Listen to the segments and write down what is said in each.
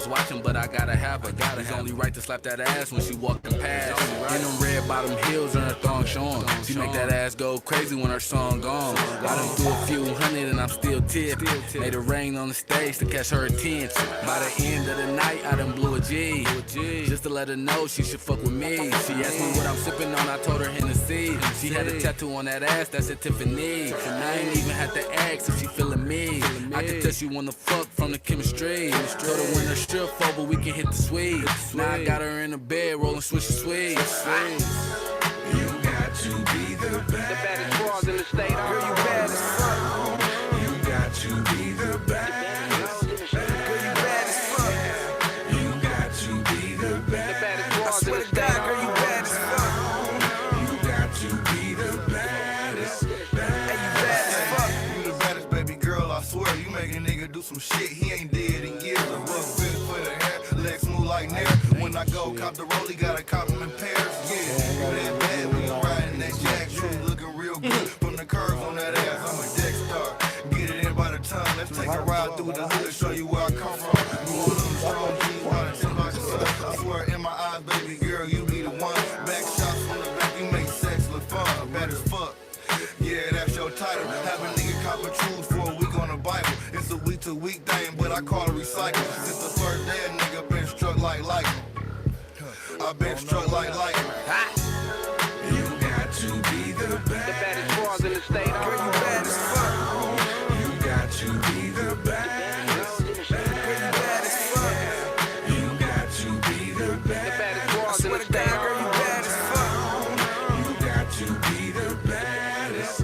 niggas watching, but I gotta have her. It's only right to slap that ass when she walking past. In them red bottom heels and her thong showing. She make that ass go crazy when her song gone. I done do a few hundred and I'm still tipped. Made it rain on the stage to catch her attention. By the end of the night, I done blew a G. Just to let her know she should fuck with me. She asked me what I'm sipping on, I told her Hennessy. She had a tattoo on that ass, that's a Tiffany. I ain't even had to ask if she feeling me. I can tell she wanna fuck from the chemistry. Told her when her strip over, we can hit the suite. Now I got her in the bed, rolling swishy sweets. You got to be the baddest broad in the state. Girl, you bad as fuck. You got to be the baddest. Girl, you bad as fuck. You got to be the baddest. I swear to God, girl, you bad as fuck. You got to be the baddest. Hey, you bad as fuck. You the baddest, baby girl, I swear. You make a nigga do some shit he ain't did in years. A rough fit for the hair, legs smooth like Nair. When I go cop the rollie, gotta cop him in pairs. Yeah, you that bad when you riding that jack. True, looking real good from the curves on that ass. I'm a deck star. Get it in by the ton. Let's take a ride through the hood, show you where I come from. You one of them strong G's, by the 10 by the sun. I swear in my eyes, baby girl, you be the one. Back shots from the back, you make sex look fun. Bad as fuck. Yeah, that's your title. Have a nigga cop a truth for a week on the Bible. It's a week to week thing, but I call it recycle. Since the first day, a nigga been struck like lightning. I've been struck like lightning. You got to be the baddest broad in the state. Girl, you bad as fuck. You got to be the baddest. Girl, you bad as fuck. You got to be the baddest. I swear to God, girl, you bad as fuck. You got to be the baddest.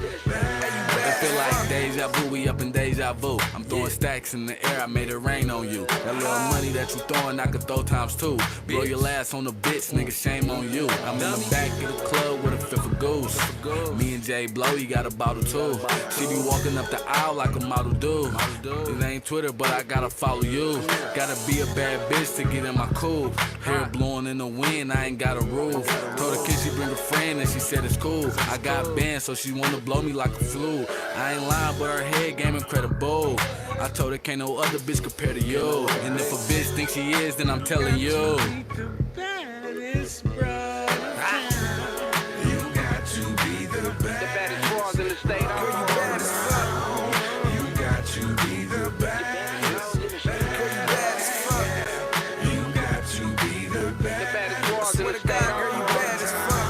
I feel like deja vu, we up in deja vu. I'm throwing stacks in the air, I made it rain on you. That little money that you throwing, I could throw times two. Blow your ass on the bitch, nigga, shame on you. I'm in the back of the club with a fifth of goose. Me and Jay Blow, he got a bottle too. She be walking up the aisle like a model do. It ain't Twitter, but I gotta follow you. Gotta be a bad bitch to get in my coupe. Hair blowing in the wind, I ain't got a roof. Told her, can she bring a friend, and she said it's cool. I got banned, so she wanna blow me like a flute. I ain't lying, but her head game incredible. I told her can't no other bitch compare to you. And if a bitch thinks she is, then I'm telling you. You got to be the baddest broad in the state. Girl, you bad as fuck. You got to be the baddest. Girl, you bad as fuck. You got to be the baddest broad in the state. Girl, you bad as fuck.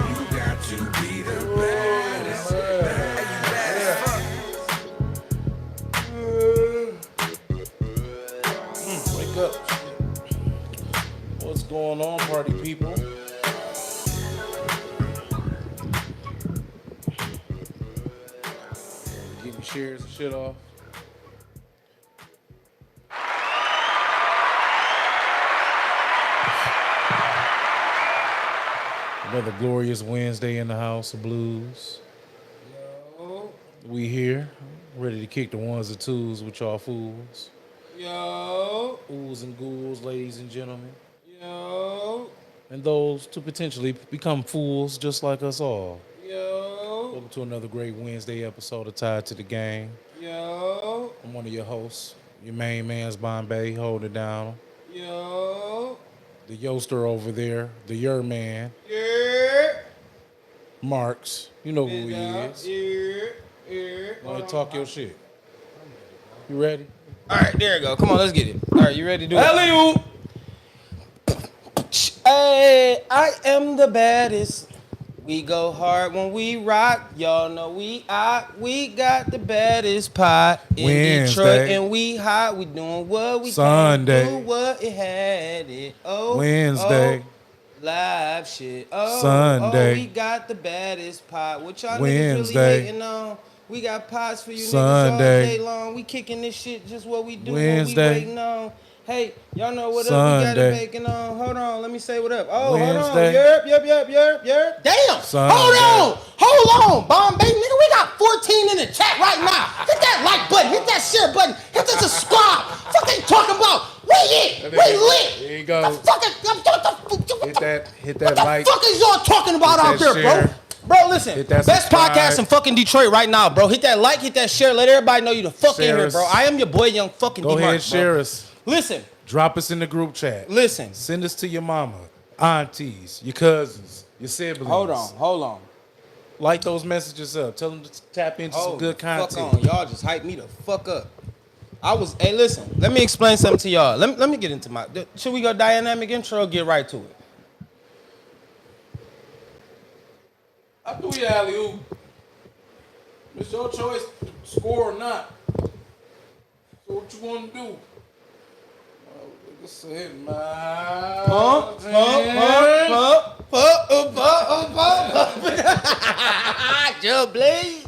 You got to be the baddest. Hey, you bad as fuck. Wake up. What's going on, party people? Get your shares and shit off. Another glorious Wednesday in the House of Blues. Yo, We here, ready to kick the ones and twos with y'all fools. yo, Oohs and ghouls, ladies and gentlemen. yo, And those to potentially become fools just like us all. yo, Welcome to another great Wednesday episode of Tied to the Game. yo, I'm one of your hosts, your main man's Bombay, hold it down. yo, The yoster over there, the your man, yeah, Marks. You know who he is. yeah. Go ahead, talk your shit. You ready? All right, there you go. Come on, let's get it. All right, you ready to do it? Alley-oop! Hey, I am the baddest. We go hard when we rock. Y'all know we out. We got the baddest pot in Wednesday. Detroit, and we hot. We doing what we Sunday. can do. What it had it. Oh, Wednesday. oh, live shit. Oh, Sunday. Oh, we got the baddest pot. What y'all niggas Wednesday. really hating on? We got pots for you niggas all Sunday. day long. We kicking this shit just what we do. Wednesday. What we waiting on. Hey, y'all know what up? We got Sunday. it baking on. Hold on, let me say what up. Oh, hold on. Wednesday. Yerp. Damn. Sunday. Hold on, Bombay nigga. We got 14 in the chat right now. Hit that like button. Hit that share button. Hit that subscribe. Fuck they talking about? We lit. We lit. There you go. The fuck is, Hit that what the like. fuck is y'all talking about Hit out that there, share. bro? Bro, listen. Hit that Best subscribe. podcast in fucking Detroit right now, bro. Hit that like, hit that share. Let everybody know you the fuck in Share here, us. bro. I am your boy, Young fucking Go Dmarks, ahead, share bro. us. Listen. Drop us in the group chat. Listen. Send us to your mama, aunties, your cousins, your siblings. Hold on. Light those messages up. Tell them to tap into some good content. Fuck on. Y'all just hype me the fuck up. Hey, listen. Let me explain something to y'all. Let me get into should we go dynamic intro or get right to it? I threw you alley-oop. It's your choice to score or not. So what you want to do? Just hit my Joe Blaze.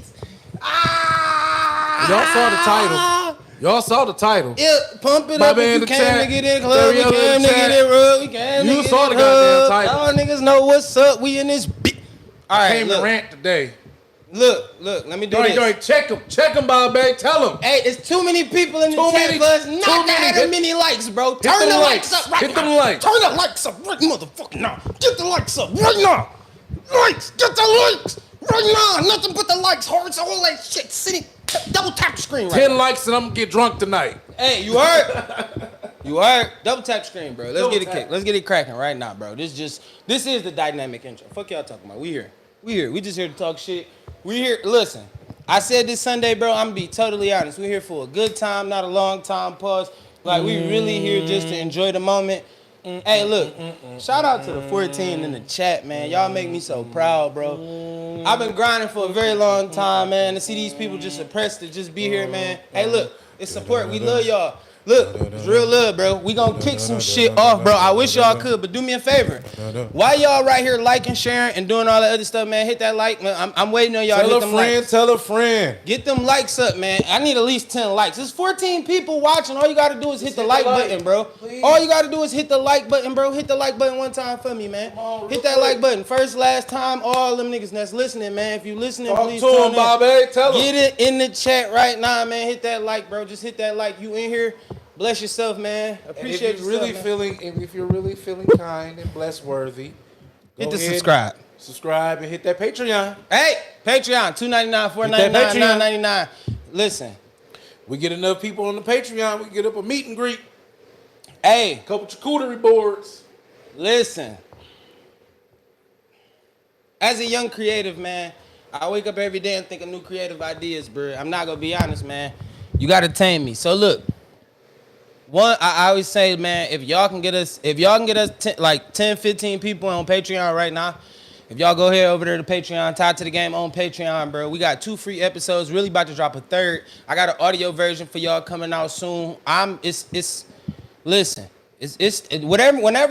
Y'all saw the title. Y'all saw the title. Yeah, pump it My up man if in you the can, chat. nigga, get in club, we Stereo in can, the nigga, chat. get in rug, we can, You nigga, saw get the in goddamn rug. title. Y'all niggas know what's up, we in this bitch. All right, Came to look, rant today. look, let me do Go this. ahead, check him, Bobby. Tell him. Hey, it's too many people in the Too chat many- for us too not to many. have that many likes, bro. Turn them the likes. likes up right Hit now. them likes. Turn the likes up right motherfucking now. Get the likes up right now. Likes, get the likes right now. Nothing but the likes, hearts, all that shit. Sitting, double tap the screen right 10 now. likes and I'm gonna get drunk tonight. Hey, you heard? You heard? Double tap screen, bro. Let's Double get it tap. kicked. Let's get it cracking right now, bro. This is the dynamic intro. Fuck y'all talking about. We here. We just here to talk shit. We here. Listen, I said this Sunday, bro. I'm gonna be totally honest. We here for a good time, not a long time. Pause. Like we really here just to enjoy the moment. Hey, look. Shout out to the 14 in the chat, man. Y'all make me so proud, bro. I've been grinding for a very long time, man. To see these people just suppressed to just be here, man. Hey, look. It's support. We love y'all. Look, it's real love, bro. We gonna kick some shit off, bro. I wish y'all could, but do me a favor. While y'all right here liking, sharing, and doing all that other stuff, man, hit that like. Man, I'm waiting on y'all to hit them likes. Tell a friend. Get them likes up, man. I need at least 10 likes. There's 14 people watching. All you gotta do is hit the like button, bro. Please. All you gotta do is hit the like button, bro. Hit the like button one time for me, man. Hit that like button. First, last time, all them niggas that's listening, man. If you listening, Talk please to tune him, in. Bobby. Tell him. Get it in the chat right now, man. Hit that like, bro. Just hit that like. You in here. Bless yourself, man. Appreciate if you're really yourself, man. if you're really feeling kind and blessed worthy, Hit go the ahead, subscribe. subscribe and hit that Patreon. Hey, Patreon, $2.99, $4.99, Patreon. $9.99. Listen, We get enough people on the Patreon, we get up a meet and greet, hey, couple charcuterie boards. listen. As a young creative, man, I wake up every day and think of new creative ideas, bro. I'm not gonna be honest, man. You gotta tame me. So look, I always say, man, if y'all can get us 10, 15 people on Patreon right now, if y'all go ahead over there to Patreon, Tied to the Game on Patreon, bro. We got 2 free episodes, really about to drop a third. I got an audio version for y'all coming out soon. Whenever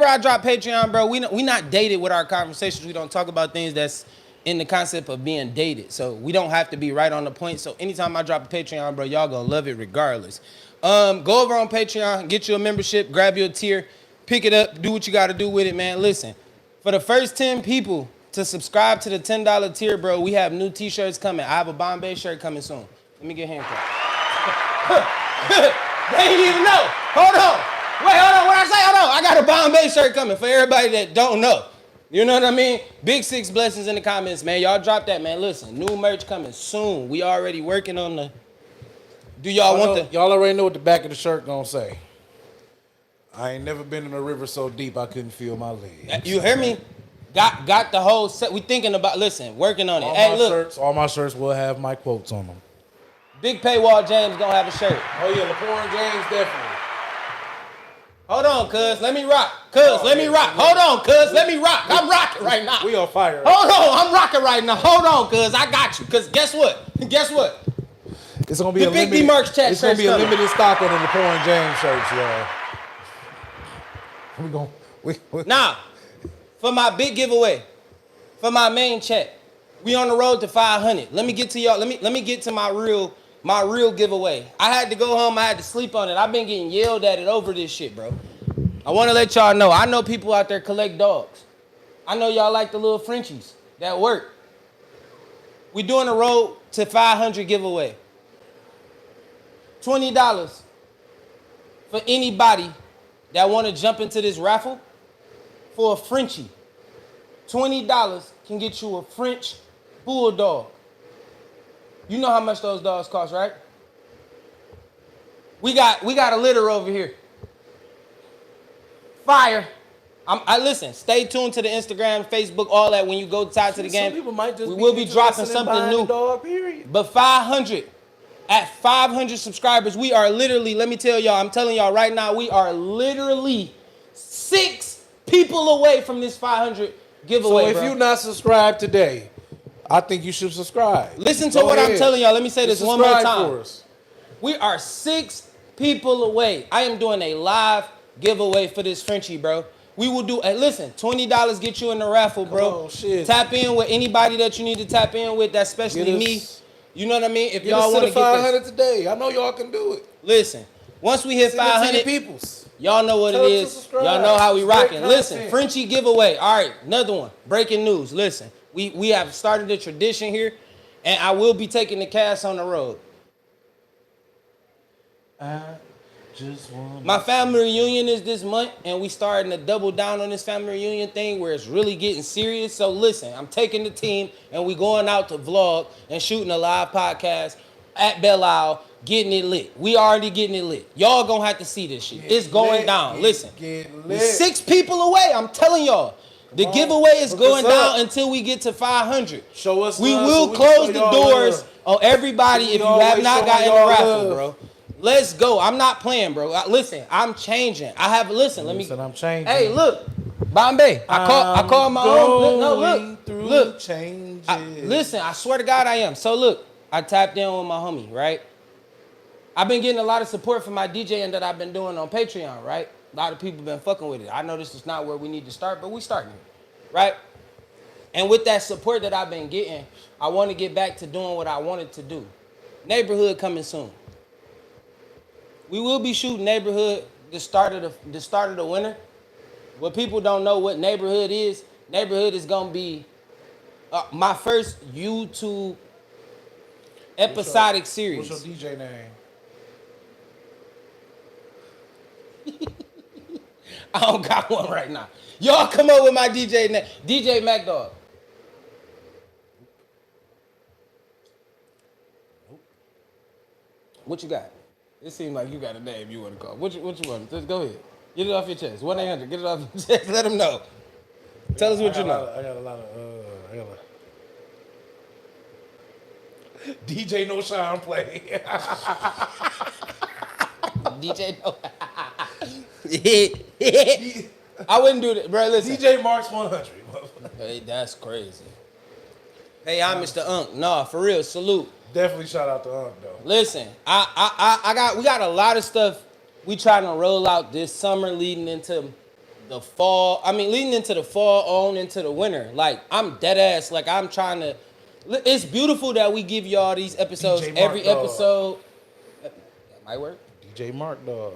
I drop Patreon, bro, we not dated with our conversations. We don't talk about things that's in the concept of being dated. So we don't have to be right on the point. So anytime I drop a Patreon, bro, y'all gonna love it regardless. Go over on Patreon, get you a membership, grab you a tier, pick it up, do what you gotta do with it, man. Listen, for the first 10 people to subscribe to the $10 tier, bro, we have new t-shirts coming. I have a Bombay shirt coming soon. Let me get hand clap. They ain't even know. Hold on. Wait, hold on. What I say? Hold on. I got a Bombay shirt coming for everybody that don't know. You know what I mean? Big 6 blessings in the comments, man. Y'all drop that, man. Listen, new merch coming soon. We already working on the... Do y'all want Y'all already know what the back of the shirt gonna say. I ain't never been in a river so deep I couldn't feel my legs. You hear me? Got the whole set. We thinking about, listen, working on it. All my shirts will have my quotes on them. Big Paywall James gonna have a shirt. Oh yeah, LaPorn James definitely. Hold on, cuz. Let me rock. Let me rock. Hold on, cuz. Let me rock. I'm rocking right now. We on fire. Hold on. I'm rocking right now. Hold on, cuz. I got you. Cuz guess what? It's gonna be The a Big limited. Dmarks chat It's gonna be a shirt's coming. limited stock of the LaPorn James shirts, y'all. Now, for my big giveaway, for my main chat, we on the road to 500. Let me get to y'all. Let me get to my real giveaway. I had to go home. I had to sleep on it. I've been getting yelled at it over this shit, bro. I want to let y'all know. I know people out there collect dogs. I know y'all like the little Frenchies that work. We doing a road to 500 giveaway. $20 for anybody that want to jump into this raffle for a Frenchie. $20 can get you a French bulldog. You know how much those dogs cost, right? We got a litter over here. Fire. I listen. Stay tuned to the Instagram, Facebook, all that. When you go tied to the game, Some people might just we will be dropping interested in something buying new. a dog, period. But 500, at 500 subscribers, we are literally. Let me tell y'all. I'm telling y'all right now, we are literally 6 people away from this 500 giveaway. So if bro. you're not subscribed today, I think you should subscribe. Listen to Go what I'm ahead. telling y'all. Let me say this one more Subscribe time. for us. We are 6 people away. I am doing a live giveaway for this Frenchie, bro. We will do, listen, $20 get you in the raffle, bro. Oh, shit. Tap in with anybody that you need to tap in with, that's especially Get us- me. You know what I mean? If Get y'all us to want the to get 500 today. I know y'all can do it. listen, once we hit Send it to 500, your peoples. y'all know what Tell it us to is. subscribe. Y'all know how we It's great rocking. Listen, content. Frenchie giveaway. All right, another one. Breaking news. Listen, we have started a tradition here, and I will be taking the cast on the road. I just want My family reunion is this month, and we starting to double down on this family reunion thing where it's really getting serious. So listen, I'm taking the team, and we going out to vlog and shooting a live podcast at Belle Isle, getting it lit. We already getting it lit. Y'all gonna have to see this shit. It's going lit. down. Listen, Get we lit. 6 people away. I'm telling y'all. The on, giveaway is hook going us up. down until we get to 500. Show us We love will so we can close show the y'all doors love. on everybody We if you always have not showing gotten the y'all raffle, love. bro. Let's go. I'm not playing, bro. Listen, I'm changing. I have listen. Let me. Listen, I'm changing. Hey, look, Bombay. I call my own. No, look, through look. changes. Listen, I swear to God, I am. So look, I tapped in with my homie, right? I've been getting a lot of support from my DJing that I've been doing on Patreon, right? A lot of people been fucking with it. I know this is not where we need to start, but we starting here, right? And with that support that I've been getting, I want to get back to doing what I wanted to do. Neighborhood coming soon. We will be shooting Neighborhood the start of the winter. What people don't know what Neighborhood is gonna be my first YouTube episodic series. What's your DJ name? I don't got one right now. Y'all come up with my DJ name. DJ Mac Dog. What you got? It seems like you got a name you want to call. What you want? Just go ahead. Get it off your chest. 1-800. Get it off your chest. Let them know. Tell us what you know. I got a lot of. DJ No Shine play. DJ no. I wouldn't do that, bro. Listen. DJ Marks 100. Hey, that's crazy. Hey, I'm Mr. Unk. Nah, for real. Salute. Definitely shout out to Unk though. Listen, we got a lot of stuff we trying to roll out this summer, leading into the fall. I mean, leading into the fall, on into the winter. Like, I'm dead ass. Like, I'm trying to. It's beautiful that we give y'all these episodes. DJ Mark Every Dog. episode. That might work. DJ Mark dog.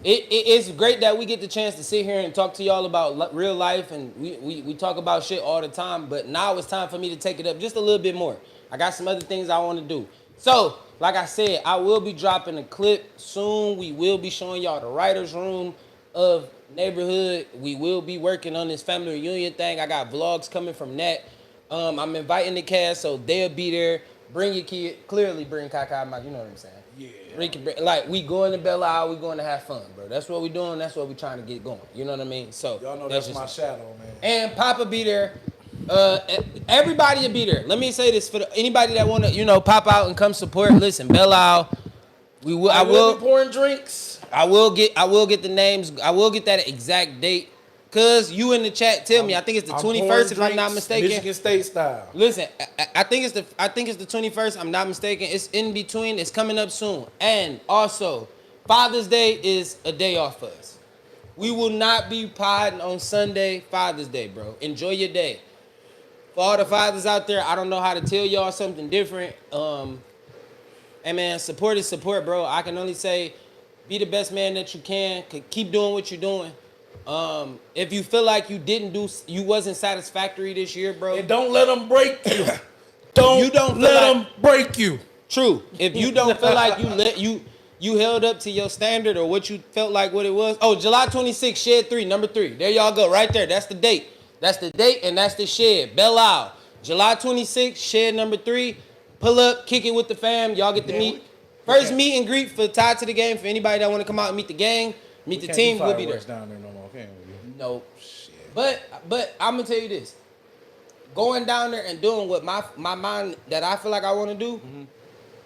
It's great that we get the chance to sit here and talk to y'all about real life, and we talk about shit all the time, but now it's time for me to take it up just a little bit more. I got some other things I want to do. So, like I said, I will be dropping a clip soon. We will be showing y'all the writer's room of Neighborhood. We will be working on this family reunion thing. I got vlogs coming from that. I'm inviting the cast, so they'll be there. Bring your kid. Clearly bring Kaka, you know what I'm saying? Yeah. Like, we going to Belle Isle, we going to have fun, bro. That's what we doing. That's what we trying to get going. You know what I mean? So Y'all know that's just my shadow, man. And Papa be there. Everybody will be there. Let me say this for anybody that want to, pop out and come support. Listen, Belle Isle. I will be pouring drinks. I will get the names. I will get that exact date. Cause you in the chat tell me. I think it's the 21st if I'm not mistaken. Michigan State style. Listen, I think it's the 21st. I'm not mistaken. It's in between. It's coming up soon. And also, Father's Day is a day off for us. We will not be podding on Sunday, Father's Day, bro. Enjoy your day. For all the fathers out there, I don't know how to tell y'all something different. Hey man, support is support, bro. I can only say, be the best man that you can. Keep doing what you're doing. If you feel like you wasn't satisfactory this year, bro. And don't let them break you. Don't let feel them break you. True. If you don't feel like you held up to your standard or what you felt like what it was. Oh, July 26th, Shed 3, number 3. There y'all go, right there. That's the date. That's the date and that's the shed. Belle Isle. July 26th, shed number 3. Pull up, kick it with the fam. Y'all get to meet. First meet and greet for Tied to the Game. For anybody that want to come out and meet the gang, meet the team, we'll be there. Down there no more, can we? Nope. Shit. But I'm gonna tell you this. Going down there and doing what my mind that I feel like I want to do,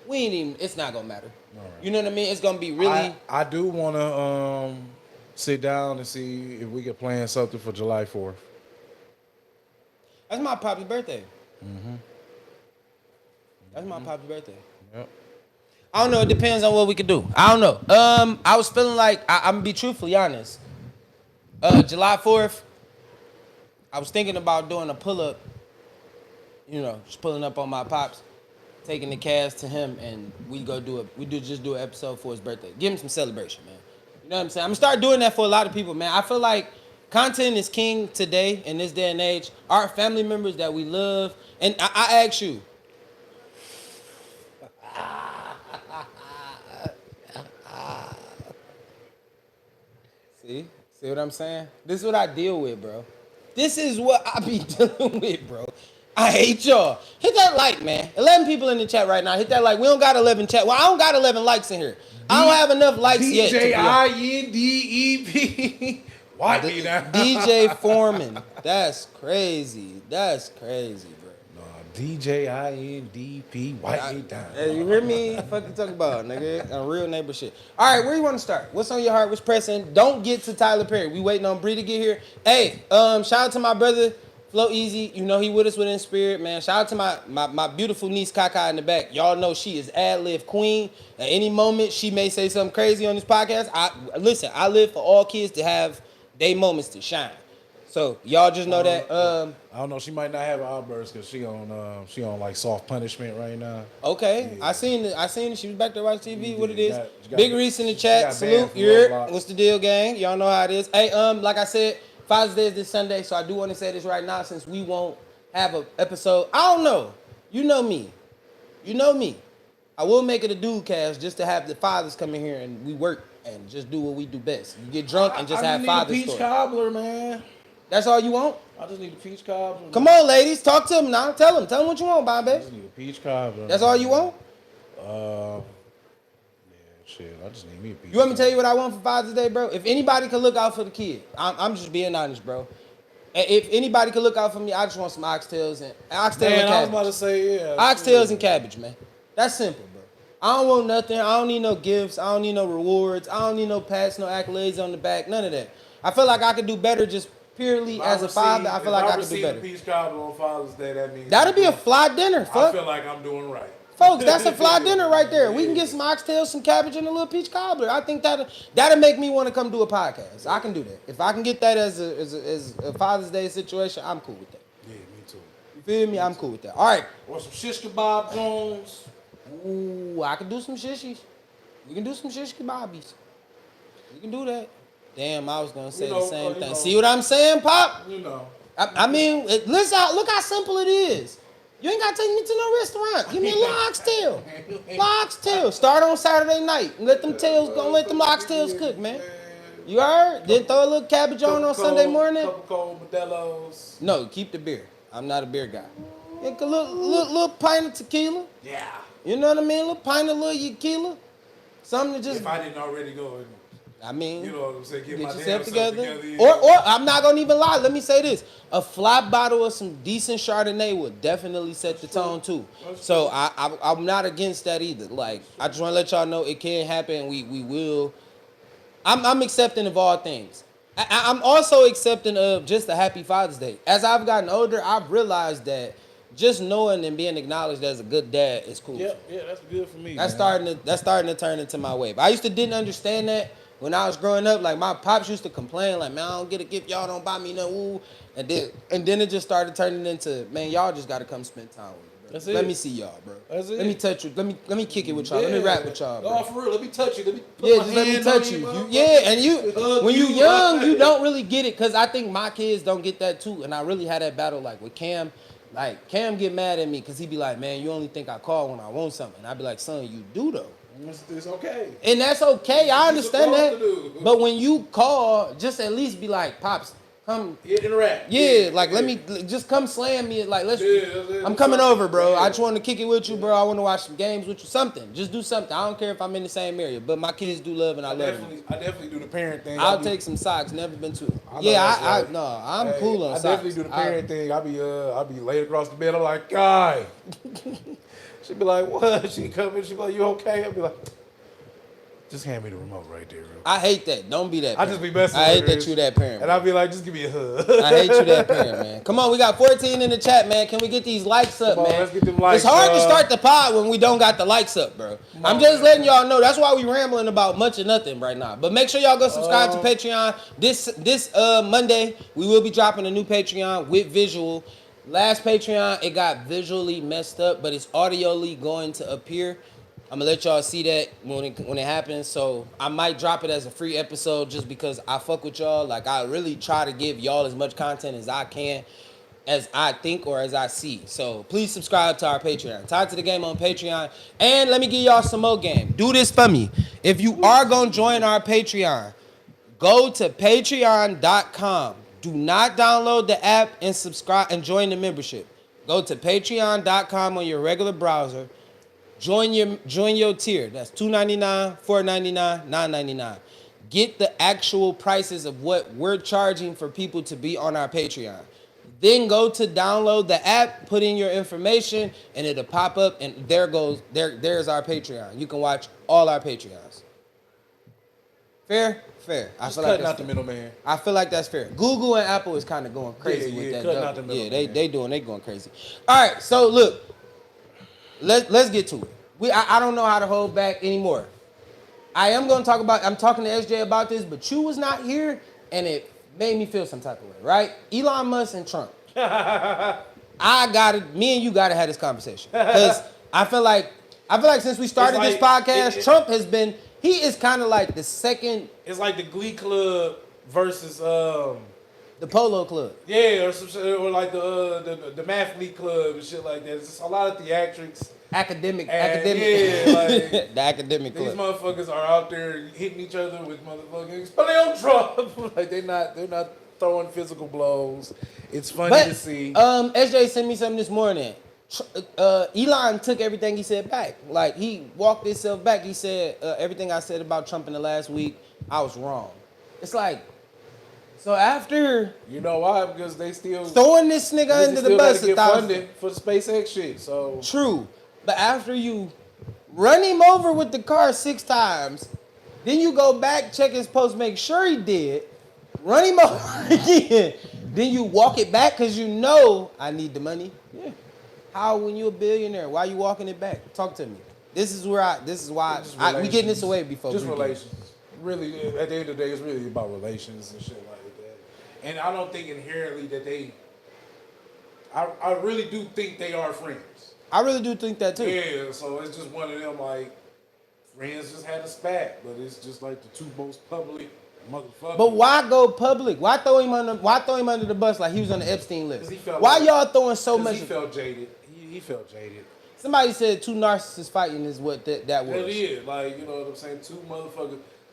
we ain't even. It's not gonna matter. Right. You know what I mean? It's gonna be really. I do want to sit down and see if we can plan something for July 4th. That's my poppy's birthday. That's my poppy's birthday. Yep. I don't know. It depends on what we can do. I don't know. I was feeling like I'm gonna be truthfully honest. July 4th, I was thinking about doing a pull up. You know, just pulling up on my pops, taking the cash to him, and we just do an episode for his birthday. Give him some celebration, man. You know what I'm saying? I'm gonna start doing that for a lot of people, man. I feel like content is king today in this day and age. Our family members that we love, and I ask you. See what I'm saying? This is what I deal with, bro. This is what I be dealing with, bro. I hate y'all. Hit that like, man. 11 people in the chat right now. Hit that like. We don't got 11 chat. Well, I don't got 11 likes in here. I don't have enough likes yet. DJ YhptvDmarks226. Wipe me down. DJ Foreman. That's crazy. That's crazy, bro. No, DJ YhptvDmarks226. Wipe me down. Hey, you hear me? Fuck you talking about, nigga. A real neighbor shit. All right, where you want to start? What's on your heart? What's pressing? Don't get to Tyler Perry. We waiting on Bree to get here. Hey, shout out to my brother. Flow Easy, you know he with us within spirit, man. Shout out to my beautiful niece Kaka in the back. Y'all know she is ad-lib queen. At any moment, she may say something crazy on this podcast. I live for all kids to have their moments to shine. So y'all just know that. I don't know. She might not have outbursts because she on like soft punishment right now. Okay, yeah. I seen it. She was back there watching TV. What it is? Big Reese in the chat. Salute. What's the deal, gang? Y'all know how it is. Hey, like I said. Father's Day is this Sunday, so I do want to say this right now since we won't have an episode. I don't know. You know me. I will make it a dude cast just to have the fathers come in here and we work and just do what we do best. You get drunk and just have fathers. I just need a peach cobbler, man. That's all you want? I just need a peach cobbler. Come on, ladies. Talk to them now. Tell them what you want, Bobby. I just need a peach cobbler. That's all you want? Shit, I just need me a piece. You want me to tell you what I want for Father's Day, bro? If anybody could look out for the kid, I'm just being honest, bro. If anybody could look out for me, I just want some oxtails and cabbage. I was about to say, yeah. Oxtails and cabbage, man. That's simple, bro. I don't want nothing. I don't need no gifts. I don't need no rewards. I don't need no pats, no accolades on the back, none of that. I feel like I could do better just purely as a father. I feel like I could do better. If I receive a peach cobbler on Father's Day, that means... That'll be a fly dinner, fuck. I feel like I'm doing right. Folks, that's a fly dinner right there. We can get some oxtails, some cabbage, and a little peach cobbler. I think that'll make me want to come do a podcast. I can do that. If I can get that as a Father's Day situation, I'm cool with that. Yeah, me too. You feel me? I'm cool with that. All right. Or some shish kebab Jones. Ooh, I can do some shishis. We can do some shish kebabs. We can do that. Damn, I was going to say the same thing. See what I'm saying, Pop? You know. I mean, look how simple it is. You ain't got to take me to no restaurant. Give me a little oxtail. Oxtail. Start on Saturday night. Let them oxtails cook, man. You heard? Then throw a little cabbage on Sunday morning. Couple cold Modelo's. No, keep the beer. I'm not a beer guy. Get a little pint of tequila. Yeah. You know what I mean? A little pint of little tequila. Something to just... If I didn't already go... I mean, you know what I'm saying? Get yourself together. Yeah. Or I'm not gonna even lie. Let me say this: a flat bottle of some decent Chardonnay would definitely set the tone too. So I'm not against that either. Like I just want to let y'all know it can happen. We will. I'm accepting of all things. I'm also accepting of just a happy Father's Day. As I've gotten older, I've realized that just knowing and being acknowledged as a good dad is cool. Yeah, that's good for me. That's starting to turn into my wave. I used to didn't understand that. When I was growing up, like my pops used to complain, like, man, I don't get a gift, y'all don't buy me no ooh. And then it just started turning into, man, y'all just gotta come spend time with me, bro. That's it. Let me see y'all, bro. That's it. Let me touch you. Let me kick it with y'all. Let me rap with y'all, bro. No, for real. Let me touch you. Let me put yeah, my just let me hand touch on you. and When you young, you don't really get it, cause I think my kids don't get that too. And I really had that battle like with Cam. Like Cam get mad at me cause he be like, man, you only think I call when I want something. And I be like, son, you do though. It's okay. And that's okay. I understand that. But when you call, just at least be like, Pops, come. Interact. Yeah, like let me just come slam me. Like let's. I'm coming over, bro. I just want to kick it with you, bro. I want to watch some games with you. Something. Just do something. I don't care if I'm in the same area, but my kids do love and I love them. I definitely do the parent thing. I'll take some socks. Never been to. Right. I'm cool on I socks. definitely do the parent thing. I'll be laid across the bed. I'm like, guy. She'd be like, what? She come in. She be like, you okay? I'll be like, just hand me the remote right there, bro. I hate that. Don't be that parent. I just be messing I hate with her. that you that parent. And I'll be like, just give me a hug. I hate you that parent, man. Come on, we got 14 in the chat, man. Can we get these likes up, Come on, man? let's get them likes It's hard to up. start the pod when we don't got the likes up, bro. I'm just letting y'all know. That's why we rambling about much of nothing right now. But make sure y'all go subscribe to Patreon. This Monday, we will be dropping a new Patreon with visual. Last Patreon, it got visually messed up, but it's audioly going to appear. I'm gonna let y'all see that when it happens. So I might drop it as a free episode just because I fuck with y'all. Like I really try to give y'all as much content as I can, as I think or as I see. So please subscribe to our Patreon. Tied to the Game on Patreon. And let me give y'all some more game. Do this for me. If you are gonna join our Patreon, go to patreon.com. Do not download the app and subscribe and join the membership. Go to patreon.com on your regular browser. Join your tier. That's $2.99, $4.99, $9.99. Get the actual prices of what we're charging for people to be on our Patreon. Then go to download the app, put in your information, and it'll pop up, and there's our Patreon. You can watch all our Patreons. Fair? Fair. Just cutting out the middleman. I feel like that's fair. Google and Apple is kind of going crazy with that. Cutting out the middleman. They going crazy. All right, so look. Let's get to it. I don't know how to hold back anymore. I'm talking to SJ about this, but you was not here, and it made me feel some type of way, right? Elon Musk and Trump. Me and you gotta have this conversation. Because I feel like since we started this podcast, Trump he is kind of like the second. It's like the Glee Club versus the Polo Club. Yeah, or some shit, or like the Math League Club and shit like that. It's just a lot of theatrics. Academic. Yeah, like the academic club. These motherfuckers are out there hitting each other with motherfuckers, but they on Trump. Like they're not throwing physical blows. It's funny to see. SJ sent me something this morning. Elon took everything he said back. Like he walked himself back. He said everything I said about Trump in the last week, I was wrong. It's like. So after you know why? Because they still throwing this nigga under the bus get funded for the SpaceX shit. So true, but after you run him over with the car 6 times, then you go back, check his post, make sure he did, run him over again, then you walk it back because you know I need the money. Yeah. How when you a billionaire? Why you walking it back? Talk to me. This is why we getting this away before. Just relations. Really, at the end of the day, it's really about relations and shit like that. And I don't think inherently that they. I really do think they are friends. I really do think that too. Yeah, so it's just one of them like friends just had a spat, but it's just like the two most public motherfuckers. But why go public? Why throw him under the bus like he was on the Epstein list? Why y'all throwing so much? He felt jaded. He felt jaded. Somebody said 2 narcissists fighting is what that was. Hell yeah, like you know what I'm saying.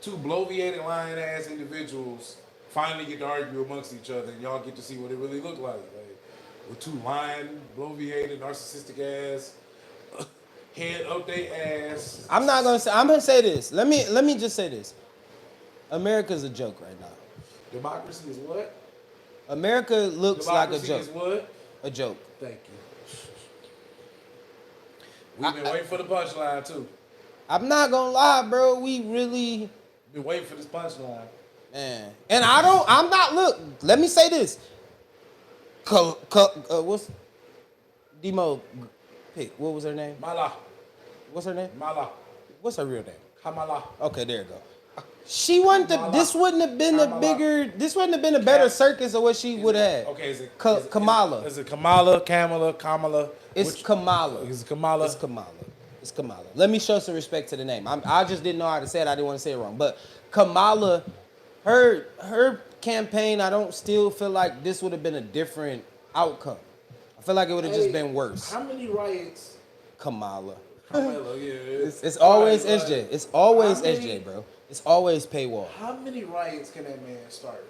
Two bloviated, lying ass individuals finally get to argue amongst each other, and y'all get to see what it really looked like. Like with 2 lying, bloviated, narcissistic ass, head up their ass. I'm gonna say this. Let me just say this. America's a joke right now. Democracy is what? America looks like a joke. Democracy is what? A joke. Thank you. We've been waiting for the punchline too. I'm not gonna lie, bro. We really been waiting for this punchline. Man. And look, let me say this. What's Demo pick? What was her name? Mala. What's her name? Mala. What's her real name? Kamala. Okay, there you go. She wouldn't have, this wouldn't have been a better circus of what she would have had. Okay, is it Kamala? Is it Kamala? Kamala? It's Kamala. Is it Kamala? It's Kamala. It's Kamala. Let me show some respect to the name. I just didn't know how to say it. I didn't want to say it wrong. But Kamala, her campaign, I don't still feel like this would have been a different outcome. I feel like it would have just been worse. How many riots? Kamala. Kamala, yeah. It's always SJ. It's always SJ, bro. It's always paywall. How many riots can that man start?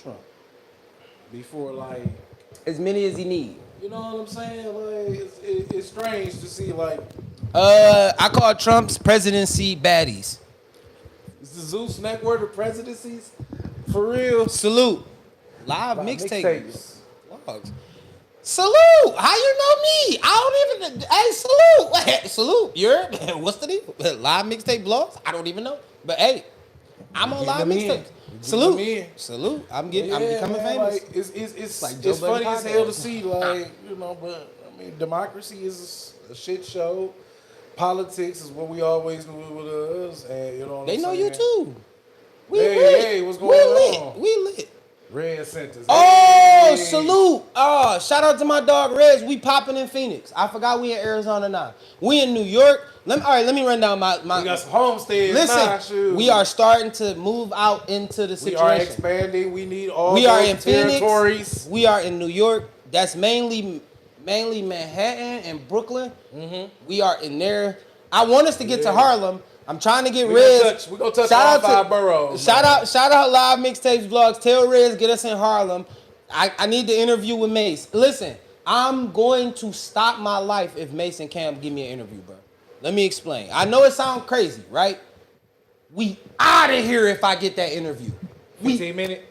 Trump. before like. As many as he need. You know what I'm saying? Like, it's strange to see, like, I call Trump's presidency baddies. is the Zeus network of presidencies? For real? Salute. Live Like, mixtapes. Vlogs. Salute. How you know me? I don't even. Hey, salute. Salute. You're. What's the deal? Live mixtape vlogs? I don't even know. But hey, I'm on live mixtapes. Salute. Salute. I'm becoming famous. Like, it's Like Joe it's funny Budden as hell to podcast. see, like, you know, but I mean, democracy is a shit show. Politics is what we always knew it was, and you know what They I'm know saying? you too. We Hey, lit. hey, what's we going lit. on? We lit. Red centers. Oh, Hey. salute. Oh, shout out to my dog Reds. We popping in Phoenix. I forgot we in Arizona now. We in New York. All right, let me run down my We got some homesteads. Listen, shoot. we are starting to move out into the We situation. are expanding. We need all We are those in Phoenix. territories. We are in New York. That's mainly Manhattan and Brooklyn. We are in there. I want us to get to Harlem. I'm trying to get We Reds. gonna touch all five boroughs. Shout out live mixtapes vlogs. Tell Reds get us in Harlem. I need the interview with Mace. Listen, I'm going to stop my life if Mace and Cam give me an interview, bro. Let me explain. I know it sounds crazy, right? We out of here if I get that interview. 15 minutes.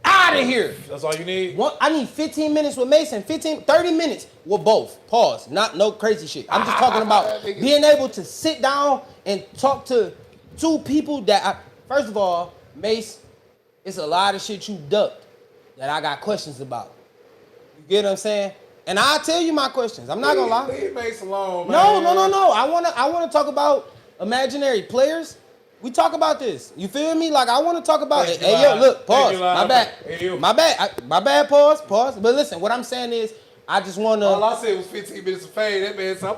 Out of here. That's all you need. I need 15 minutes with Mason, 30 minutes with both. Pause. No crazy shit. I'm just talking about being able to sit down and talk to two people that, first of all, Mace, it's a lot of shit you ducked that I got questions about. You get what I'm saying? And I'll tell you my questions. I'm not gonna lie. Leave Mace alone, man. No. I wanna talk about imaginary players. We talk about this. You feel me? Like I want to talk about it. Thank you, Hey, yo, Live. look, Thank pause. you, Live. My bad. Hey, you. My bad. My bad. Pause. But listen, what I'm saying is, I just want All to. I said was 15 minutes of fame. That man said,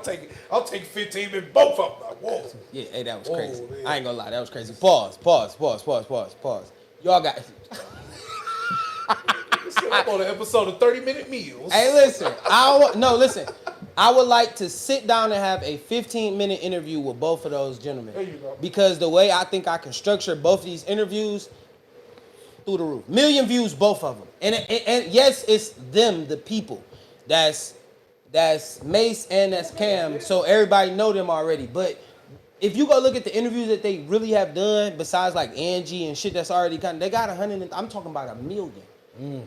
I'm taking 15 minutes, both of them. Like, whoa. Yeah, hey, that was Whoa, crazy. man. I ain't gonna lie, that was crazy. Pause. Y'all got. I'm on an episode of 30-minute meals. Hey, listen. Listen. I would like to sit down and have a 15-minute interview with both of those gentlemen. There you go. Because the way I think I can structure both of these interviews, through the roof. Million views, both of them. And yes, it's them, the people. That's Mace and that's Cam. So everybody know them already. But if you go look at the interviews that they really have done, besides like Angie and shit that's already kind of, they got 100. I'm talking about 1 million.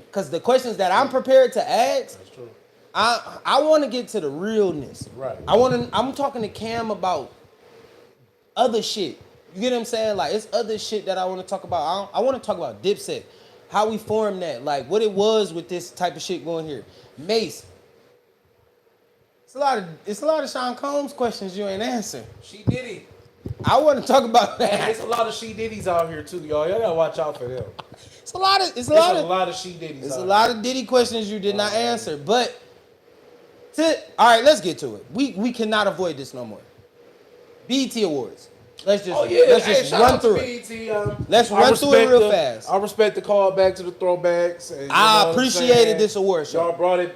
Because the questions that I'm prepared to ask, That's true. I want to get to the realness. Right. I'm talking to Cam about other shit. You get what I'm saying? Like, it's other shit that I want to talk about. I want to talk about Dipset, how we formed that, like what it was with this type of shit going here. Mace. It's a lot of Sean Combs questions you ain't answering. She Diddy. I want to talk about Hey, that. there's a lot of She Diddies out here too, y'all. Y'all gotta watch out for them. It's a lot of There's a lot of She Diddies. It's out a here. lot of Diddy questions you did not answer. But all right, let's get to it. We cannot avoid this no more. BET Awards. Let's just shout run out to through it. BET, Let's I run through it respect real fast. I respect the call back to the throwbacks. And, you know I what I'm appreciated saying? this award show.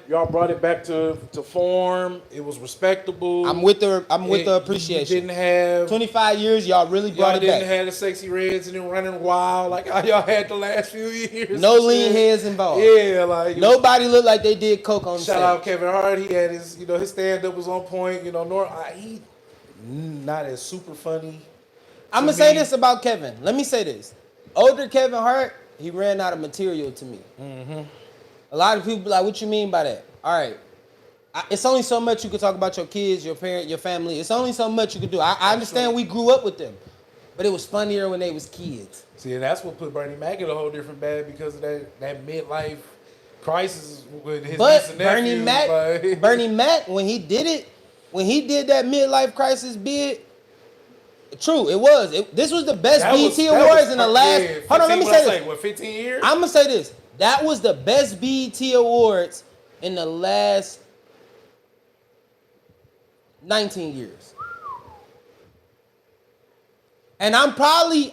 Y'all brought it back to form. It was respectable. I'm with the You appreciation. didn't have 25 years, y'all really y'all brought it didn't back. have the sexy reds and then running wild like how y'all had the last few years. No and lean shit. heads involved. Yeah, like Nobody looked like they did coke on the Shout stage. out Kevin Hart. He had his, his stand up was on point. He not as super funny. I'm to gonna say me. this about Kevin. Let me say this. Older Kevin Hart, he ran out of material to me. A lot of people be like, what you mean by that? All right. It's only so much you can talk about your kids, your parent, your family. It's only so much you can do. I understand we grew up with them, but it was funnier when they was kids. See, that's what put Bernie Mac in a whole different bag because of that midlife crisis with his niece But and Bernie nephews, like- Mac, when he did that midlife crisis bid, true, it was. This was the best That was- BET that Awards was- in the last. yeah, Hold on, let me 15 say this. What, 15 years? I'm gonna say this. That was the best BET Awards in the last 19 years. And I'm probably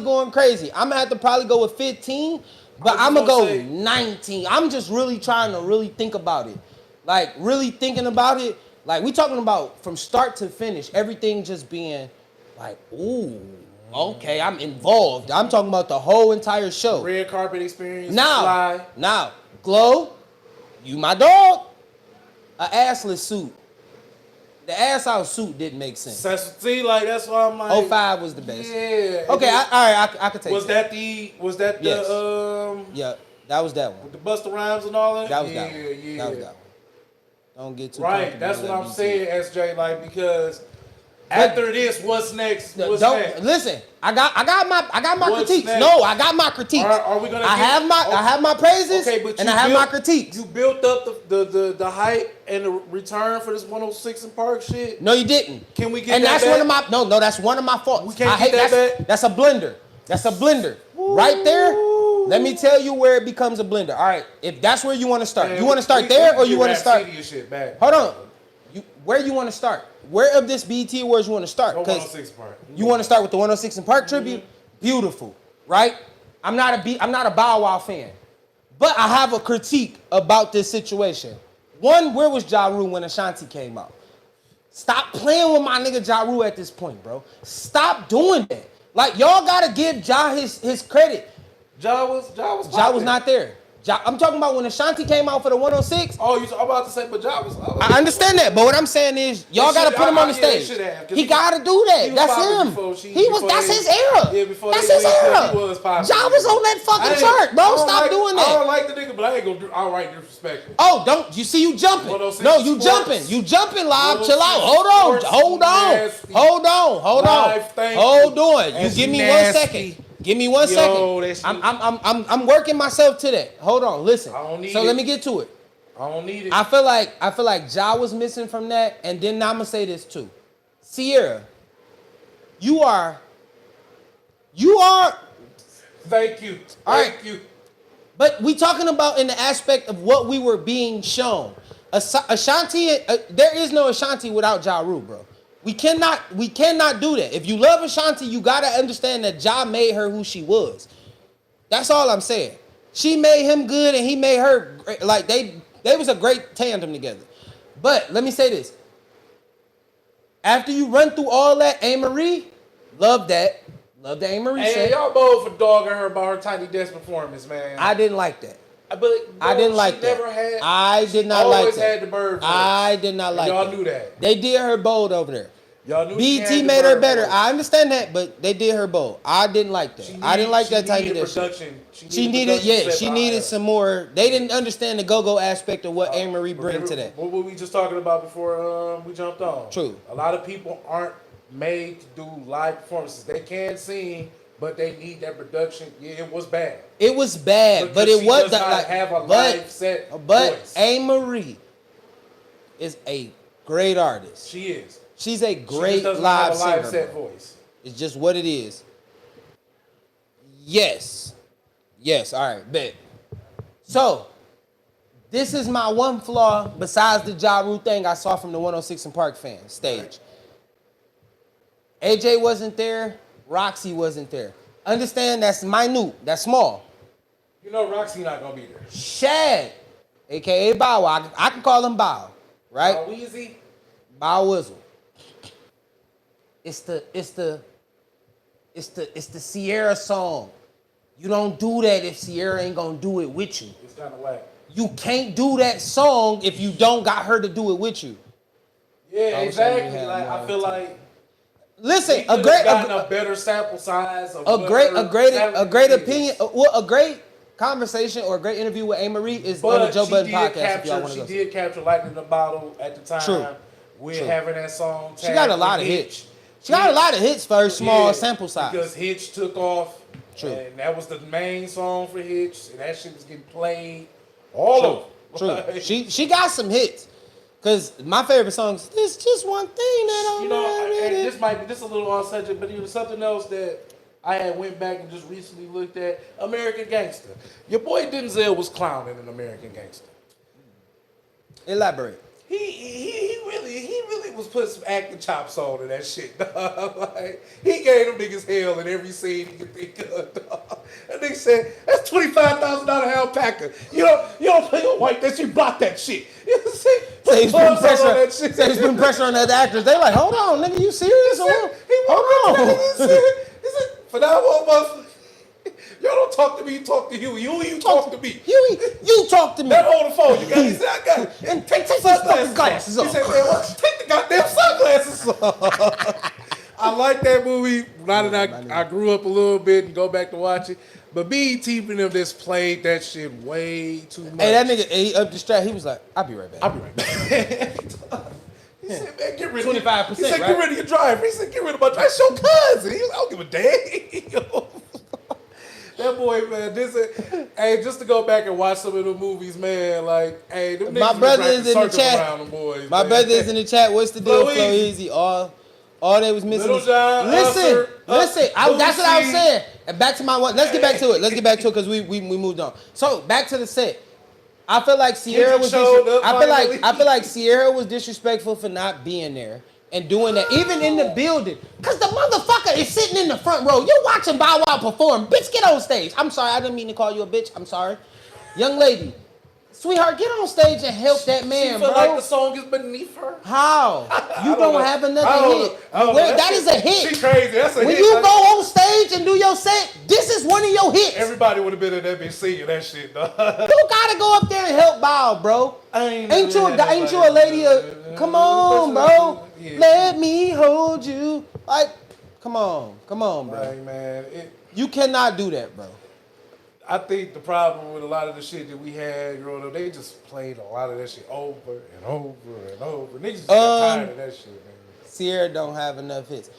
going crazy. I'm gonna have to probably go with 15, but I'm gonna go 19. I'm just really trying to really think about it. Like really thinking about it. Like we talking about from start to finish, everything just being like, ooh. Okay, I'm involved. I'm talking about the whole entire show. Red carpet experience. Now, Glow, you my dog. A assless suit. The ass out suit didn't make sense. See, like that's why I'm like. 05 was the best. Yeah. Okay, all right, I could take Was that the? Was that yes. the? Yeah, that was that one. With the Busta Rhymes and all that. That was yeah, that one. Yeah. That was that one. Don't get too right. That's what I'm saying, SJ. Like because after this, what's next? What's next? Listen. I got my What's critiques. next? No, I got my critiques. Are we gonna? I have my praises. Okay, but and I have my critiques. You built up the hype and the return for this 106 and Park shit. No, you didn't. Can we get and that that's back? one of my that's one of my faults. We can't get that back. That's a blender. That's a blender. Woo. Right there. Let me tell you where it becomes a blender. All right, if that's where you want to start, you want to start there or you want to start? Shit back. Hold on. Where you want to start? Where of this BET awards you want to start? No 106 Park. You want to start with the 106 and Park tribute? Beautiful, right? I'm not a Bow Wow fan, but I have a critique about this situation. One, where was Ja Rule when Ashanti came out? Stop playing with my nigga Ja Rule at this point, bro. Stop doing that. Like y'all gotta give Ja his credit. Ja was not there. I'm talking about when Ashanti came out for the 106. Oh, I'm about to say, but Ja was. I understand that, but what I'm saying is, y'all gotta put him on the stage. He gotta do that. That's him. That's his era. That's his era. Ja was on that fucking chart, bro. Stop doing that. I don't like the nigga, but I ain't gonna do outright disrespect. Oh, don't you see you jumping? No, you jumping. You jumping live. Chill out. Hold on. You give me 1 second. Give me 1 second. I'm working myself to that. Hold on, listen. I don't need so it. let me get to it. I don't need it. I feel like Ja was missing from that, and then I'ma say this too. Sierra, you are. Thank you. Thank you. But we talking about in the aspect of what we were being shown. Ashanti, there is no Ashanti without Ja Rule, bro. We cannot do that. If you love Ashanti, you gotta understand that Ja made her who she was. That's all I'm saying. She made him good and he made her great. Like they was a great tandem together. But let me say this. After you run through all that, Marie, love that. Love that Marie said. Hey, y'all both for dogging her about her Tiny Desk performance, man. I didn't like that. I didn't like that. I did not like that. Always had the bird voice. I did not like that. Y'all knew that. They did her bold over there. Y'all knew BT made her better. I understand that, but they did her bold. I didn't like that. I didn't like that Tiny Desk shit. She needed some more. They didn't understand the go-go aspect of what Marie bring to that. What were we just talking about before we jumped on? True. A lot of people aren't made to do live performances. They can sing, but they need that production. Yeah, it was bad. It was bad, but it was like have a live set voice. Marie is a great artist. She is. She's a great live set voice. It's just what it is. Yes. All right, bet. So, this is my one flaw besides the Ja Rule thing I saw from the 106 and Park fan stage. AJ wasn't there. Roxy wasn't there. Understand that's minute. That's small. You know Roxy not gonna be there. Shad, aka Bow Wow. I can call him Bow, right? Weezy. Bow Wizzle. It's the Sierra song. You don't do that if Sierra ain't gonna do it with you. It's kind of whack. You can't do that song if you don't got her to do it with you. Yeah, exactly. Like I feel like. Listen, a better sample size. A great opinion. Well, a great conversation or a great interview with Marie is on the Joe Budden podcast. If y'all want to go. She did capture Lightning in the Bottle at the time. True. We're having that song. She got a lot of hits. She got a lot of hits for her small sample size. Because Hitch took off. True. And that was the main song for Hitch. And that shit was getting played all over. True. She got some hits. Cause my favorite songs, there's just one thing that I'm and this might be just a little on subject, but it was something else that I had went back and just recently looked at. American Gangster. Your boy Denzel was clowning in American Gangster. Elaborate. He really was putting some acting chops on in that shit, dog. Like, he gave them niggas hell in every scene he could think of, dog. And they said, that's $25,000 alpaca. You don't play a white that you block that shit. You see? He's putting pressure on the actors. They like, hold on, nigga, you serious? Hold on. He said, For that one, motherfucker. Y'all don't talk to me, you talk to Huey. Huey, you talk to me. Huey, you talk to me. That hold the phone, you got it. He said, I got it. And take these fucking glasses off. He said, man, what? Take the goddamn sunglasses off. I like that movie. Now that I grew up a little bit and go back to watch it. But BET and them just played that shit way too much. Hey, that nigga, he up the strap. He was like, I'll be right back. I'll be right back. He said, man, get rid of 25%, He said, right? get rid of your driver. He said, get rid of my driver. That's your cousin. He was, I don't give a damn. That boy, man, hey, just to go back and watch some of the movies, man, like, hey, them My niggas brother been is in the chat. around them boys, My man. brother is in the chat. What's the deal, Flow Flow Easy. Easy? All they was missing. Little John, listen. Usher, That's what I was Boosie. saying. And back to my one. Let's get back to it. Because we moved on. So back to the set. I feel like Sierra Kendrick was. showed up I feel like Sierra was disrespectful for not being there and doing that, even in the building. Cause the motherfucker is sitting in the front row. You're watching Bow Wow perform. Bitch, get on stage. I'm sorry, I didn't mean to call you a bitch. I'm sorry, young lady. Sweetheart, get on stage and help that man, She feel bro. like the song is beneath her. How? You don't don't know. have I another don't hit. know. I don't know. Where, that is a hit. She crazy. That's a When hit. you go on stage and do your set, this is one of your hits. Everybody would have been in that bitch singing that shit, dog. You gotta go up there and help Bow, bro. Ain't you a lady? Come on, bro. Yeah. Let me hold you. Like, come on, bro. Like, man, You cannot do that, bro. I think the problem with a lot of the shit that we had growing up, they just played a lot of that shit over and over and over. Niggas just got tired of that shit, man. Sierra don't have enough hits.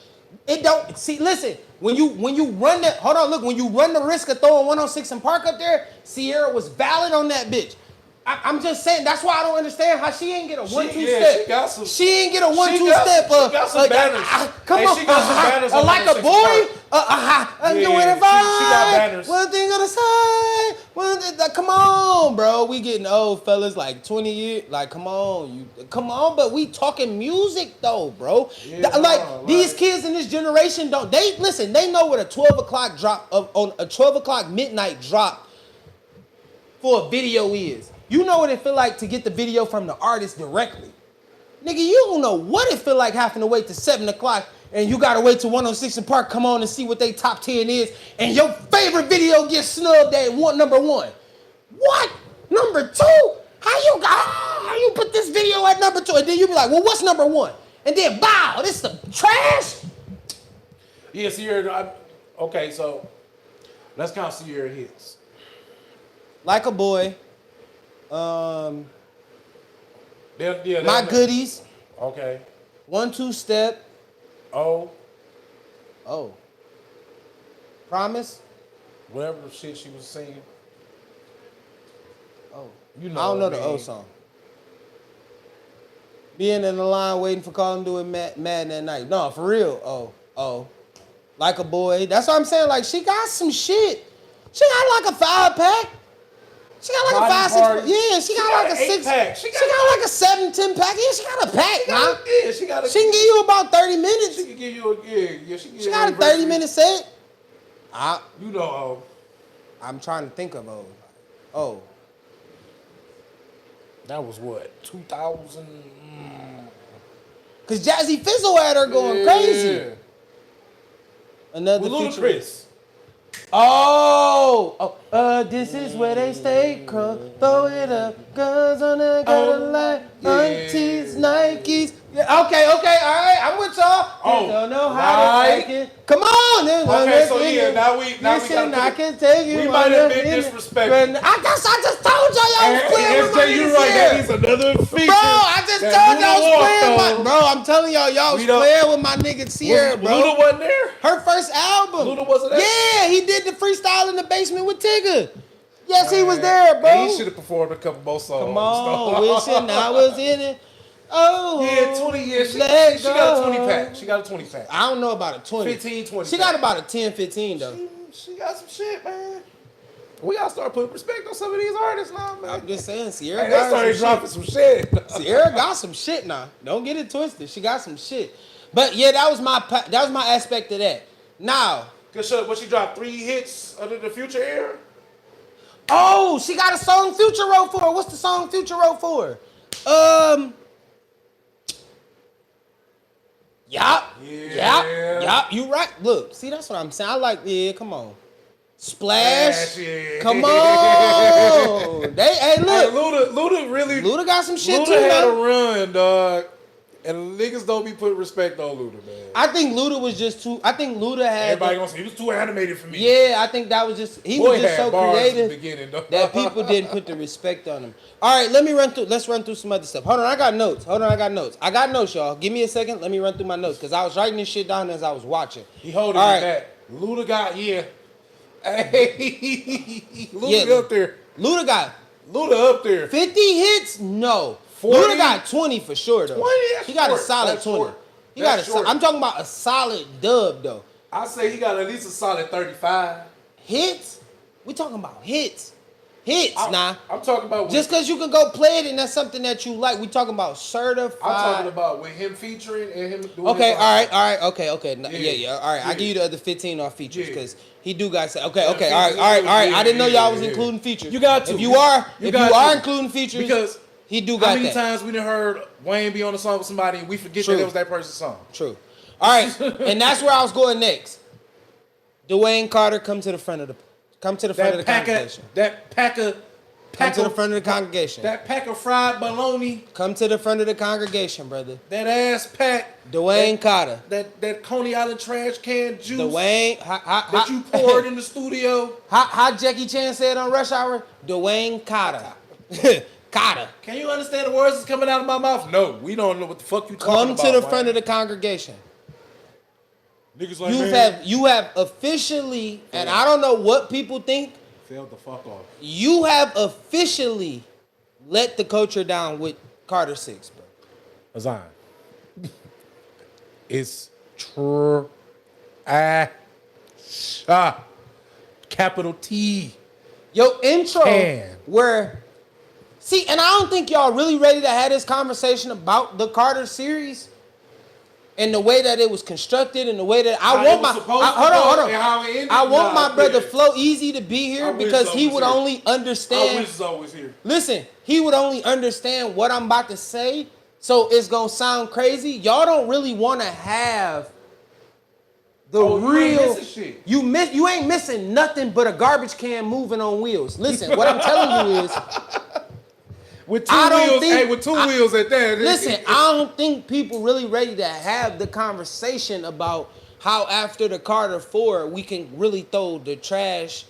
It don't see. Listen, when you run that, hold on, look. When you run the risk of throwing 106 and Park up there, Sierra was valid on that bitch. I'm just saying. That's why I don't understand how she ain't get a 1-2 step. She ain't get a 1-2 step. She got some banners. Come Hey, on, she got some banners on like a 106 boy. I'm Yeah, doing it she got fine. banners. One thing on the side. Come on, bro. We getting old, fellas. Like 20 years. Like, come on, But we talking music though, bro. Yeah, These kids in this generation don't. They listen. They know what a 12 o'clock drop on a 12 o'clock midnight drop for a video is. You know what it feel like to get the video from the artist directly. Nigga, you don't know what it feel like having to wait to 7 o'clock and you gotta wait till 106 and Park come on and see what they top 10 is and your favorite video gets snubbed at number 1. What? Number 2? How you put this video at number 2? And then you be like, well, what's number 1? And then, wow, this is some trash? Yeah, Sierra, okay, so let's count Sierra hits. Like a boy. My goodies. Okay. 1-2 step. Oh. Promise. Whatever the shit she was singing. Oh. You know I don't know what the I mean. O song. Being in the line waiting for calling doing mad that night. No, for real. Oh. Like a boy. That's what I'm saying. Like, she got some shit. She got like a 5-pack. She got like Body a 5-6. party. Yeah, she got like a 6 8-pack. She got like a 7-10 pack. Yeah, she got a pack, nah. Yeah, she got a. She can give you about 30 minutes. She can give you a She got a 30-minute set. You know, I'm trying to think of Oh. that was what 2000. Cause Jazzy Fizzle had her going crazy. Another With feature. Ludacris. This is where they stay. Throw it up, guns on the line, aunties, Nikes. Yeah, okay, all right, I'm with y'all. Don't know how to take it. Come on, Okay, so yeah, now we listen, gotta I can take you. we might have been disrespectful. I just told y'all was playing with my SJ, you niggas right. here. That is another feature. Bro, I just told y'all was playing with bro. I'm telling y'all was We don't- playing with my nigga Sierra, bro. Luda wasn't there. Her first album. Luda wasn't there? Yeah, he did the freestyle in the basement with Tigger. Yes, he was there, bro. And he should have performed a couple more songs. Come on, wishing I was in it. Oh, Yeah, 20 years. She let got a go. 20 pack. She got a 20 pack. I don't know about a 20. 15, 20 She got about a 10, 15 though. She got some shit, man. We gotta start putting respect on some of these artists now, man. I'm just saying, Sierra Hey, they got started some dropping some shit. shit. Sierra got some shit now. Don't get it twisted. She got some shit. But yeah, that was my aspect of that. Now, What she dropped 3 hits under the Future era? oh, she got a song Future wrote for her. What's the song Future wrote for her? Yup. Yeah. Yup. You right. Look, see, that's what I'm saying. I like, yeah, come on. Splash. Yeah. Come on. Hey, Hey, look. Luda Got some shit too, had a man. run, dog. And niggas don't be putting respect on Luda, man. I think Luda was just too. I think Luda had. Everybody gonna say he was too animated for me. Yeah, I think that was just. He was just had so bars at the creative beginning, though. that people didn't put the respect on him. All right, let's run through some other stuff. Hold on, I got notes, y'all. Give me a second. Let me run through my notes because I was writing this shit down as I was watching. He holding All it back. Luda got Hey, Luda up there. Luda up there. 50 hits? No. 40? Luda got 20 for sure though. 20? That's He got short. a solid That's 20. short. He got That's short. I'm talking about a solid dub though. I say he got at least a solid 35. Hits? We talking about hits. Nah. I'm talking about Just because you can go play it and that's something that you like. We talking about certified. I'm talking about with him featuring and him doing Okay, his all right, okay. No, Yeah. yeah. All right, I Yeah. give you the other 15 off features Yeah. because he do got say. Okay, Yeah, all features right. is- I didn't know y'all was yeah. including features. You got to. If you are got to. including features, Because he do how got many that. times we done heard Wayne be on a song with somebody and we forget True. that it was that person's song? True. All right, and that's where I was going next. Dwayne Carter, come to the front of the congregation. Come to the front of the congregation. That pack of fried bologna, Come to the front of the congregation, brother. that ass pack, Dwayne Carter. that Coney Island trash can juice Dwayne. that you poured in the studio. How Jackie Chan said on Rush Hour? Dwayne Carter. Carter. Can you understand the words that's coming out of my mouth? No, we don't know what the fuck you talking Come about. to the front of the congregation. Niggas like, man, You have officially, and I don't know what people think, failed the fuck off. you have officially let the culture down with Carter 6, bro. Azan. It's capital T. Your intro Can. where, see, and I don't think y'all really ready to have this conversation about the Carter series and the way that it was constructed and the way that How I it want was my supposed to hold go on. and how it ended? I want Nah, my brother yeah. Flo Easy to be here I wish because he Zo would was here. only I understand. wish Zo was here. Listen, he would only understand what I'm about to say, so it's gonna sound crazy. Y'all don't really want to have the Oh, you ain't real. missing shit. You ain't missing nothing but a garbage can moving on wheels. Listen, what I'm telling you is, With two I don't wheels, think- hey, with two wheels at that. listen, I don't think people really ready to have the conversation about how after the Carter 4 we can really throw the trash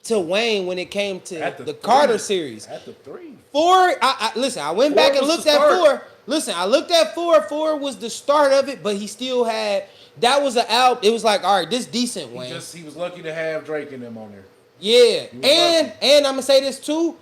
to Wayne when it came to At the the Carter three. series. At the 3. 4, listen, I went back and was looked the at start. 4. Listen, I looked at 4. 4 was the start of it, but he still had, that was an album. It was like, all right, this decent, Wayne. He was lucky to have Drake and them on there. Yeah. was And I'm going to say this too.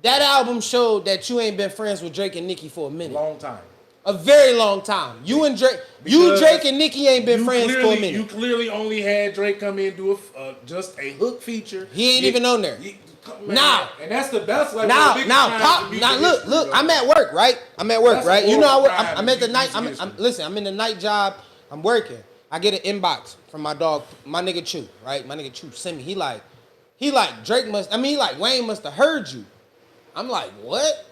That album showed that you ain't been friends with Drake and Nicki for a minute. Long time. A very long time. You and Drake, Because Drake and Nicki ain't been You friends for a clearly- minute. You clearly only had Drake come in and do just a hook feature. He ain't even on there. Man, Now. and that's like one of the Now, biggest now, crimes pop. in music Now, look, history, look. though. I'm at work, right? That's a right? You know, horrible I'm crime at the in night. music history. Listen, I'm in the night job. I'm working. I get an inbox from my dog, my nigga Chew, right? My nigga Chew sent me. He like Drake must. I mean, he like Wayne must have heard you. I'm like, what?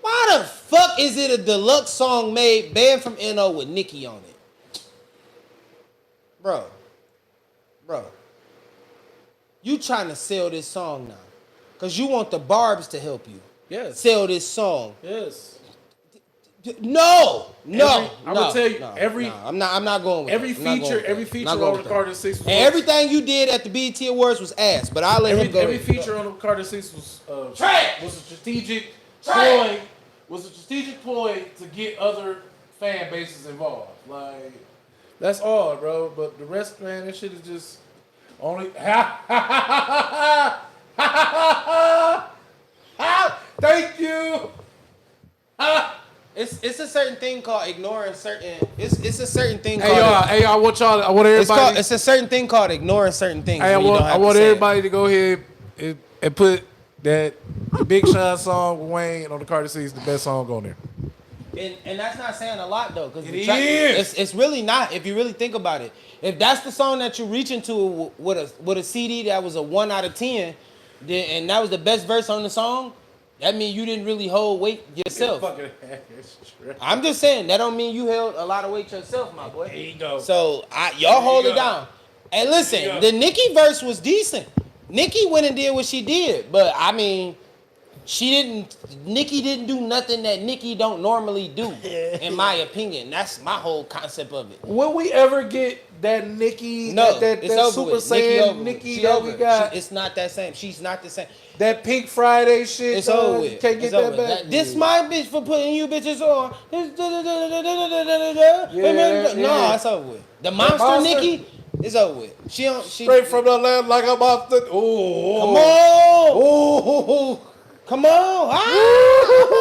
Why the fuck is it a deluxe song made banned from NO with Nicki on it? Bro. You trying to sell this song now. Because you want the Barbs to help you. Yes. Sell this song. Yes. No. I'm gonna tell you, I'm not going with every that. I'm not going feature, with every that. feature Not going on the with that. Carter 6 was And everything you did at the BET Awards was ass, but I'll let him go. every feature on the Carter 6 was Trash. was a strategic Trash. ploy. Was a strategic ploy to get other fan bases involved. Like that's all, bro. But the rest, man, that shit is just only. Thank you. It's a certain thing called ignoring certain. It's a certain thing Hey called. y'all, I want everybody. It's a certain thing called ignoring certain things. Hey, I when you don't have to want say it. everybody to go ahead and put that Big Sean song with Wayne on the Carter 6, the best song on there. And that's not saying a lot though, because It is. it's really not if you really think about it. If that's the song that you reach into with a CD that was a 1 out of 10, then and that was the best verse on the song, That mean you didn't really hold weight yourself. Fucking I'm just saying that don't mean you held a lot of weight yourself, my boy. There you go. So y'all hold it down. And listen, the Nicki verse was decent. Nicki went and did what she did, but I mean, Nicki didn't do nothing that Nicki don't normally do, in my opinion. That's my whole concept of it. Will we ever get that Nicki, that Super Saiyan Nicki that we got? It's not that same. She's not the same. That Pink Friday shit. It's over with. Can't get that back. This my bitch for putting you bitches on. No, it's over with. The monster Nicki is over with. She straight from the land like I'm off the. Come on. Come on.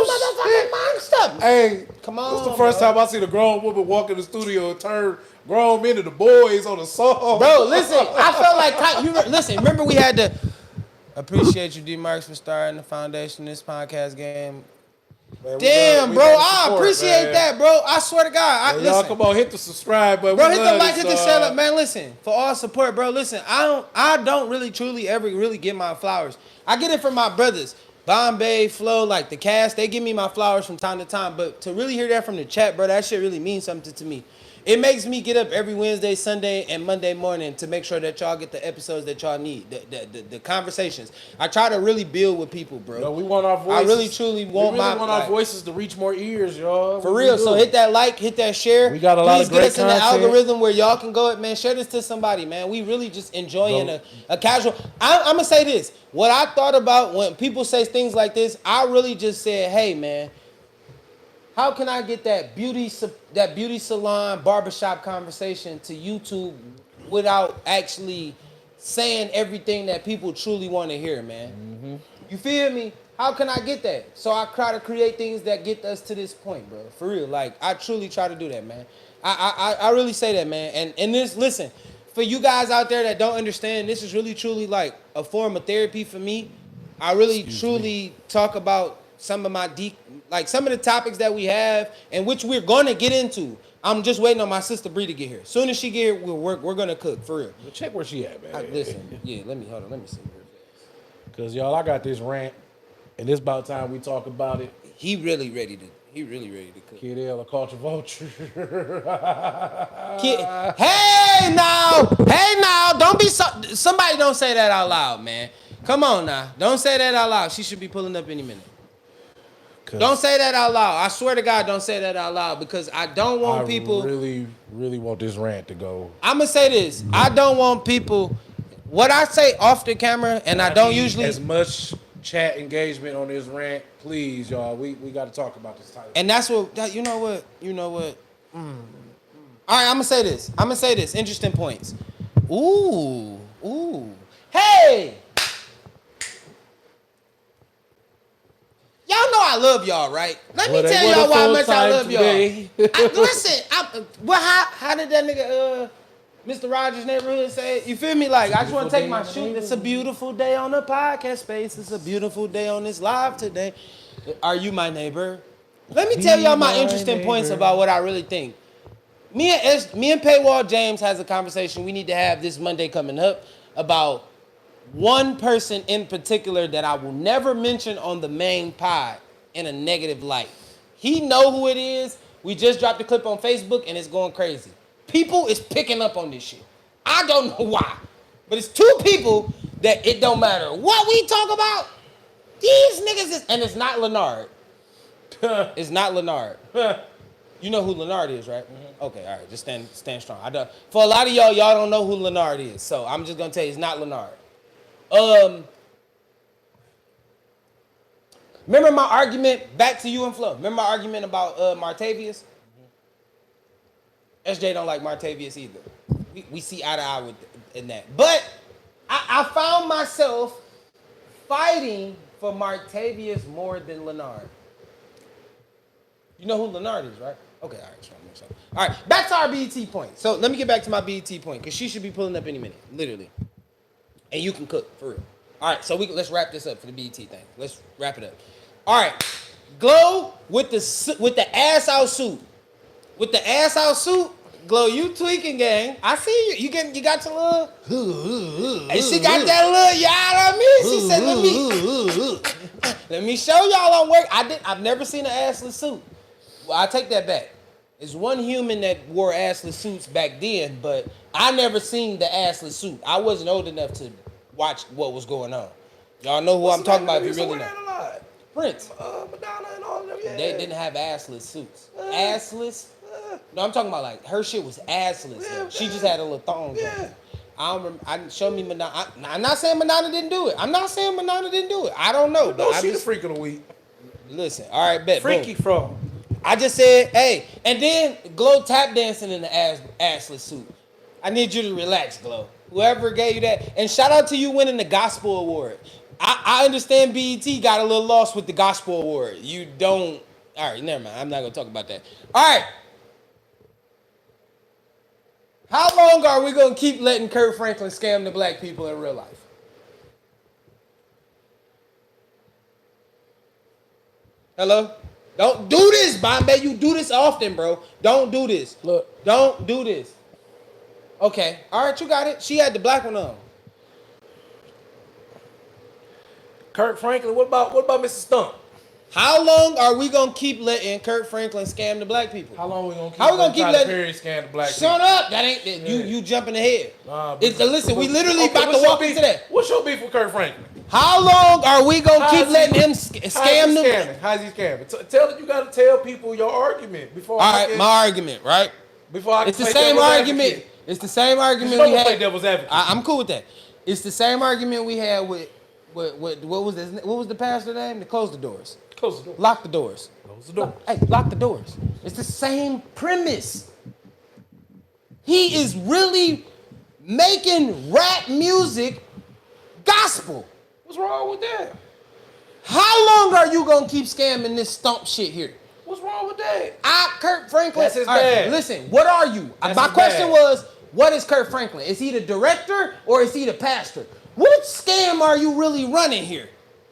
Motherfucking monster. Hey, come on. This is the first time I seen a grown woman walk in the studio and turn grown men into boys on a song. Bro, listen, I felt like listen, remember we had to appreciate you, Dmarks, for starting the foundation of this podcast game. Man, damn, bro, I appreciate that, bro. I swear to God. Y'all come on, hit the subscribe button. Bro, hit the like, hit the share up, man. Listen, for all support, bro. Listen, I don't really truly ever really get my flowers. I get it from my brothers. Bombay, Flo, like the cast, they give me my flowers from time to time. But to really hear that from the chat, bro, that shit really means something to me. It makes me get up every Wednesday, Sunday, and Monday morning to make sure that y'all get the episodes that y'all need, the conversations. I try to really build with people, bro. No, we want our voices. I really, truly want our voices to reach more ears, y'all. For real. So hit that like, hit that share. We got a lot of great content. Please get us in the algorithm where y'all can go, man, share this to somebody, man. We really just enjoying a casual. I'm going to say this. What I thought about when people say things like this, I really just said, hey, man, how can I get that beauty salon barbershop conversation to YouTube without actually saying everything that people truly want to hear, man? Mm-hmm. You feel me? How can I get that? So I try to create things that get us to this point, bro. For real. Like, I truly try to do that, man. I really say that, man. And this, listen, for you guys out there that don't understand, this is really truly like a form of therapy for me. I really truly talk about some of some of the topics that we have and which we're gonna get into. I'm just waiting on my sister Bree to get here. As soon as she get here, we're gonna cook for real. Well, check where she at, man. Listen, yeah, let me see. Cause y'all, I got this rant, and it's about time we talk about it. He really ready to cook. Kid L, a culture vulture. Hey now, don't be somebody don't say that out loud, man. Come on now, don't say that out loud. She should be pulling up any minute. Don't say that out loud. I swear to God, don't say that out loud because I don't want people. I really want this rant to go. I'm going to say this. I don't want people. What I say off the camera, and I don't usually. As much chat engagement on this rant, please, y'all. We got to talk about this title. And that's what, you know what? All right, I'm going to say this. Interesting points. Ooh. Hey! Y'all know I love y'all, right? Let me tell y'all why much I love y'all. Listen, how did that nigga, Mr. Rogers' Neighborhood say it? You feel me? Like, I just want to take my shoot. It's a beautiful day on the podcast space. It's a beautiful day on this live today. Are you my neighbor? Let me tell y'all my interesting points about what I really think. Me and Paywall James has a conversation we need to have this Monday coming up about one person in particular that I will never mention on the main pod in a negative light. He know who it is. We just dropped the clip on Facebook and it's going crazy. People is picking up on this shit. I don't know why. But it's two people that it don't matter what we talk about. These niggas is, and it's not Leonard. It's not Leonard. You know who Leonard is, right? Mm-hmm. Okay, all right, just stand strong. For a lot of y'all don't know who Leonard is. So I'm just gonna tell you it's not Leonard. Remember my argument, back to you and Flo. Remember my argument about Martavius? Mm-hmm. SJ don't like Martavius either. We see eye to eye in that. But I found myself fighting for Martavius more than Leonard. You know who Leonard is, right? Okay, all right, sure. All right, back to our BET point. So let me get back to my BET point, because she should be pulling up any minute, literally. And you can cook, for real. All right, so let's wrap this up for the BET thing. Let's wrap it up. All right, Glow with the ass out suit. With the ass out suit, Glow, you tweaking, gang. I see you. You got your little. And she got that little yard on me. She said, let me. Let me show y'all on work. I've never seen an assless suit. Well, I take that back. There's one human that wore assless suits back then, but I never seen the assless suit. I wasn't old enough to watch what was going on. Y'all know who I'm talking about if you really know. Prince. Madonna and all of them. Yeah. They didn't have assless suits. Assless? No, I'm talking about like her shit was assless. Yeah, she just had a little thong. Yeah. I don't remember. Show me Madonna. I'm not saying Madonna didn't do it. I'm not saying Madonna didn't do it. I don't know. No, I she just, the freak of the week. listen. All right, bet. Freaky Boom. from. I just said, hey, and then Glow tap dancing in the assless suit. I need you to relax, Glow. Whoever gave you that, and shout out to you winning the Gospel Award. I understand BET got a little lost with the Gospel Award. You don't. All right, never mind. I'm not gonna talk about that. All right. How long are we gonna keep letting Kurt Franklin scam the black people in real life? Hello? Don't do this, Bombay. You do this often, bro. Don't do this. Look. Don't do this. Okay. All right, you got it. She had the black one on. Kirk Franklin. What about Mr. Stump? How long are we gonna keep letting Kurt Franklin scam the black people? How long we gonna keep? How we gonna keep Tyler letting Perry scan the black Shut people? up! That ain't you jumping ahead. Nah, Listen, we literally about what's to your walk beef? into that. What's your beef with Kirk Franklin? How long are we gonna How's keep he- letting him How's scam he them? scamming? How's he scamming? Tell you gotta tell people your argument before. All right, my argument, right? Before I can It's the play same devil's argument. advocate. It's the same argument You we don't had. play devil's advocate. I'm cool with that. It's the same argument we had with what was the pastor name? To close the doors. Close the door. Lock the doors. Close the door. Hey, lock the doors. It's the same premise. He is really making rap music gospel. What's wrong with that? How long are you gonna keep scamming this stump shit here? What's wrong with that? Kurt Franklin. That's his all right, bag. listen, what are you? That's My his question bag. was, what is Kurt Franklin? Is he the director or is he the pastor? What scam are you really running here?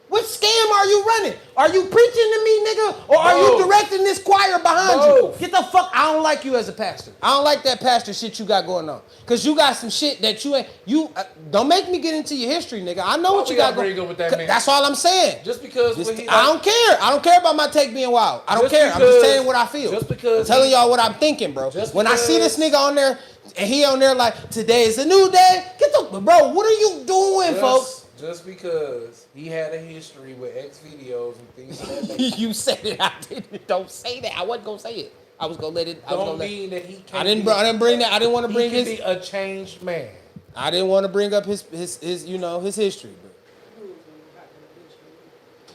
What scam are you running? Are you preaching to me, nigga? Or are you Both. directing this choir behind Both. you? Get the fuck, I don't like you as a pastor. I don't like that pastor shit you got going on. Cause you got some shit that you ain't, don't make me get into your history, nigga. I know what we you got gotta going bring up with that man? That's all I'm saying. Just because This- when he, I don't care. I don't care about my take being wild. I don't Just care. I'm because- just saying what I feel. just because I'm telling he- y'all what I'm thinking, bro. Just When I see this because- nigga on there and he on there like, today is a new day. Get the bro. What are you doing, folks? Just because he had a history with X videos and things of that nature, You said it. I didn't. Don't say that. I wasn't gonna say it. I was gonna let it. I was don't gonna let. mean that he can't. I didn't bring that. I didn't want to bring He can his. be a changed man. I didn't want to bring up his his history. But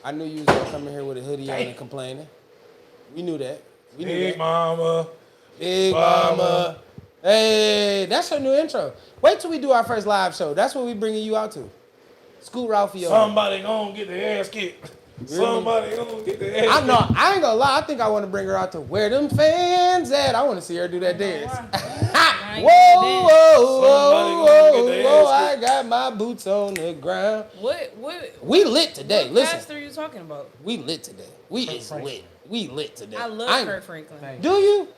I knew you was gonna come in here with a hoodie on and complaining. We knew that. We knew Big that. mama. Big Mama. Hey, that's her new intro. Wait till we do our first live show. That's what we bringing you out to. Scoot Ralphie over. Somebody gonna get their ass kicked. Somebody gonna get their ass I kicked. know. I ain't gonna lie. I think I want to bring her out to where them fans at. I want to see her do that dance. Whoa, whoa, whoa, whoa, get their whoa! ass I kicked. got my boots on the ground. What We lit today. what Listen, pastor are you talking about? we lit today. We is lit. We lit today. I love ain't- Kurt Franklin. Do you?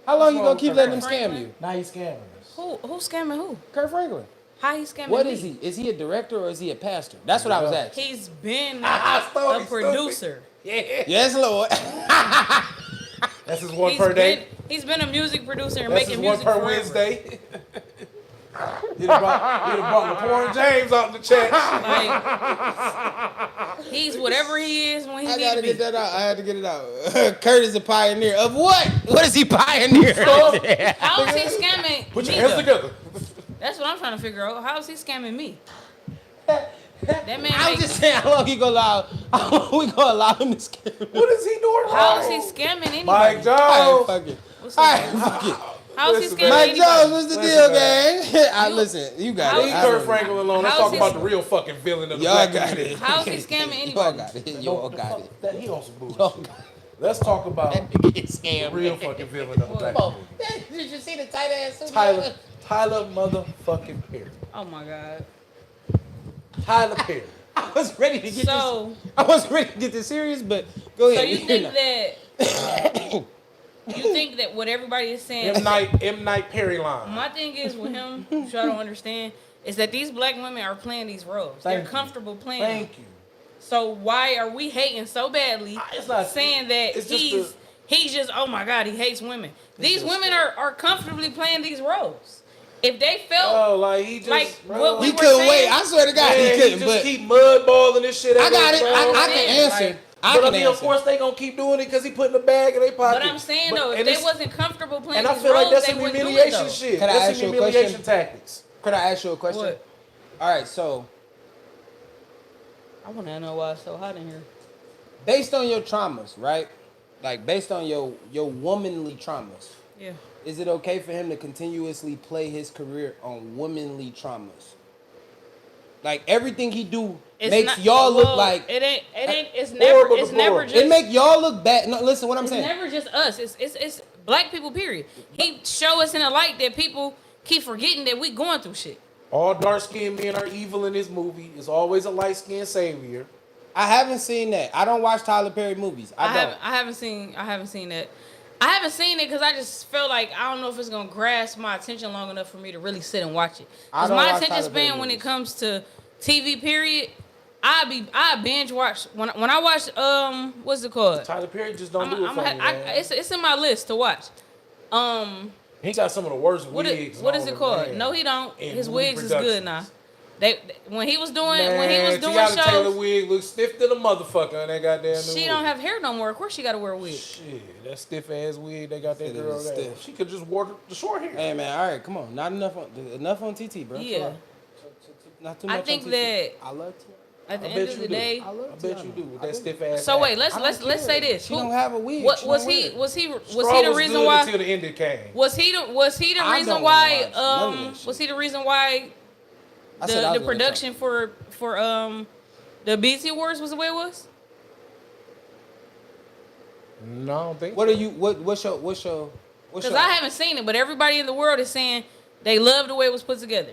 How long you wrong gonna with keep Kurt letting them scam Franklin? you? Now he's scamming us. Who's scamming who? Kurt Franklin. How he scamming What me? is he? Is he a director or is he a pastor? That's what I was asking. He's been Stupid, a producer. Yeah. Yes, Lord. That's his one He's per day. he's been a music producer and That's his making one music per forever. Wednesday. He'd have brought LaPorn James out in the chat. Like he's whatever he is when he I need gotta to be. get that out. I had to get it out. Kurt is a pioneer of what? What is he pioneer? How is he scamming Put your me? hands though? together. That's what I'm trying to figure out. How is he scamming me? That man. I'm makes- just saying, how long we gonna allow him to scam? What is he doing How wrong? is he scamming anybody? Mike All right, Jones. fuck it. What's All his right, name? fuck it. How is he Listen, scamming Mike anybody? Jones, what's the Listen, deal, man. gang? Listen, you got How it. Leave is I Kurt don't- Franklin alone. Let's How talk is about he- the real fucking villain of the Y'all black got community. it. How is he scamming Y'all anybody? got it. Y'all got it. That he on some bullshit. Y'all got Let's talk about it. the Scam. real fucking villain of the black Come on. community. Did you see the tight ass suit? Tyler motherfucking Perry. Oh my God. Tyler Perry. I was ready to get So- this. I was ready to get this serious, but go So ahead. you think that you think that what everybody is saying? M. Night Perry line. My thing is with him, which I don't understand, is that these black women are playing these roles. They're Thank you. comfortable playing. Thank you. So why are we hating so badly? It's not saying that it's just he's just oh my God, he hates women. These women are comfortably playing these roles. If they felt like he just like what we He were couldn't saying, wait. I swear to God, he he couldn't. just But keep mudballing this shit. I got it. I can answer. I can Of answer. course they gonna keep doing it because he put in the bag in their pocket. But I'm saying though, if they wasn't comfortable playing and I these feel like roles, that's they some wouldn't do it humiliation though. shit. Can I That's ask some you a question? humiliation tactics. Could I ask you a question? What? All right, so I want to know why it's so hot in here. based on your traumas, right? Like based on your womanly traumas, Yeah. is it okay for him to continuously play his career on womanly traumas? Like everything he do makes not- y'all well, look like it ain't. It's horrible never. It's to never horrible. just. it make y'all look bad. No, listen, what I'm It's saying. never just us. It's black people. Period. He show us in a light that people keep forgetting that we going through shit. All dark skinned men are evil in this movie. It's always a light skinned savior. I haven't seen that. I don't watch Tyler Perry movies. I don't. I haven't seen that. I haven't seen it because I just feel like I don't know if it's gonna grasp my attention long enough for me to really sit and watch it. I Because don't my watch attention Tyler Perry span when it movies. comes to TV, period, I binge watch when I watch what's it called? Tyler Perry just don't do it for me, man. It's in my list to watch. He got some of the worst What wigs. is it called? Man. No, he don't. And His movie wigs is good now. When he was doing Tiana Taylor shows, wig looks stiff to the motherfucker on that goddamn new she wig. don't have hair no more. Of course, she got to wear a wig. Shit, that stiff ass wig they got that Said it girl was there. stiff. She could just wear the short hair. Hey man, all right, come on. Not enough on TT, bro. Yeah. Chill out. Not too I much think on TT. that I love Tiana. at the I end bet of you the do. day. I love I bet you Tiana. do with I that do. stiff ass. So wait, ass. let's say this. She don't have a wig. What She was don't he? wear it. Was he Straw the was reason good why? until the end it came. Was he the I reason don't why? watch none of that shit. Was he the reason why I said I was the gonna production for the BET Awards was the way it was? No, I don't think. What are you? What's your? Because I haven't seen it, but everybody in the world is saying they love the way it was put together.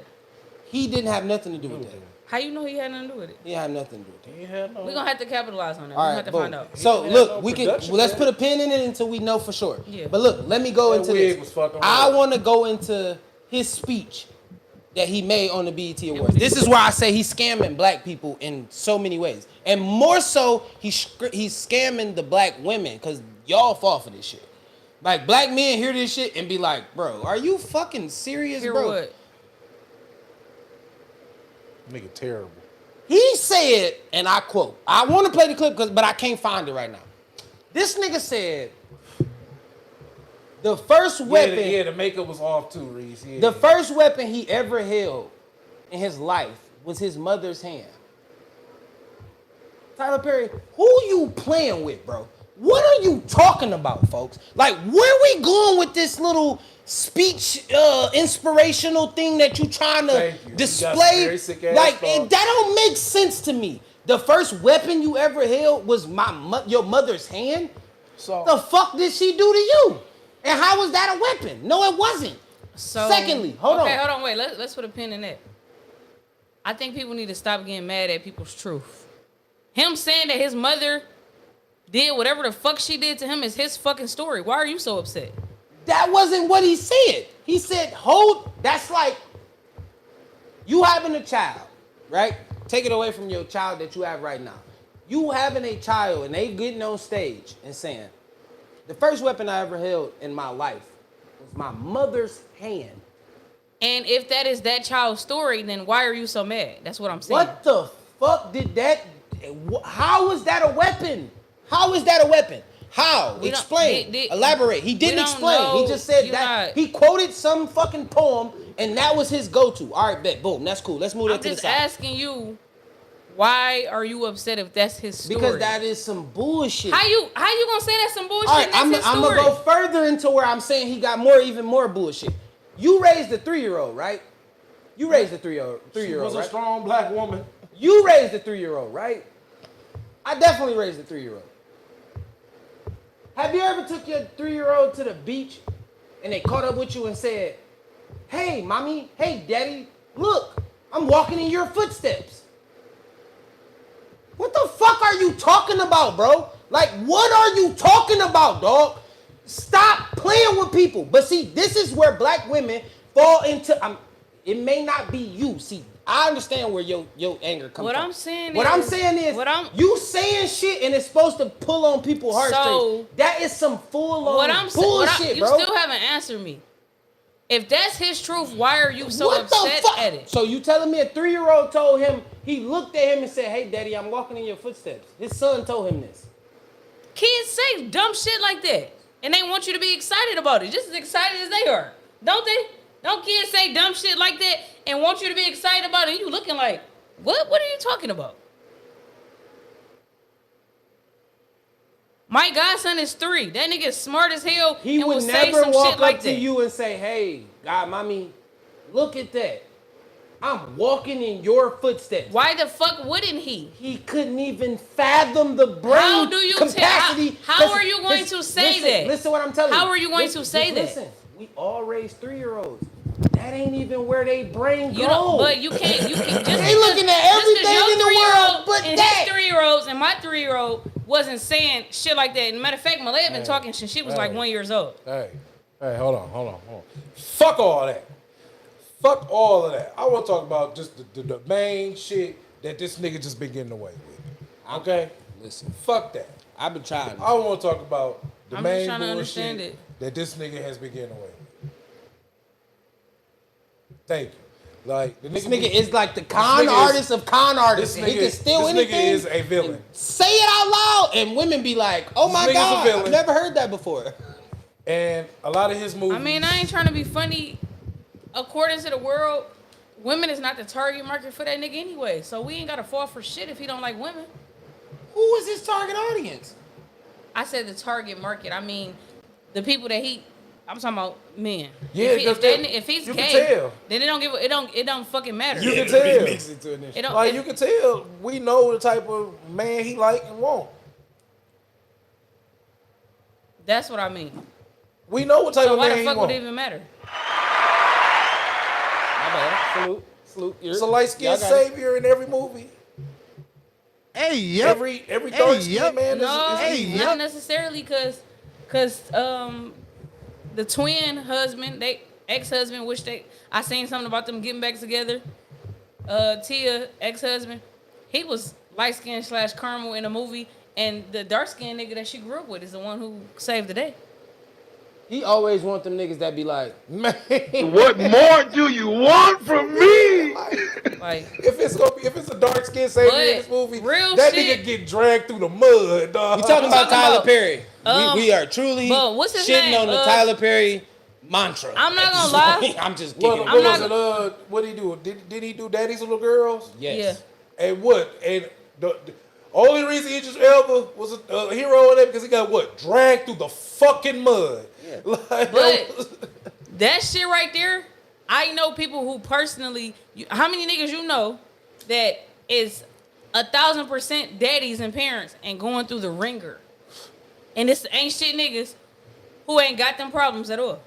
He didn't have nothing to do with that. How you know he had nothing to do with it? He had nothing to do with that. He had no. We're gonna have to capitalize on that. All We're right, gonna have to boom. find out. So He had look, no we can production let's value. put a pin in it until we know for sure. Yeah. But look, let me go That into wig this. was fucking I weird. want to go into his speech that he made on the BET Awards. This is where I say he's scamming black people in so many ways, and more so he's scamming the black women because y'all fall for this shit. Like black men hear this shit and be like, "Bro, are you fucking serious, Hear bro?" what? Nigga terrible. He said, and I quote, I want to play the clip, but I can't find it right now. This nigga said, the first weapon, Yeah, the makeup was off too, Reese. Yeah. the first weapon he ever held in his life was his mother's hand. Tyler Perry, who you playing with, bro? What are you talking about, folks? Like, where we going with this little speech, inspirational thing that you trying to Thank you. You got display? some very sick-ass Like, thoughts. that don't make sense to me. The first weapon you ever held was your mother's hand? So The fuck did she do to you? And how was that a weapon? No, it wasn't. So Secondly, hold on. Okay, hold on, wait. Let's put a pin in that. I think people need to stop getting mad at people's truth. Him saying that his mother did whatever the fuck she did to him is his fucking story. Why are you so upset? That wasn't what he said. He said, that's like you having a child, right? Take it away from your child that you have right now. You having a child and they getting on stage and saying, the first weapon I ever held in my life was my mother's hand. And if that is that child's story, then why are you so mad? That's what I'm saying. What the fuck did that, how is that a weapon? How is that a weapon? How? We don't- Explain. Elaborate. He didn't don't explain. know. He just said You that. not- He quoted some fucking poem, and that was his go-to. All right, bet. Boom. That's cool. Let's move I'm that to the just side. asking you, why are you upset if that's his story? Because that is some bullshit. How you gonna say that's some bullshit? All right, and that's I'm his gonna story? go further into where I'm saying he got even more bullshit. You raised a 3-year-old, right? You raised a she was three-year-old, a right? strong black woman. You raised a 3-year-old, right? I definitely raised a 3-year-old. Have you ever took your 3-year-old to the beach and they caught up with you and said, "Hey, mommy, hey, daddy, look, I'm walking in your footsteps." What the fuck are you talking about, bro? Like, what are you talking about, dog? Stop playing with people. But see, this is where black women fall into, it may not be you. See, I understand where your anger comes What from. I'm saying What is- I'm saying is, you saying shit and it's supposed to pull on people's heartstrings. That is some full-on bullshit, you bro. still haven't answered me. If that's his truth, why are you so What upset the fuck? at it? So you telling me a 3-year-old told him, he looked at him and said, hey, daddy, I'm walking in your footsteps. His son told him this. Kids say dumb shit like that, and they want you to be excited about it, just as excited as they are, don't they? Don't kids say dumb shit like that and want you to be excited about it? And you looking like, what? What are you talking about? My godson is 3. That nigga is smart as hell. He and would will say never some walk shit up like to that. you and say, hey, God, mommy, look at that. I'm walking in your footsteps. Why the fuck wouldn't he? He couldn't even fathom the brain How do you capacity. how are you going to say that? Listen what I'm telling you. How are you going to say that? Listen, we all raised 3-year-olds. That ain't even where they brain You go. don't, but you can't just they looking at everything in the world but and that. his 3-year-olds and my 3-year-old wasn't saying shit like that. And matter of fact, Malaya been talking since she was like 1 year old. Hey, hold on. Fuck all that. Fuck all of that. I want to talk about just the main shit that this nigga just been getting away with. Okay? Listen, fuck that. I've been trying. I want to talk about the I'm main just trying to understand bullshit it. that this nigga has been getting away with. Thank you. Like the This nigga is like the con artist of con artists. This He can steal this anything. nigga is a villain. Say it out loud, and women be like, "Oh my nigga's a god, villain. I've never heard that before." And a lot of his movies. I mean, I ain't trying to be funny. According to the world, women is not the target market for that nigga anyway. So we ain't gotta fall for shit if he don't like women. Who is his target audience? I said the target market. I mean, the people that I'm talking about men. Yeah, if he's you gay, can tell. then it don't fucking matter. You can tell. It don't, Like if- you can tell, we know the type of man he like and want. That's what I mean. We know what type So of why man the he fuck would want. it even matter? My bad. Salute. It's a light skinned Y'all got it. savior in every movie. Hey, yep. Every dark skinned man No, is not necessarily, cause the twin husband, ex-husband, I seen something about them getting back together. Tia, ex-husband, he was light skinned / caramel in a movie, and the dark skinned nigga that she grew up with is the one who saved the day. He always want them niggas that be like, man. What more do you want from me? Like, if it's a dark skinned savior in this movie, real that shit. nigga get dragged through the mud, dog. we talking about Tyler about- Perry. We are truly but what's his shitting name? on the Tyler Perry mantra. I'm not at gonna this lie. point. I'm just kicking. What I'm was not- it? What did he do? Did he do Daddy's Little Girls? Yes. And what? And the only reason Idris Elba was a hero in that because he got what? Dragged through the fucking mud. Yeah. Like, But that shit right there, I know people who personally. How many niggas you know that is 1,000% daddies and parents and going through the ringer, and this ain't shit niggas who ain't got them problems at all.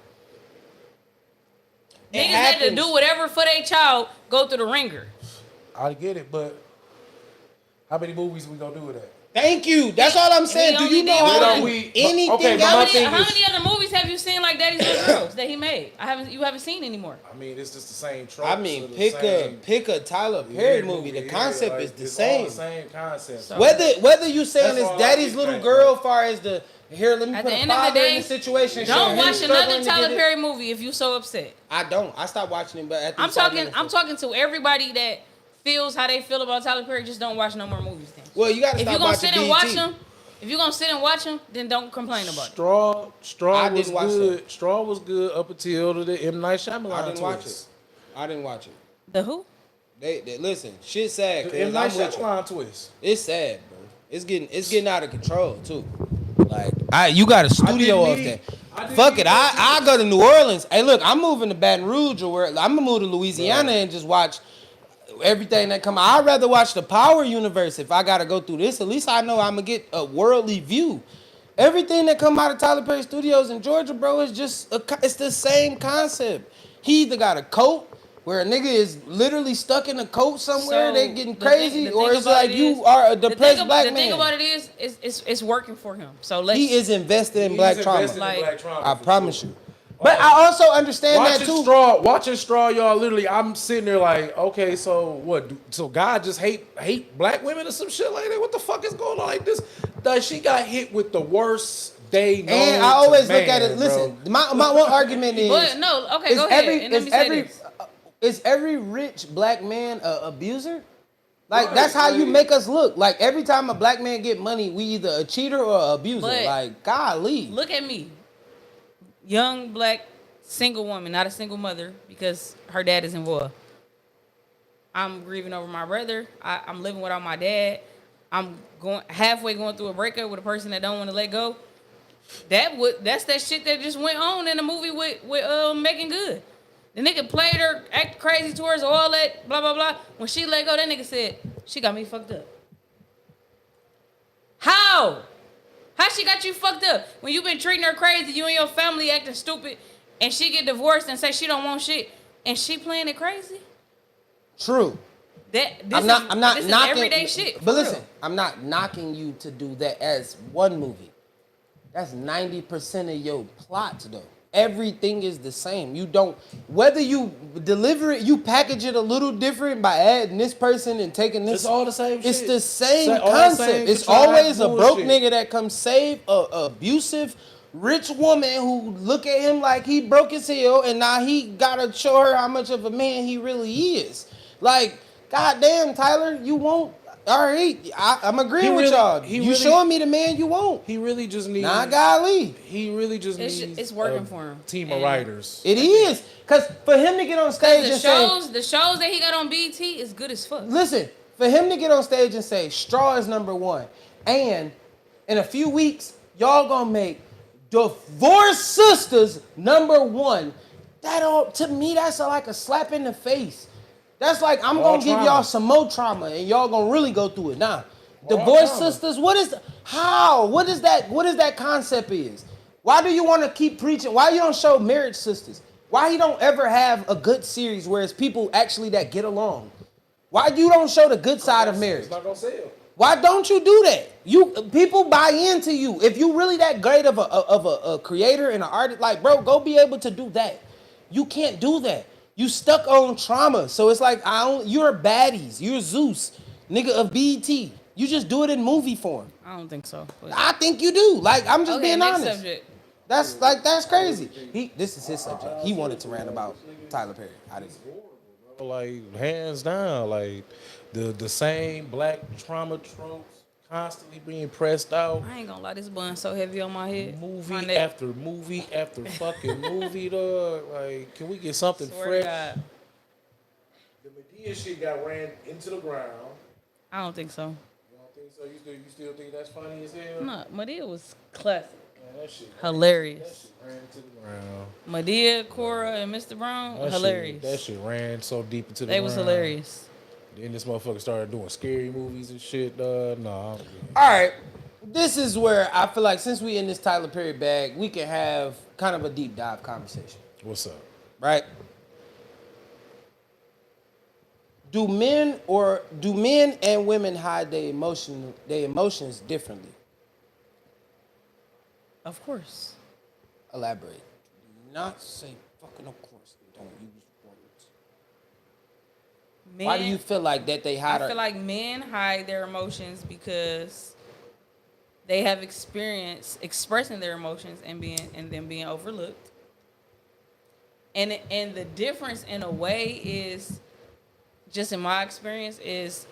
It Niggas that to happens. do whatever for their child go through the ringer. I get it, but how many movies we gonna do with that? Thank you. That's all I'm saying. Do only you know did how one. many anything Okay, but my else? thing How is- many other movies have you seen like Daddy's Little Girls that he made? You haven't seen anymore. I mean, it's just the same trope. I mean, pick a Tyler Perry movie. The concept is the it's same. All the same concept. So- Whether you saying That's all it's I Daddy's get little back, girl, man. far as the here, let me At put the a end of the father in day, the situation. show Don't him watch struggling another to Tyler get it. Perry movie if you so upset. I don't. I stopped watching him, but at the I'm talking to everybody that feels how they feel about Tyler Perry. Just don't watch no more movies then. Well, you gotta If stop you're gonna watching sit and BET. watch them, then don't complain about it. Straw I was didn't watch good. Straw was good up until the M Night Shyamalan I didn't watch it. twist. I didn't watch it. The who? They listen. Shit sad. The Cause M I'm Night with you. Shyamalan twist. It's sad, bro. It's getting out of control too. Like you got a studio off need- there. I didn't Fuck need it. I go to New Orleans. Hey, look, I'm moving to Baton Rouge or where I'm gonna move to Louisiana and just watch everything that come out. I'd rather watch the Power universe if I gotta go through this. At least I know I'm gonna get a worldly view. Everything that come out of Tyler Perry Studios in Georgia, bro, is just it's the same concept. He either got a coat where a nigga is literally stuck in a coat somewhere, So, they getting the crazy, thing or it's about like it you is- are a the depressed thing black the thing man. about it is it's working for him. So let's. He is invested in He's black trauma. invested in Like- black trauma I for promise sure. you. But I also understand that too. Watching Straw, y'all. Literally, I'm sitting there like, okay, so what? So God just hate black women or some shit like that? What the fuck is going on like this? She got hit with the worst day known And I always to look man, at it. Listen, bro. my one argument is. But no, okay, go ahead. And let me say this. Is every rich black man a abuser? Like Right, that's how you like- make us look. Like every time a black man get money, we either a cheater or a abuser. But like golly. Look at me. Young black single woman, not a single mother, because her dad is involved. I'm grieving over my brother. I'm living without my dad. I'm halfway going through a breakup with a person that don't want to let go. That's that shit that just went on in the movie with Megan Good. The nigga played her, act crazy towards all that, blah, blah, blah. When she let go, that nigga said, she got me fucked up. How? How she got you fucked up? When you been treating her crazy, you and your family acting stupid, and she get divorced and say she don't want shit, and she playing it crazy? True. This I'm not is knocking everyday shit. But listen, I'm not knocking you to do that as one movie. That's 90% of your plot though. Everything is the same. You don't, whether you deliver it, you package it a little different by adding this person and taking this. It's all the same It's shit. the same All the concept. same It's contrived always a broke bullshit. nigga that comes save a abusive rich woman who look at him like he broke his heel and now he gotta show her how much of a man he really is. Like, goddamn, Tyler, you won't. All right, I'm agreeing with y'all. You showing me the man you want. He really just needs. Nah, golly. He really just needs. It's working for him. Team of writers. It is. Because for him to get on stage and say. The shows that he got on BET is good as fuck. Listen, for him to get on stage and say, Straw is number one. And in a few weeks, y'all gonna make Divorced Sisters number one. That all, to me, that's like a slap in the face. That's like, I'm All gonna give trauma. y'all some more trauma and y'all gonna really go through it. Nah, Divorced trauma. Sisters, what is that concept is? Why do you want to keep preaching? Why you don't show Marriage Sisters? Why you don't ever have a good series where it's people actually that get along? Why you don't show the good side of marriage? It's not gonna sell. Why don't you do that? People buy into you. If you really that great of a creator and an artist, like bro, go be able to do that. You can't do that. You stuck on trauma. So it's like you're baddies. You're Zeus, nigga of BET. You just do it in movie form. I don't think so. But I think you do. Like I'm just being next honest. subject. That's crazy. This is his subject. He wanted to rant about Tyler Perry. I didn't. Like hands down, like the same black trauma tropes constantly being pressed out. I ain't gonna lie, this bun so heavy on my head. Movie My neck. after movie after fucking movie, dog. Like, can we get something Swear to fresh? God. The Medea shit got ran into the ground. I don't think so. You don't think so? You still think that's funny as hell? No, Madea was classic. Man, that shit. Hilarious. That shit ran into the ground. Madea, Cora, and Mr. Brown, That hilarious. That shit ran so deep into the They ground. was hilarious. Then this motherfucker started doing scary movies and shit, dog. Nah. All right. This is where I feel like since we in this Tyler Perry bag, we can have kind of a deep dive conversation, What's up? right? Do men and women hide their emotions differently? Of course. Elaborate. Do not say fucking of course. Don't use words. Men, Why do you feel like that they hide? I feel like men hide their emotions because they have experience expressing their emotions and them being overlooked. And the difference in a way is, just in my experience, is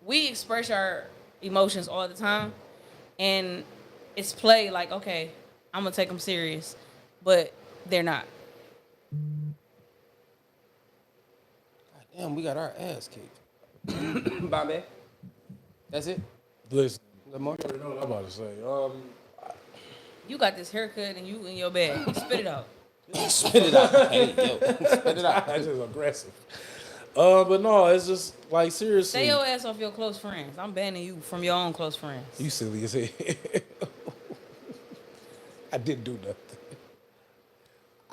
we express our emotions all the time, and it's played like, okay, I'm gonna take them serious, but they're not. Damn, we got our ass kicked. Bombay. That's it? Listen, A little more? you already know what I'm about to say. You got this haircut and you in your bag. Spit it out. Spit it out. Hey, yo. Spit it out. That's just aggressive. But no, it's just like seriously. Stay your ass off your close friends. I'm banning you from your own close friends. You silly as hell. I didn't do nothing.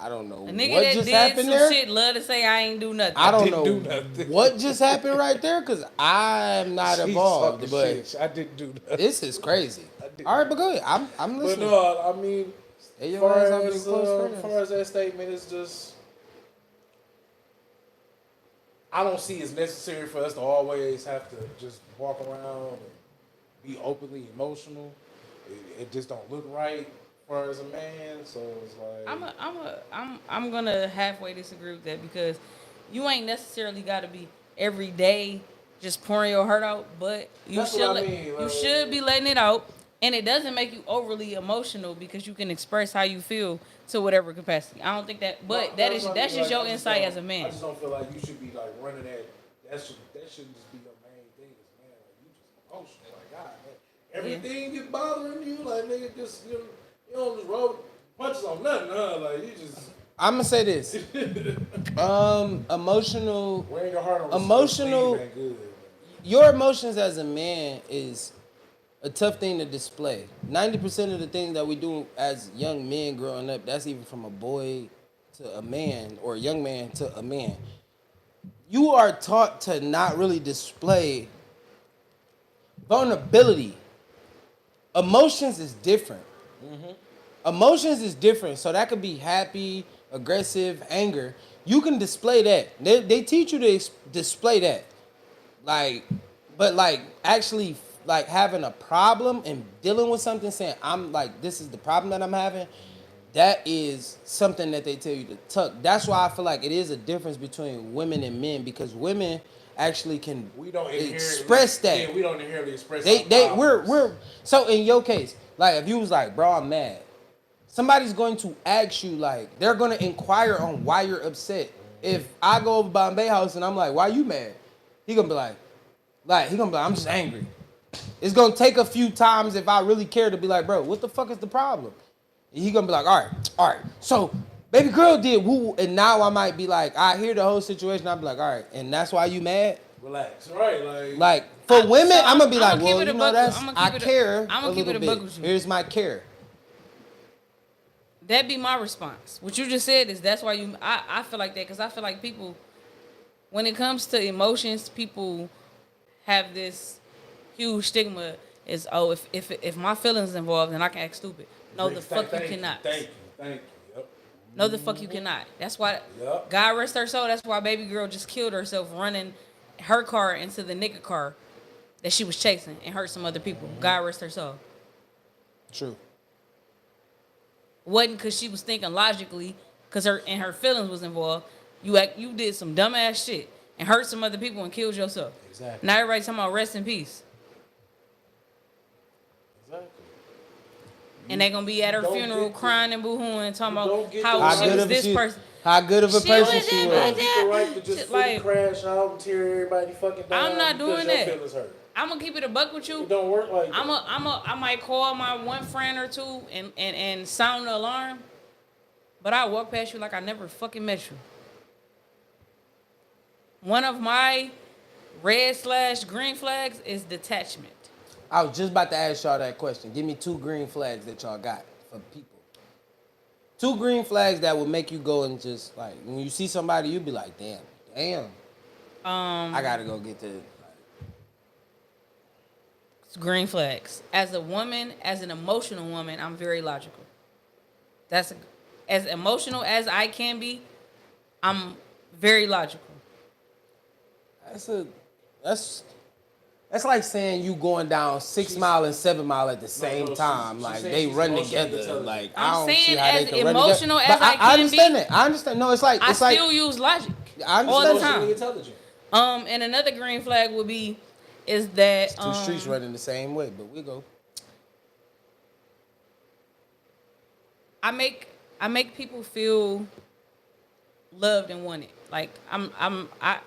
I don't know A nigga what that just did happened some there. shit love to say I ain't do nothing. I don't didn't do know nothing. what just happened right there because I'm not involved. But Shit, I didn't do nothing. this is crazy. All right, but go ahead. I'm But listening. no, I mean, Hey, As your far ass not being close as, friends. far as that statement, it's just I don't see it's necessary for us to always have to just walk around and be openly emotional. It just don't look right as far as a man. So it's like I'm gonna halfway disagree with that because you ain't necessarily got to be every day just pouring your heart out, but you That's should what I mean, you like- should be letting it out, and it doesn't make you overly emotional because you can express how you feel to whatever capacity. I don't think that, but That's what I that's mean, just like, your I just insight don't- as a man. I just don't feel like you should be like running that shouldn't just be your main thing as a man. Like you just emotional. Like God, man. Everything is bothering you. Like nigga, just you don't just roll punches on nothing, huh? Like you just I'm gonna say this. Emotional. wearing your heart on Emotional- sleeve ain't good. Your emotions as a man is a tough thing to display. 90% of the things that we do as young men growing up, that's even from a boy to a man or a young man to a man. You are taught to not really display vulnerability. Emotions is different. Emotions is different. So that could be happy, aggressive, anger. You can display that. They teach you to display that. Like, but like actually like having a problem and dealing with something, saying I'm like, this is the problem that I'm having, that is something that they tell you to tuck. That's why I feel like it is a difference between women and men, because women actually can We don't inherently express that. Yeah, we don't inherently express. They our we're problems. so in your case, like if you was like, bro, I'm mad, somebody's going to ask you, like, they're gonna inquire on why you're upset. If I go over Bombay House and I'm like, why you mad? He gonna be like I'm just angry. It's gonna take a few times if I really care to be like, bro, what the fuck is the problem? And he gonna be like, all right. So baby girl did woo, and now I might be like, I hear the whole situation. I'll be like, all right, and that's why you mad? Relax, right? Like for women, so I'm gonna be I'ma like, keep well, it you a know, buck- that's I'ma I keep it a- care I'ma a keep it little a buck bit. with you. Here's my care. That be my response. What you just said is that's why you. I feel like that because I feel like people, when it comes to emotions, people have this huge stigma. Is if my feelings involved, then I can act stupid. No, the fuck you cannot. Thank you. Yep. No, the fuck you cannot. That's why. Yep. God rest her soul. That's why baby girl just killed herself running her car into the nigga car that she was chasing and hurt some other people. God rest her soul. True. Wasn't because she was thinking logically, because her feelings was involved. You did some dumbass shit and hurt some other people and killed yourself. Exactly. Now everybody talking about rest in peace. Exactly. And they gonna be at her don't funeral get to- crying and boohooing and talking you about don't get how to- How she good was of a this she, person. how good of a She person was she that- was. You get the right to just Shit, fully like- crash out and tear everybody fucking down. I'm not because doing your that. feelings hurt. I'm gonna keep it a buck with you. It don't work like that. I might call my one friend or two and sound the alarm, but I walk past you like I never fucking met you. One of my red/green flags is detachment. I was just about to ask y'all that question. Give me 2 green flags that y'all got for people. 2 green flags that would make you go and just like when you see somebody, you be like, damn. I gotta go get to. Green flags. As a woman, as an emotional woman, I'm very logical. As emotional as I can be, I'm very logical. That's like saying you going down 6 Mile and 7 Mile at the same she's- time. she's Like saying they she's run emotionally together. intelligent. Like I'm I don't see saying how they as can run emotional together. as But I can understand be, that. I understand. No, it's like I it's like still use logic I all understand the that. Emotionally time. intelligent. And another green flag would be is that 2 streets running the same way, but we go. I make people feel loved and wanted. Like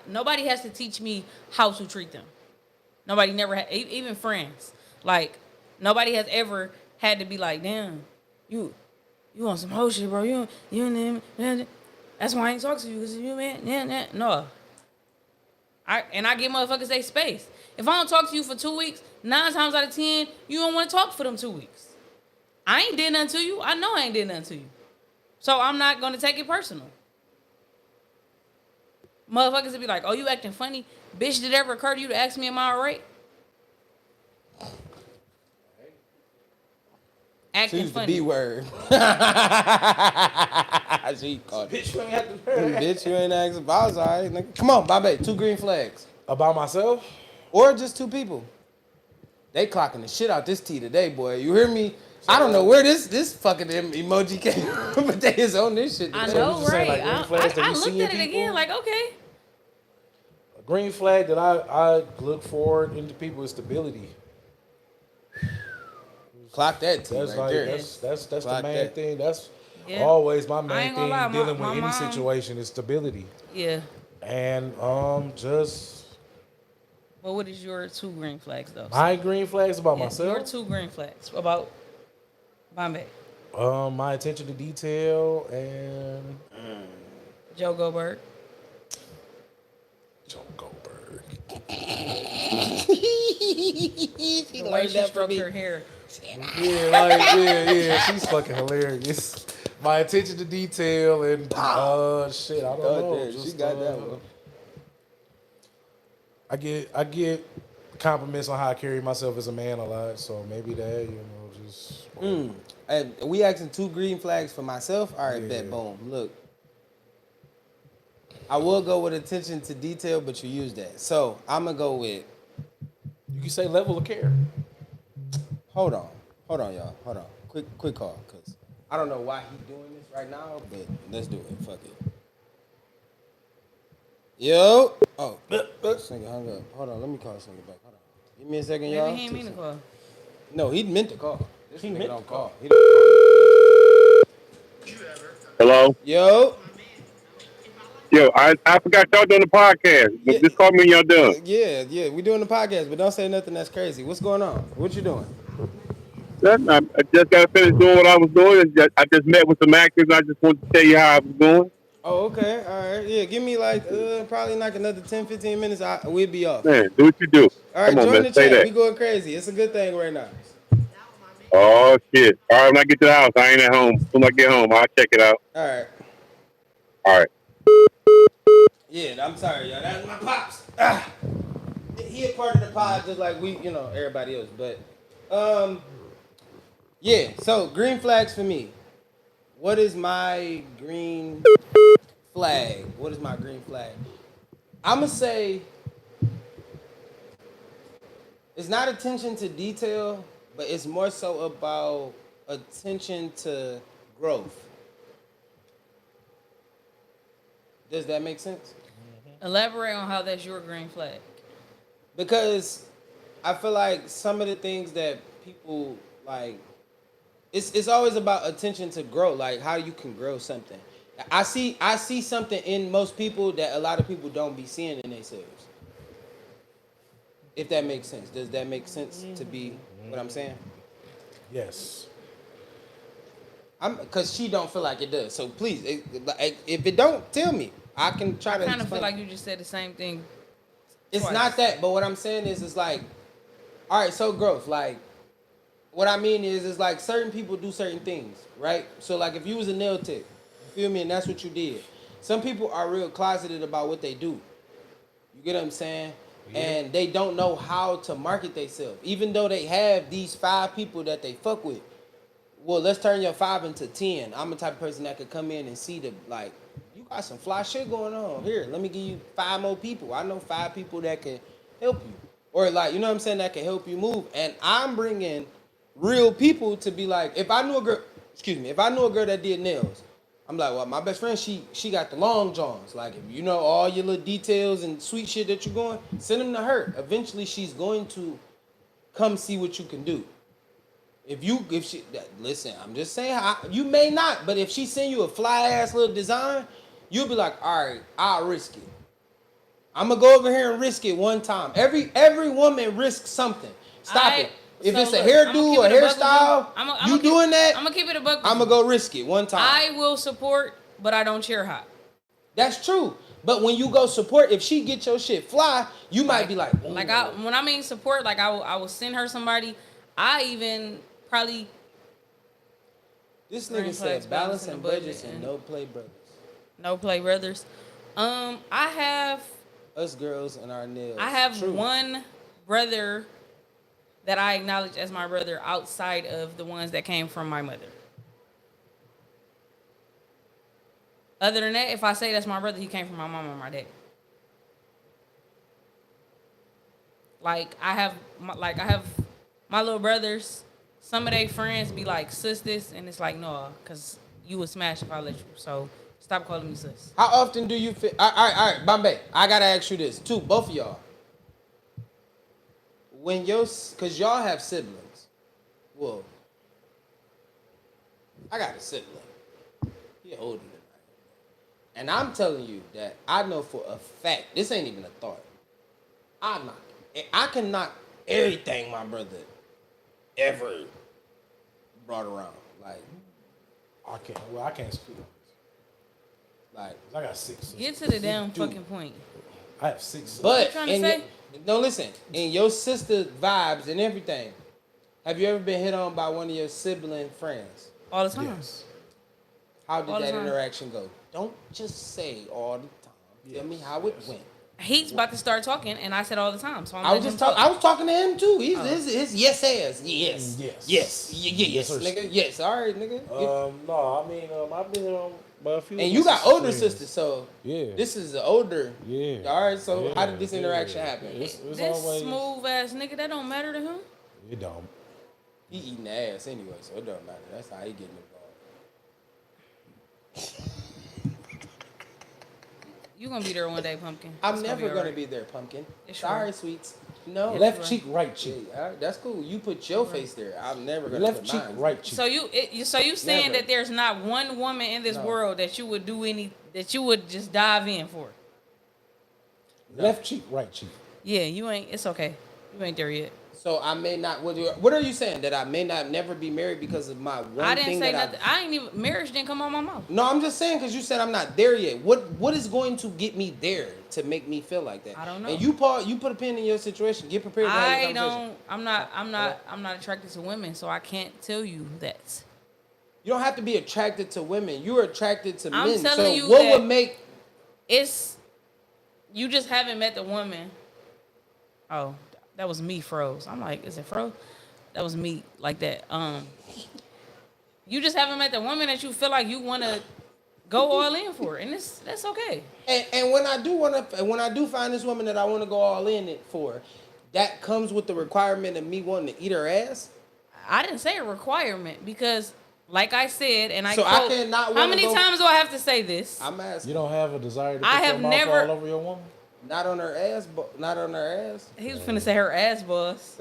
nobody has to teach me how to treat them. Nobody never had, even friends. Like nobody has ever had to be like, damn, you want some whole shit, bro. You that's why I ain't talk to you, because you man, no. I give motherfuckers their space. If I don't talk to you for 2 weeks, 9 times out of 10, you don't want to talk for them 2 weeks. I ain't did nothing to you. I know I ain't did nothing to you. So I'm not gonna take it personal. Motherfuckers will be like, oh, you acting funny? Bitch, did it ever occur to you to ask me, am I all right? acting She used the funny. B word. She called it. Bitch, you ain't have to Bitch, you ain't asking about. All right, nigga. Come on, Bobby. 2 green flags. About myself? Or just 2 people. They clocking the shit out this tea today, boy. You hear me? I don't know where this fucking emoji came from, but they is on this shit today. I So you know, just saying, right? like, green flags that I we looked see in at it people? again, like, okay. A green flag that I look forward into people is stability. Clock that tea That's right like there. that's the Clock main that. thing. That's Yeah. always my I main ain't gonna thing lie, dealing my with any mom- situation is stability. Yeah. And just Well, what is your 2 green flags, though? my green flags about Yeah, myself. your 2 green flags about Bombay. My attention to detail and Joe Goldberg. Joe Goldberg. The way she stroked her hair. Yeah, she's fucking hilarious. My attention to detail and shit, I don't know. She Just, got that one. I get compliments on how I carry myself as a man a lot, so maybe that, just And we asking 2 green flags for myself. All right, Yeah. bet. Boom. Look, I will go with attention to detail, but you use that. So I'm gonna go with. you can say level of care. Hold on, y'all. Hold on. Quick call, cause I don't know why he doing this right now, but let's do it. Fuck it. Yo. Oh, this nigga hung up. Hold on. Let me call this nigga back. Hold on. Give me a second, y'all. Maybe he ain't mean to call. No, he meant to call. This He nigga meant don't to call. call. He don't Hello? Yo. Yo, I forgot y'all doing the podcast. Yeah. Just call me when y'all done. Yeah, we doing the podcast, but don't say nothing that's crazy. What's going on? What you doing? I just got finished doing what I was doing. I just met with some actors. I just wanted to tell you how I was doing. Oh, okay. All right. Yeah, give me like probably like another 10, 15 minutes. We'll be off. Man, do what you do. All right, Come on, join man. the Say chat. that. We going crazy. It's a good thing right now. Oh, shit. All right, when I get to the house, I ain't at home. When I get home, I'll check it out. All right. All right. Yeah, I'm sorry, y'all. That's my pops. Ah. He a part of the pod just like we, everybody else. But, yeah. So green flags for me. What is my green flag? What is my green flag? I'ma say it's not attention to detail, but it's more so about attention to growth. Does that make sense? Elaborate on how that's your green flag. Because I feel like some of the things that people like, it's always about attention to grow, like how you can grow something. I see something in most people that a lot of people don't be seeing in themselves. If that makes sense. Does that make sense to be what I'm saying? Yes. Because she don't feel like it does. So please, if it don't, tell me. I can try to I kind of feel explain. like you just said the same thing. It's twice. not that, but what I'm saying is, it's like, all right, so growth. Like, what I mean is like certain people do certain things, right? So like if you was a nail tech, you feel me, and that's what you did. Some people are real closeted about what they do. You get what I'm saying? Yeah. And they don't know how to market themselves, even though they have these 5 people that they fuck with. Well, let's turn your 5 into 10. I'm the type of person that could come in and see the, like, you got some fly shit going on. Here, let me give you 5 more people. I know 5 people that can help you. Or, like, you know what I'm saying, that can help you move. And I'm bringing real people to be like, if I knew a girl that did nails, I'm like, well, my best friend, she got the long johns. Like, if you know all your little details and sweet shit that you're going, send them to her. Eventually, she's going to come see what you can do. Listen, I'm just saying, you may not, but if she send you a fly ass little design, you'll be like, all right, I'll risk it. I'm gonna go over here and risk it one time. Every woman risks something. Stop it. If it's a hairdo or hairstyle, you doing that? I'm gonna keep it a buck. I'm gonna go risk it one time. I will support, but I don't cheer hot. That's true. But when you go support, if she get your shit fly, you might be like, ooh. Like when I mean support, like I will send her somebody. I even probably. This nigga said balance and budgets and no play brothers. No play brothers. I have us girls and our nails. I have one brother that I acknowledge as my brother outside of the ones that came from my mother. Other than that, if I say that's my brother, he came from my mom or my dad. Like I have my little brothers. Some of their friends be like sis this, and it's like no, cause you would smash if I let you. So stop calling me sis. How often do you feel? All right, Bombay. I gotta ask you this too, both of y'all. When cause y'all have siblings. Well, I got a sibling. He older than I am, and I'm telling you that I know for a fact. This ain't even a thought. I can knock everything my brother ever brought around. Like I can't speak on this. Like I got 6 sisters. Get to the damn fucking point. I have 6 sisters. but trying to say? no, listen. In your sister vibes and everything, have you ever been hit on by one of your sibling friends? All the time. Yes. How did All the that time. interaction go? Don't just say all the time. Tell me how it went. He's about to start talking, and I said all the time. So I'm I was letting just him talking. I was talking to him too. He's Oh. his yes ass. Yes. Yes. Yes. Yes, sir. nigga. Yes. All right, nigga. No, I mean, I've been by a few. And of you my got older friends. sisters, so Yeah. this is the older. Yeah. All right. So Yeah, how did this yeah. interaction happen? It's This always, smooth ass nigga, that don't matter to him. It don't. He eating ass anyway, so it don't matter. That's how he getting involved. You gonna be there one day, pumpkin. I'm It's never all gonna right. be there, pumpkin. It's Sorry, right. sweets. No. Left right. cheek, right cheek. Yeah, all right, that's cool. You put your face there. I'm never gonna Left put cheek, mine. right cheek. So you saying Never. that there's not one woman in this No. world that you would that you would just dive in for? Left cheek, right cheek. Yeah, you ain't. It's okay. You ain't there yet. So I may not. What are you saying? That I may not never be married because of my one I didn't thing say that nothing. I ain't even. Marriage didn't come on my mouth. No, I'm just saying because you said I'm not there yet. What is going to get me there to make me feel like that? I don't know. And you put a pin in your situation. Get prepared. To have I the conversation. don't. I'm not attracted to women, so I can't tell you that. You don't have to be attracted to women. You're attracted to I'm men. telling So you what that- would make? It's you just haven't met the woman. Oh, that was me froze. I'm like, is it froze? That was me like that. You just haven't met the woman that you feel like you want to go all in for, and that's okay. And when I do find this woman that I want to go all in it for, that comes with the requirement of me wanting to eat her ass. I didn't say a requirement because, like I said, and I So I quote, cannot how wanna many go- times do I have to say this? I'm asking. You don't have a desire to I put have your mouth never- all over your woman? Not on her ass, not on her ass. He was finna say her ass boss.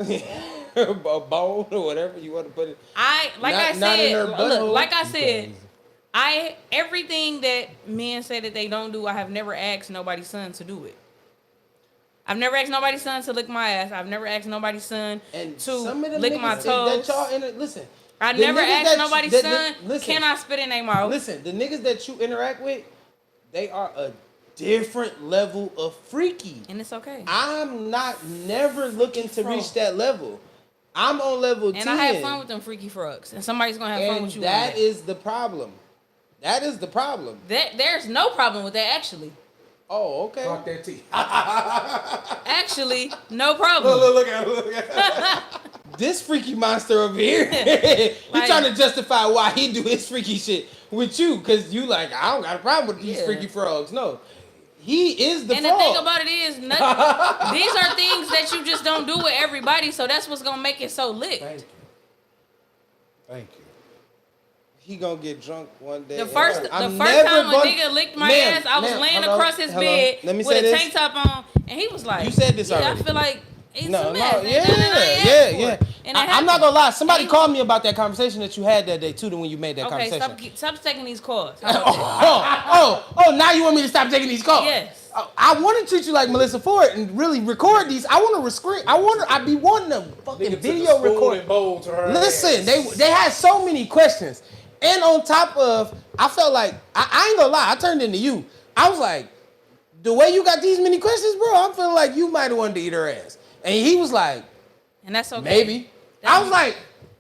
A bone or whatever you want to put it. Not in her look, butthole. like I said, everything that men say that they don't do, I have never asked nobody's son to do it. I've never asked nobody's son to lick my ass. I've never asked nobody's son And to some of them lick niggas my that toes. listen. I the never niggas asked that- nobody's that- son, listen. can I spit in their mouth? Listen, the niggas that you interact with, they are a different level of freaky. And it's okay. I'm not never looking to reach that level. I'm on level 10. And I have fun with them freaky frogs. And somebody's gonna have fun And with you. that one day. is the problem. That is the problem. There's no problem with that actually. Oh, okay. Fuck that tea. Actually, no problem. Look at it. This freaky monster over here, he Like- trying to justify why he do his freaky shit with you, cause you like, I don't got a problem with these Yeah. freaky frogs. No, he is the And frog. the thing about it is, these are things that you just don't do with everybody, so that's what's gonna make it so lit. Thank you. Thank you. He gonna get drunk one day. The first I'm time never a gonna- nigga licked my Ma'am, ass, I was ma'am, laying hello, across his hello. bed Let me with say a this. tank top on, and he was like, You said this yeah, already. I feel like it's No, a no, mess. yeah. And it I'm not happened. gonna lie. Somebody And- called me about that conversation that you had that day too. When you made that Okay, conversation. stop taking these calls. How about that? Oh! Now you want me to stop taking these calls? Yes. I want to treat you like Melissa Ford and really record these. I want to screen. I be wanting to fucking Nigga took a video spoon record. and bowl to her Listen, ass. they had so many questions, and on top of, I felt like I ain't gonna lie. I turned into you. I was like, the way you got these many questions, bro. I'm feeling like you might have wanted to eat her ass, and he was like, And that's okay. maybe. I was like,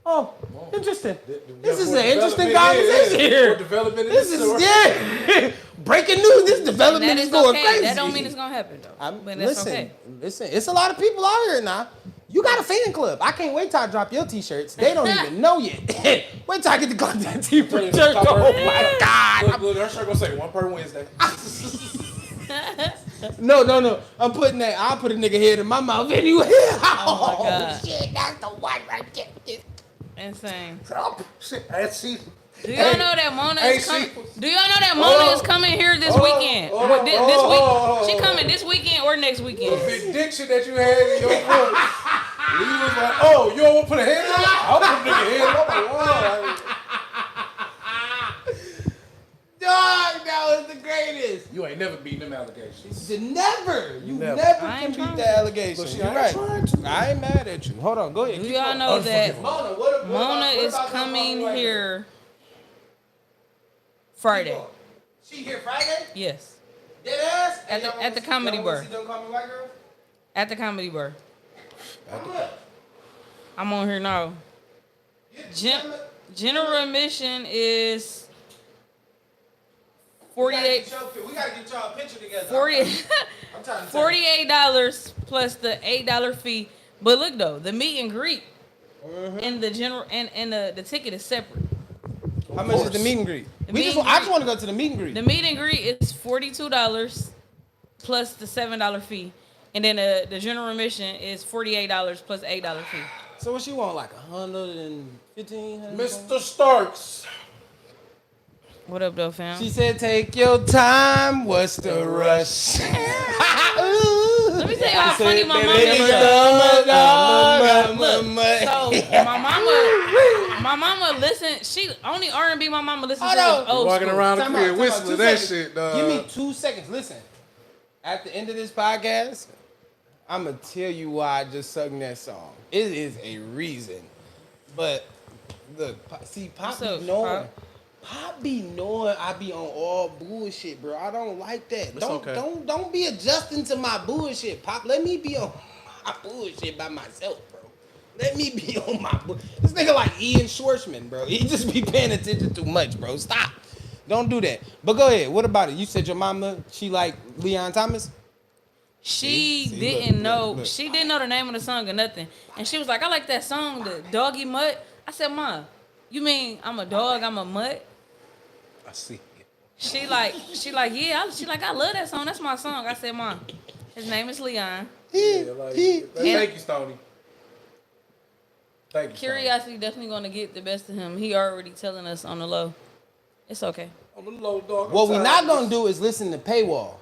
oh, interesting. This is an interesting conversation here. Development in This this is story. yeah. Breaking news. This And development that is is going okay. crazy. That don't mean it's gonna happen though. But that's listen, okay. listen. It's a lot of people out here now. You got a fan club. I can't wait till I drop your t-shirts. They don't even know yet. Wait till I get the content t-shirt. Oh my God. Look, her shirt gonna say 1 per Wednesday. No. I'm putting that. I'll put a nigga head in my mouth anyway. Oh my God. Shit, that's the one right there. Insane. Shit, that's she. Do y'all know that Mona is coming? she- Do y'all know that Mona is coming here this weekend? This week? She coming this weekend or next weekend? The diction that you had in your voice. You was like, oh, you don't want to put a head on? I'll put a nigga head on. I'm like, wow. Dog, that was the greatest. You ain't never beaten them allegations. Never. You Never. never I can ain't beat trying the to. allegation. Look, she You're ain't right. trying to. I ain't mad at you. Hold on. Go ahead. Do Keep y'all going. know that Mona, Mona is coming here Friday? She here Friday? Yes, Dead ass? At the Comedy Bar. Don't Call Me White Girl? at the Comedy Bar. How much? I'm on here now. General admission is 48. We gotta get y'all a picture together. 40 I'm trying to $48 plus the $8 fee. But look though, the meet and greet and the general and the ticket is separate. How much is the meet and greet? The I meet just and greet- want to go to the meet and greet. The meet and greet is $42 plus the $7 fee, and then the general admission is $48 plus $8 fee. So what she want, like 115? Mr. Starks. What up though, fam? She said, "Take your time. What's the rush?" Let me tell you how funny my mama is. So my mama listen. She only R&B. My mama listens to Hold is on. old Walking school. around the Time out, crib time out, whistling 2 that seconds. shit, dog. Give me 2 seconds. Listen. At the end of this podcast, I'm going to tell you why I just sung that song. It is a reason. But, look, see, Pop What's up, be knowing. Pop? Pop be knowing I be on all bullshit, bro. I don't like that. okay. Don't be adjusting to my bullshit, Pop. Let me be on my bullshit by myself, bro. Let me be on my This nigga like Ian Schwartzman, bro. He just be paying attention too much, bro. Stop. Don't do that. But go ahead. What about it? You said your mama, she like Leon Thomas? She See, didn't look, know. look. She didn't know the name of the song or nothing, and she was like, "I like that song, the Doggy Mutt." I said, "Ma, you mean I'm a dog? I'm a mutt?" I see. She like, yeah. She like, I love that song. That's my song. I said, "Ma, his name is Leon." Yeah, like, thank you, Stoney. Thank you. Curiosity definitely gonna get the best of him. He already telling us on the low. It's okay. I'm a low dog. What we not gonna do is listen to Paywall.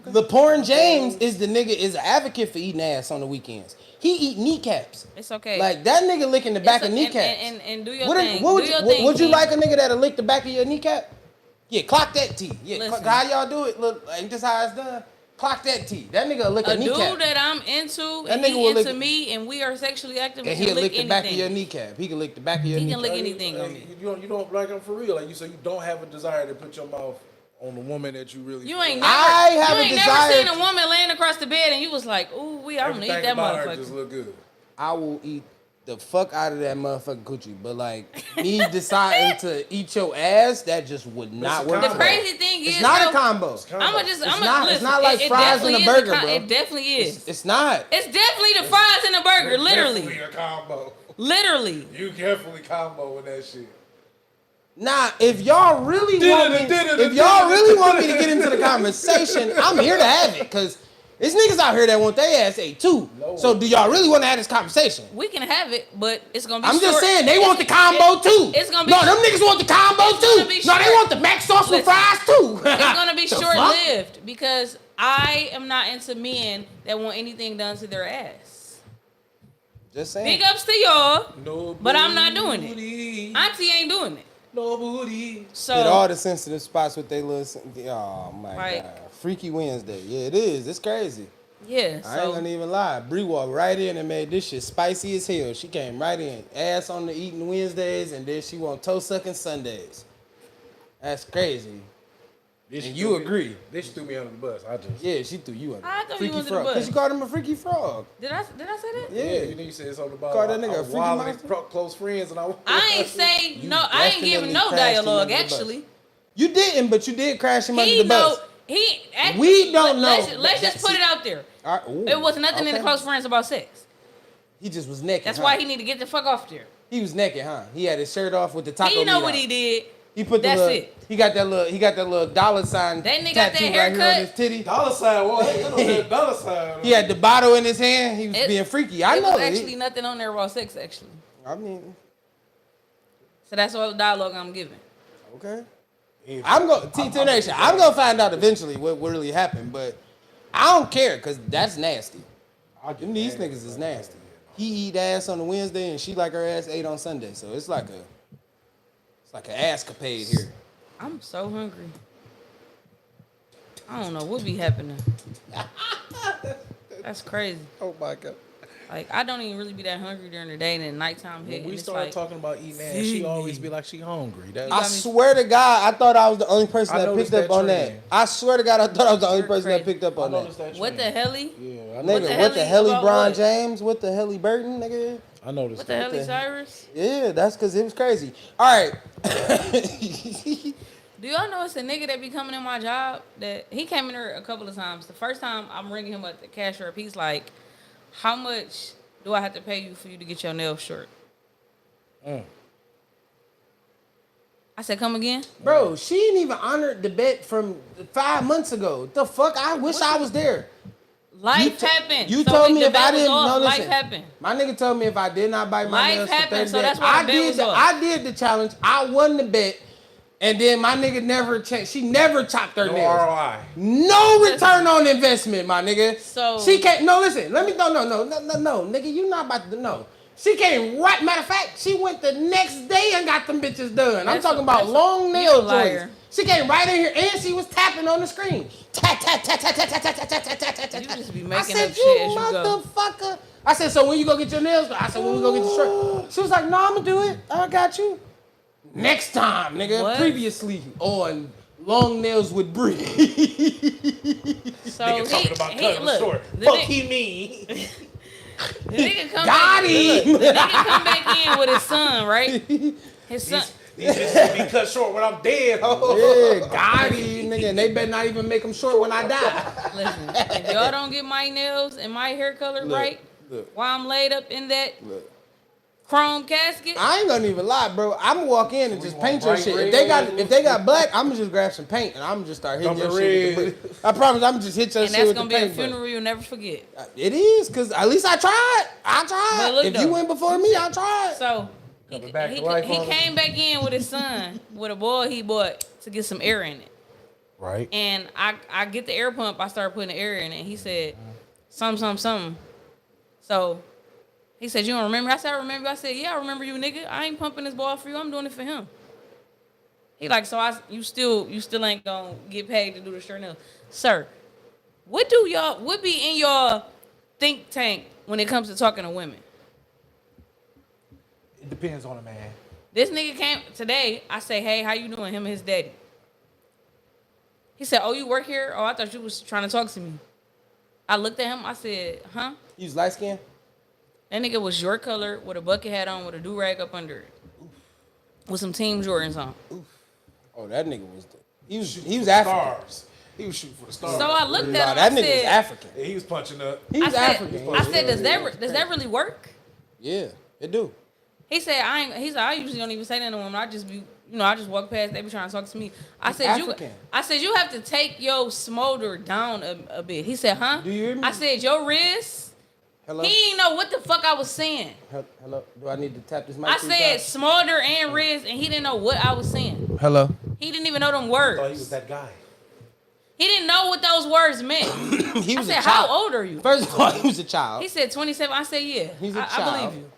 The Porn James is the nigga is an advocate for eating ass on the weekends. He eat kneecaps. It's okay. Like that nigga licking the back of And- kneecaps. and do your What thing. would Do you, your thing, would you King. like a nigga that'll lick the back of your kneecap? Yeah, clock that T. Yeah, Listen. how y'all do it? Look, ain't this how it's done? Clock that T. That nigga will lick a A dude kneecap. that I'm into, That and nigga he will into lick- me, and we are sexually active, And he he'll can lick lick the back of your anything. kneecap. He can lick the back of your He can kneecap. lick anything on me. You don't like him for real. Like you say, you don't have a desire to put your mouth on the woman that you really. You ain't never, I have you a ain't desire never seen a woman laying across the bed and you was like, ooh, I don't eat Everything that about her just motherfucker. look good. I will eat the fuck out of that motherfucking coochie. But like me deciding to eat your ass, that just would not a work. The combo. for me. crazy thing is, It's not though, a combo. I'ma just, It's I'ma not- listen. it's not like it fries definitely in a is burger, co- bro. It definitely is. It's not. It's definitely the fries in the burger, literally, Definitely a combo. literally. You definitely combo with that shit. Nah, if y'all really want me to get into the conversation, I'm here to have it. Cause there's niggas out here that want their ass ate too. So do y'all really want to have this conversation? We can have it, but it's gonna be I'm just short. saying they want the combo too. It's gonna be no, them niggas want the combo it's gonna too. be No, they short. want the mac sauce with Listen, fries too. It's gonna be The fuck? short-lived because I am not into men that want anything done to their ass. Just saying. Big ups to y'all, No but I'm not doing it. booty, Auntie ain't doing it. No booty. So Hit all the sensitive spots with they little. Oh my Right. god, Freaky Wednesday. Yeah, it is. It's crazy. yeah, I ain't so gonna even lie. Bree walked right in and made this shit spicy as hell. She came right in, ass on the eating Wednesdays, and then she want toe sucking Sundays. That's crazy. Bitch And threw you me- agree? Bitch threw me under the bus. I just. Yeah, she threw you under. I threw you freaky under the frog. bus. Cause you called him a freaky frog. did I say that? Yeah. Yeah, you know you said it's on the bottom. Call that nigga I a was freaky wilding monster? his close friends, and I ain't say You no. I ain't giving definitely no crashed him dialogue. under the bus. Actually, You didn't, but you did crash him under he the bus. know he. We don't know. Let's just put it out there. All right, ooh, It was nothing in the okay. close friends about sex. He just was naked. That's huh? why he need to get the fuck off there. He was naked, huh? He had his shirt off with the taco He know meat what out. he did. He put the That's little, it. He got that little dollar sign That nigga got tattoo that right here on haircut. his titty. Dollar sign, what? That dollar sign. He had the bottle in his hand. He was being freaky. I It know. was actually nothing on there about sex, actually. I mean, So that's all the dialogue I'm giving. okay. I'm going to Nation. I'm gonna find out eventually what really happened, but I don't care because that's nasty. These niggas is nasty. He eat ass on a Wednesday and she like her ass ate on Sunday, so it's like an ass-capade here. I'm so hungry. I don't know what be happening. That's crazy. Oh my god. Like, I don't even really be that hungry during the day, and then nighttime hit. When we and it's started like, talking about eating ass, she always be like she hungry. That, I swear to God, I thought I was the only person I that picked noticed up that on trend. that. I swear to God, I thought I was the only You're person that crazy. picked up I on that. noticed that. what the trend. helly? Yeah, I Nigga, noticed. what the hell, about LeBron what? James? What the hell, Burton, nigga? I noticed What the that. helly, Cyrus? Yeah, that's because it was crazy. All right. Do y'all know it's a nigga that be coming in my job that he came in here a couple of times. The first time I'm ringing him at the cash up, he's like, "How much do I have to pay you for you to get your nails short?" I said, "Come again?" Bro, she ain't even honored the bet from 5 months ago. The fuck? I wish I was there. Life happened. You So told me the if I bet was didn't. off, No, life listen. happened. My nigga told me if I did not bite my Life nails happened, for 30 so days, that's why the bet was off. I did the challenge. I won the bet. And then my nigga never changed. She never chopped her No nails. ROI. No return on investment, my nigga. So- she can't. No, listen. Let me. No, nigga. You not about to know. She came right. Matter of fact, she went the next day and got them bitches done. I'm That's talking a- about that's a- long you nail a liar. joints. She came right in here and she was tapping on the screen. Tap tap tap tap tap tap tap tap tap tap tap. You just be I making said, up you shit as you go. motherfucker. I said, so when you go get your nails? I said, when we go get your shirt? She was like, no, I'm gonna do it. I got you. Next time, nigga. What? Previously on Long Nails with Bree. So Nigga talking about cutting them look, short. the Fuck nigga- he mean. The nigga come Got back, him. look, the nigga come back in with his son, right? His son. These bitches be cut short when I'm dead, ho. Yeah, got him, nigga. And they better not even make them short when I die. Listen, if y'all don't get my nails and my hair color right, while I'm laid up in that chrome casket, I ain't gonna even lie, bro. I'm gonna walk in and just paint your bright shit. red? If they got black, I'm gonna just grab some paint and I'm gonna just start hitting your Something shit with red. the brick. I promise I'm just hit your and shit that's with the gonna be a paint. funeral you'll never forget. It is, cause at least I tried. But look If though, you went before me, I tried. So he back to life on him. came back in with his son, with a ball he bought to get some air in it. Right. And I get the air pump, I started putting the air in it. He said, something. So he said, you don't remember? I said, I remember. I said, yeah, I remember you, nigga. I ain't pumping this ball for you. I'm doing it for him. He like, so you still ain't gonna get paid to do the shirt nails. Sir, what be in your think tank when it comes to talking to women? It depends on the man. This nigga came today. I say, hey, how you doing? Him and his daddy. He said, oh, you work here? Oh, I thought you was trying to talk to me. I looked at him. I said, huh? You was light skinned? That nigga was your color with a bucket hat on with a do-rag up under it. With some Team Jordans on. Oh, that nigga was. He was African. Stars. He was shooting for the stars. So I looked at him. Nah, that I nigga was said, African. Yeah, he was punching up. He was African. I said, does that really work? Yeah, it do. He said, I usually don't even say that to women. I just be, I just walk past, they be trying to talk to me. I said, African. you have to take your smolder down a bit. He said, huh? Do you hear me? I said, your wrist. Hello? He didn't know what the fuck I was saying. Hello? Do I need to tap this mic? I 3 said times? smolder and wrist, and he didn't know what I was saying. Hello? He didn't even know them I thought he was words. that guy. He didn't know what those words meant. He I was said, a child. how old are you? First of all, he was a child. He said 27. I said, yeah. He's a I child. believe you.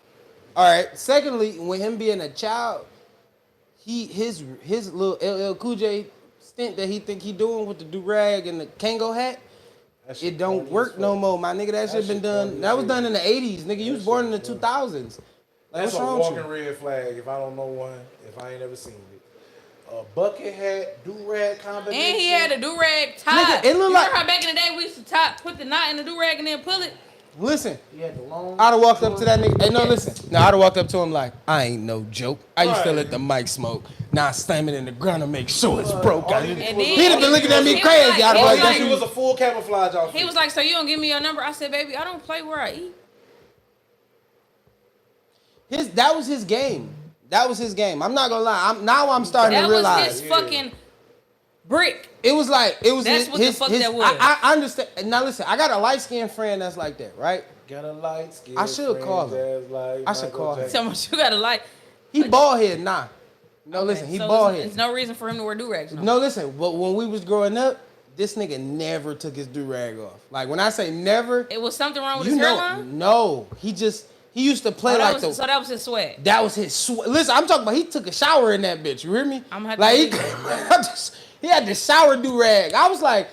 All right. Secondly, with him being a child, his little LL Cool J stint that he think he doing with the do-rag and the Kango hat, it don't work no more, my nigga. That shit been done. That was done in the 80s, nigga. You was born in the 2000s. Like, That's what's a wrong with walking you? red flag if I don't know one, if I ain't ever seen it. A bucket hat, do-rag combination. And he had a do-rag tie. Nigga, it look you like- remember how back in the day we used to put the knot in the do-rag and then pull it? Listen, He had the long... I'd have walked up to that nigga. Hey, no, listen. No, I'd have walked up to him like, I ain't no joke. I used to Right. let the mic smoke. Now I slam it in the ground and make sure it's broke. all he And then He'd have been looking at me he was crazy. like- I'd he have All was like, he like- needed was a full camouflage outfit. He was like, so you don't give me your number? I said, baby, I don't play where I eat. That was his game. That was his game. I'm not gonna lie. I'm starting That to realize. was his fucking brick. It was like That's what the fuck that was. I understand. Now listen, I got a light skinned friend that's like that, right? Got a light skin. I should call him. Like I should call him. Tell me you gotta like. He bald head, nah. No, listen, he so bald there's head. no reason for him to wear do-rags. No, listen, but when we was growing up, this nigga never took his do-rag off. Like when I say never, It was something wrong with you his know, hairline? no. He used to play like So that was his swag. that was his listen, I'm talking about he took a shower in that bitch, you hear me? I'm happy like to he, believe he had the shower do-rag. I was like,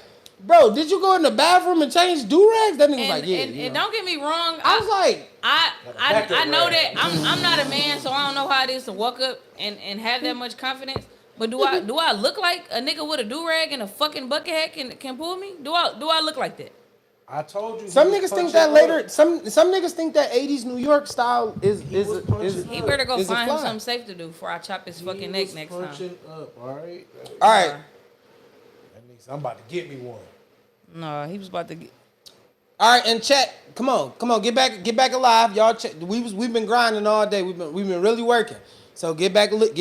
bro, did you go in the bathroom and change do-rags? That nigga was like, yeah. And don't get me wrong. I was like, I know that I'm not a man, so I don't know how it is to walk up and have that much confidence. But do I look like a nigga with a do-rag and a fucking bucket hat can pull me? Do I look like that? I told you. some niggas think that later. Some niggas think that '80s New York style is He better go is a find him fly. something safe to do before I chop his fucking neck next time. Punching up, all right. All right. That nigga, I'm about to get me one. No, he was about to get. All right, and chat. Come on, get back alive, y'all. We've been grinding all day. We've been really working. So get back lit.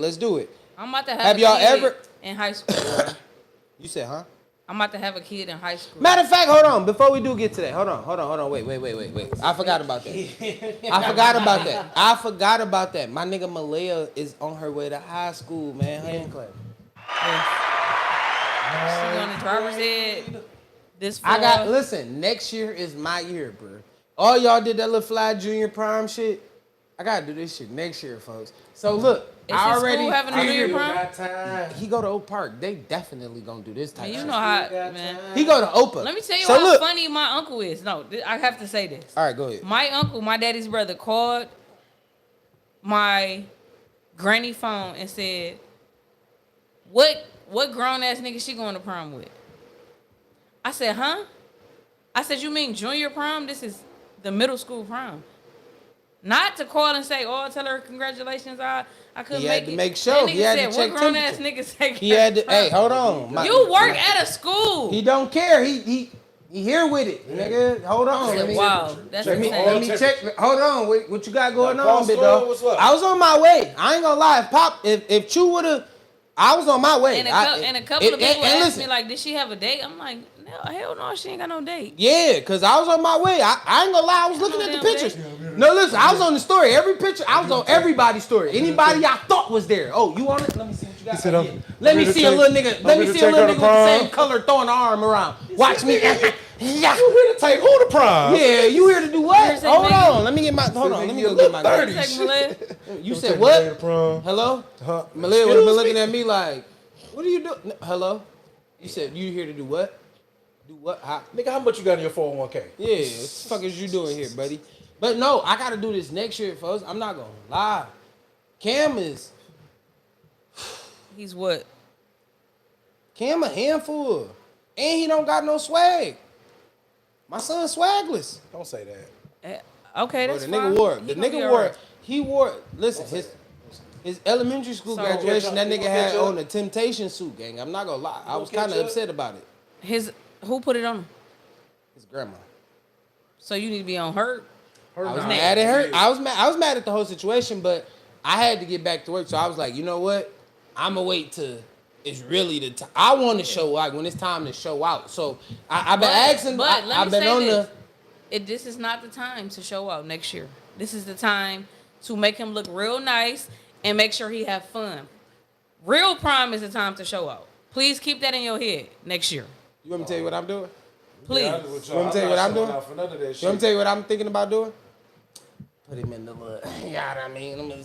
Let's do it. I'm about to Have a y'all kid ever- in high school? You said, huh? I'm about to have a kid in high school. Matter of fact, hold on. Before we do get to that, hold on. Wait. I forgot about that. I forgot about that. My nigga Malaya is on her way to high school, man. Hand clap. She on the driver's ed. This fall. Listen, next year is my year, bro. All y'all did that little fly junior prom shit. I gotta do this shit next year, folks. So look, Is I his already school having a junior prom? He go to Oak Park. They definitely gonna do this type Man, of you shit. know how, man. He go to Opa. Let me tell you So how look. funny my uncle is. No, I have to say this. All right, go ahead. My uncle, my daddy's brother, called my granny phone and said, what grown ass nigga she going to prom with? I said, huh? I said, you mean junior prom? This is the middle school prom. Not to call and say, oh, tell her congratulations, I couldn't He make had to it. make sure. That nigga He had to said, check what grown ass temperature. nigga say? He had to. Hey, hold on. You work at a school. He don't care. He here with it, nigga. Hold on. Let me, Wow, that's let me insane. check. Hold on. What you got going Now, on, big Paul dog? Square, what's up? I was on my way. I ain't gonna lie. If Chew would've, I was on my way. And a couple of people asked me, like, did she have a date? I'm like, no, hell no, she ain't got no date. Yeah, cause I was on my way. I ain't gonna lie. I was looking at the pictures. No, listen. I was on the story. Every picture. I was on everybody's story. Anybody I thought was there. Oh, you on it? Let me see what you got. said, right here. Let me see a little nigga. Let me see a little nigga with the same color throwing the arm around. Watch me. Yeah. You here to take who to prom? Yeah, you here to do what? Here's Hold that on, let me get my. Hold on, let me go get my. 30. Take Malay. You said what? Prom. Hello? Huh? Malia would have been Excuse looking me? at me like, what are you doing? No, hello? You said you here to do what? Do what? How? Nigga, how much you got in your 401k? Yeah, what the fuck is you doing here, buddy? But no, I gotta do this next year, folks. I'm not gonna lie. Cam a handful. And he don't got no swag. My son's swagless. Don't say that. Okay, Bro, that's the fine. nigga wore. He The gonna be nigga all wore. right. He wore. Listen, his elementary school So- graduation. That nigga had Catch up. on a Temptation suit, gang. I'm not gonna lie. I was catch kind of up. upset about it. Who put it on him? His grandma. So you need to be on her. I was Nah. mad at her. I was mad at the whole situation, but I had to get back to work. So I was like, you know what? I'ma wait till it's really the time. I want to show out when it's time to show out. So I've been asking. But let I've me been say on this. the. This is not the time to show out next year. This is the time to make him look real nice and make sure he have fun. Real prom is the time to show out. Please keep that in your head next year. You want me to tell you what I'm doing? Please. Yeah, You want me to tell you what I'm doing? For none of that You want me shit. to tell you what I'm thinking about doing? Put him in the little, you know what I mean? I'm gonna,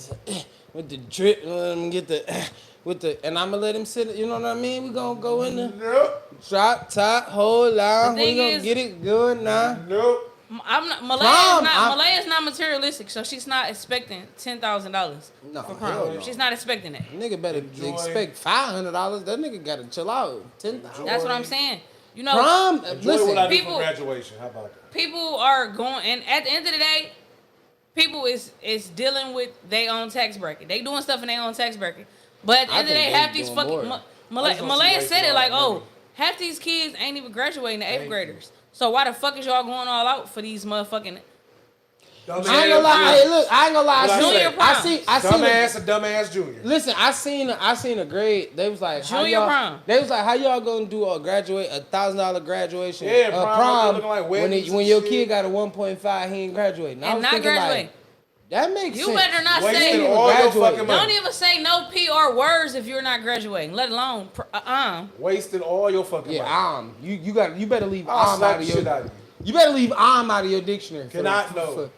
with the drip, let him get the, with the, and I'm gonna let him sit, you know what I mean? We gonna go in the Nope. drop, top, hold on. The We thing gonna is- get it good now. Nope. I'm not. Prom, Malaya is not materialistic, so she's not expecting $10,000 No, for hell prom. no. She's not expecting that. Nigga better Enjoy. expect $500. That nigga gotta chill out. $10,000. That's what I'm saying. You know, Prom, Enjoy what I listen. do People- for graduation. How about that? people are going, and at the end of the day, people is dealing with their own tax bracket. They doing stuff in their own tax bracket. But at the I end of the day, think they half these doing fucking more. Malaya said it racial like, oh, identity. half these kids ain't even graduating to eighth Thank graders. So why the fuck is y'all going all out for these motherfucking? Dumbass I ain't gonna lie. Hey, look, I ain't gonna lie. What I Junior say? prom. I seen Dumbass and dumbass junior. Listen, I seen a grade. They was like, how Junior y'all, prom. They was like, how y'all gonna do a $1,000 graduation? Yeah, prom looking like when weddings when and your shit. kid got a 1.5, he ain't graduating. I And was not thinking graduate. like, that makes You sense. better not Wasting say. all your graduate. fucking Don't money. even say no PR words if you're not graduating, let alone Wasting all your fucking Yeah, money. you better leave I'll slap out the of shit your. out of you. You better leave out of your dictionary. Cannot know.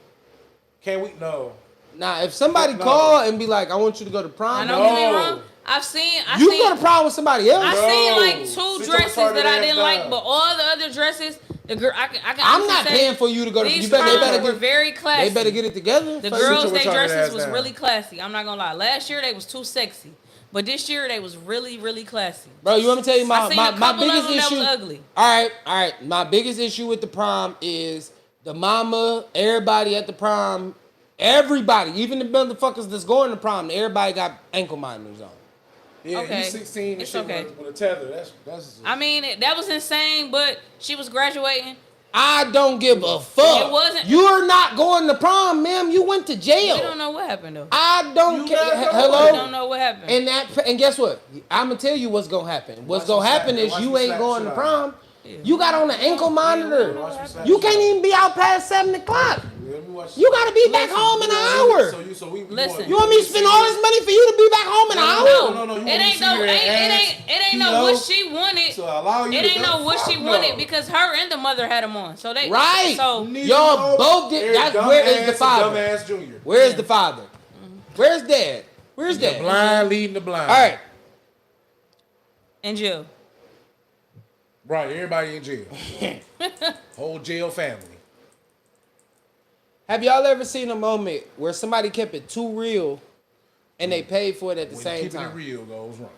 Can we? No. Nah, if somebody No. call and be like, I want you to go to prom, I don't get me No. wrong. I you seen go to prom with somebody else. I No. seen like Sit two your dresses retarded that I ass didn't down. like, but all the other dresses, the girl I can I'm honestly not say paying for you to go to. these They better proms were get. very classy. They better get it together. The Fuck girls, your their retarded dresses ass was down. really classy. I'm not gonna lie. Last year they was too sexy, but this year they was really, really classy. Bro, you want me to tell you I seen a my couple biggest of them issue? that was ugly. All right. My biggest issue with the prom is the mama, everybody at the prom, everybody, even the motherfuckers that's going to prom, everybody got ankle monitors on. Yeah, Okay. you 16 and It's shit okay. with a tether. That's. I mean, that was insane, but she was graduating. I don't give a fuck. It wasn't- You're not going to prom, ma'am. You went to jail. We don't know what happened though. I don't You care. gotta go. Hello. We don't know what happened. And guess what? I'm gonna tell you what's gonna happen. What's Watch gonna me happen slap- is watch you me ain't slap going shit to out. prom. You got on an ankle monitor. Watch me slap You shit can't out. even be out past 7 o'clock. Let me watch. You gotta be back home in an hour. So we Listen. You want me to spend all this money for you to be back home in an hour? No, you It want ain't me to no, see your ass, it ain't no kilo, what she wanted. to allow you It to ain't go? no what she Fuck wanted no. because her and the mother had them on. So they Right. So Neither Y'all know. both did. Eric That's where is dumbass the and father? Dumbass junior. Where's the father? Where's dad? Where's The dad? blind leading the blind. All right. and Jill. Right, everybody in jail. Whole jail family. Have y'all ever seen a moment where somebody kept it too real and they paid for it at the When same keeping time? it real goes wrong.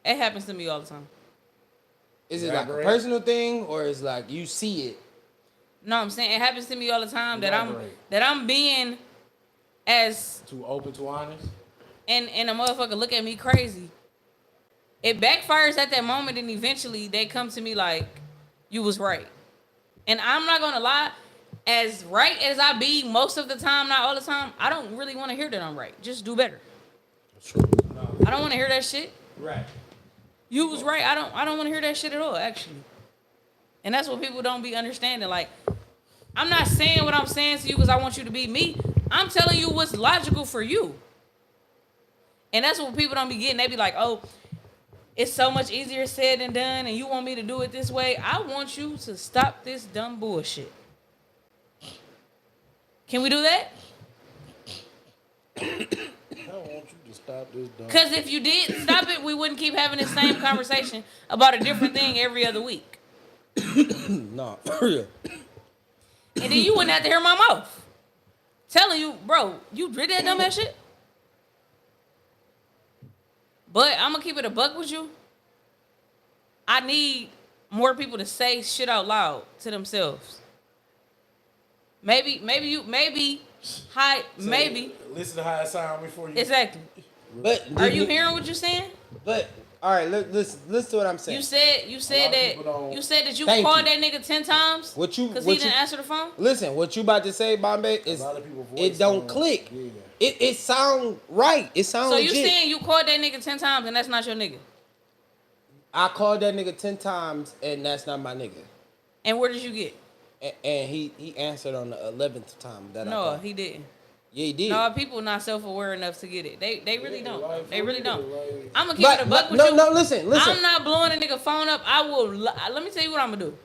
It happens to me all the time. Is it like a Elaborate. personal thing or is like you see it? No, I'm saying it happens to me all the time that Elaborate. I'm being as Too open, too honest. and a motherfucker look at me crazy. It backfires at that moment and eventually they come to me like, you was right. And I'm not gonna lie, as right as I be most of the time, not all the time, I don't really want to hear that I'm right. Just do better. I don't want to hear that shit. Right. You was right. I don't want to hear that shit at all, actually. And that's what people don't be understanding. Like, I'm not saying what I'm saying to you because I want you to be me. I'm telling you what's logical for you. And that's what people don't be getting. They be like, oh, it's so much easier said than done, and you want me to do it this way. I want you to stop this dumb bullshit. Can we do that? I don't want you to stop this dumb. Because if you did stop it, we wouldn't keep having the same conversation about a different thing every other week. No, for real. And then you wouldn't have to hear my mouth telling you, bro, you did that dumbass shit. But I'm gonna keep it a buck with you. I need more people to say shit out loud to themselves. Maybe, maybe. Listen to how it sounds before you. Exactly. But Are you hearing what you're saying? But all right, listen to what I'm saying. You said people don't- that you Thank called you. that nigga 10 times What you- because what he didn't you- answer the phone. Listen, what you about to say, Bombay, is A lot of people voice it don't don't- click. yeah. It sound right. It sound So legit. you saying you called that nigga 10 times and that's not your nigga? I called that nigga 10 times and that's not my nigga. And where did you get? And he answered on the 11th time that I No, called. he didn't. Yeah, he did. No, people not self-aware enough to get it. They really don't. like, They really for don't. real, like- I'm gonna keep it a buck with no, you. no, listen. I'm not blowing a nigga phone up. I will. Let me tell you what I'm gonna do.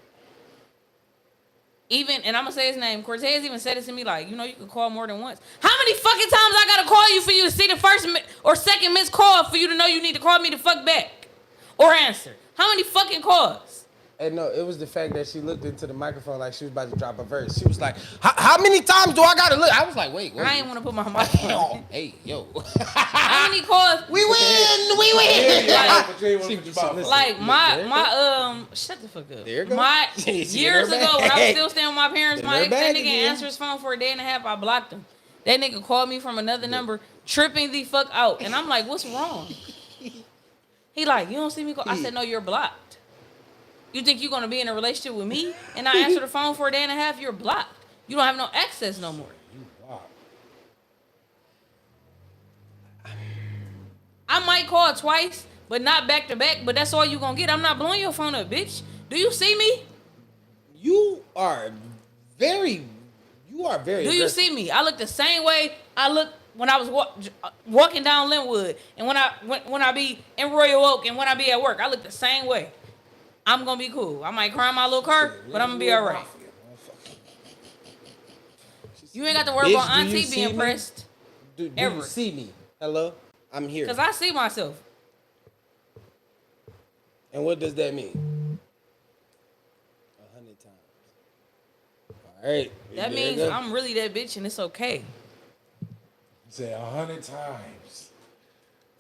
Even, and I'm gonna say his name. Cortez even said it to me like, you know, you can call more than once. How many fucking times I gotta call you for you to see the first or second missed call for you to know you need to call me the fuck back or answer? How many fucking calls? And no, it was the fact that she looked into the microphone like she was about to drop a verse. She was like, how many times do I gotta look? I was like, wait. I ain't want to put my mic on. Hey, yo. How many calls? We win. Yeah, but you ain't wanna put your mouth on. Like my shut the fuck up. There you go. My She in years her ago when I was bag. still staying with my parents, In my her ex, that bag nigga again. answered his phone for a day and a half. I blocked him. That nigga called me from another number, tripping the fuck out, and I'm like, what's wrong? He like, you don't see me call? I said, no, you're blocked. You think you're gonna be in a relationship with me and I answer the phone for a day and a half? You're blocked. You don't have no access no more. Wow. I might call twice, but not back to back. But that's all you gonna get. I'm not blowing your phone up, bitch. Do you see me? You are very Do you aggressive. see me? I look the same way I look when I was walking down Linwood, and when I be in Royal Oak, and when I be at work. I look the same way. I'm gonna be cool. I might cry in my little car, but I'm gonna be all right. You ain't got to worry about Bitch, do you auntie see being me? pressed. Do you Ever. see me? Hello? I'm here. Cause I see myself. And what does that mean? 100 times. All right. That There means you go. I'm really that bitch, and it's okay. You say 100 times.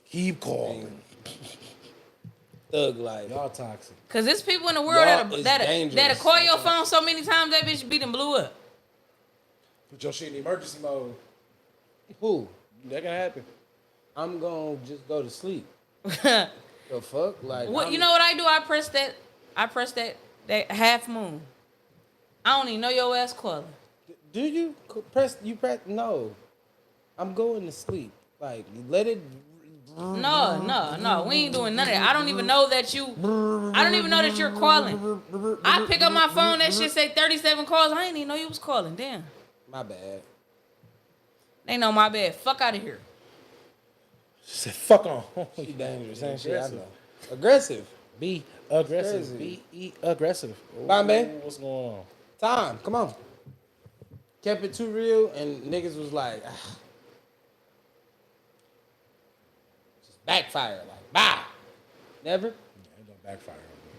Keep calling. Thug life. Y'all toxic. Cause there's people in the world Y'all is that'll dangerous. call your phone so many times that bitch beat and blew up. Put your shit in emergency mode. Who? That can happen. I'm gonna just go to sleep. What The fuck? Like, you know what I do? I press that half moon. I don't even know your ass calling. Do you press? You press? No. I'm going to sleep. Like, let it. No. We ain't doing none of that. I don't even know that you're calling. I pick up my phone, that shit say 37 calls. I didn't even know you was calling. Damn. My bad. Ain't no my bad. Fuck out of here. She said, fuck on. She dangerous, ain't she? I know. Aggressive. Be aggressive. Crazy. Be aggressive. Bombay. What's going on? Time. Come on. Kept it too real, and niggas was like, just backfire. Like, bah. Never. Yeah, it don't backfire on me.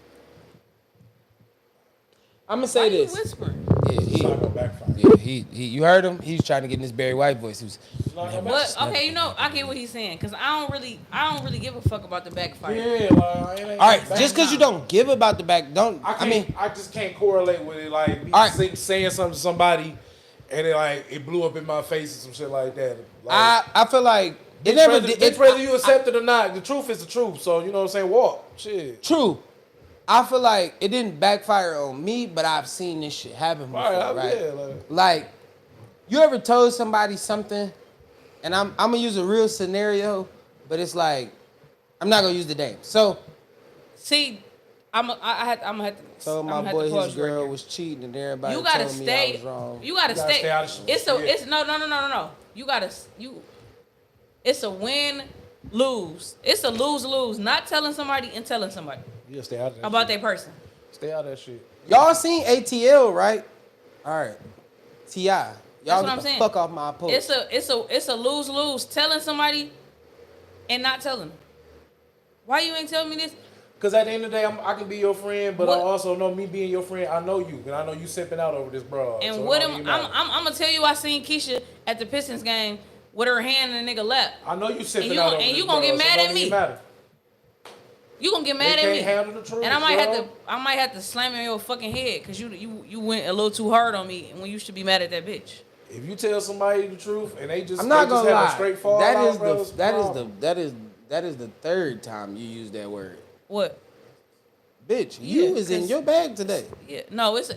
I'm gonna Why say you this. whispering? Yeah, It's not gonna backfire. he, you heard him? He's trying to get in this Barry White voice. He was, It's not gonna But backfire. okay, you know, I get what he's saying, cause I don't really give a fuck about the backfire. Yeah, like, it ain't all right, back- just because you don't give about the back, don't, I just can't correlate with it. Like me All right. saying something to somebody, and it blew up in my face and some shit like that. Like, I feel like it it's never whether, did. it's whether you accept it or not. The truth is the truth. So you know what I'm saying. Walk, shit. True. I feel like it didn't backfire on me, but I've seen this shit happen before, right? Yeah, Like, you ever told somebody something, and I'm gonna use a real scenario, but it's like, I'm not gonna use the name. So, See, I'm gonna have to. told my I'ma have boy to pause his right girl here. was cheating, and everybody You gotta told me I stay. was wrong. You gotta gotta stay. stay out of shit. It's no. You gotta It's a win-lose. It's a lose-lose. Not telling somebody and telling somebody you stay out of that about shit. that person. Stay out of that shit. Y'all seen ATL, right? All right. T.I. Y'all That's get what I'm the saying. fuck off my post. It's a lose-lose. Telling somebody and not telling them. Why you ain't telling me this? Because at the end of the day, I can be your friend, but What- I also know me being your friend, I know you. And I know you simping out over this broad. And so it what don't am even matter. I'm gonna tell you, I seen Keisha at the Pistons game with her hand in a nigga lap. I know you simping you out gon- over and this you gonna broad, get so it mad don't at even me. matter. You gonna get They mad at can't me. handle the truth, And I bro. might have to slam you in your fucking head because you went a little too hard on me when you should be mad at that bitch. If you tell somebody the truth and they just I'm not they just gonna have a lie. straight fall That out, is bro, the it's a that is problem. the that is the third time you use that word. What? Bitch, Yeah, you is in 'cause- your bag today. Yeah, no, it's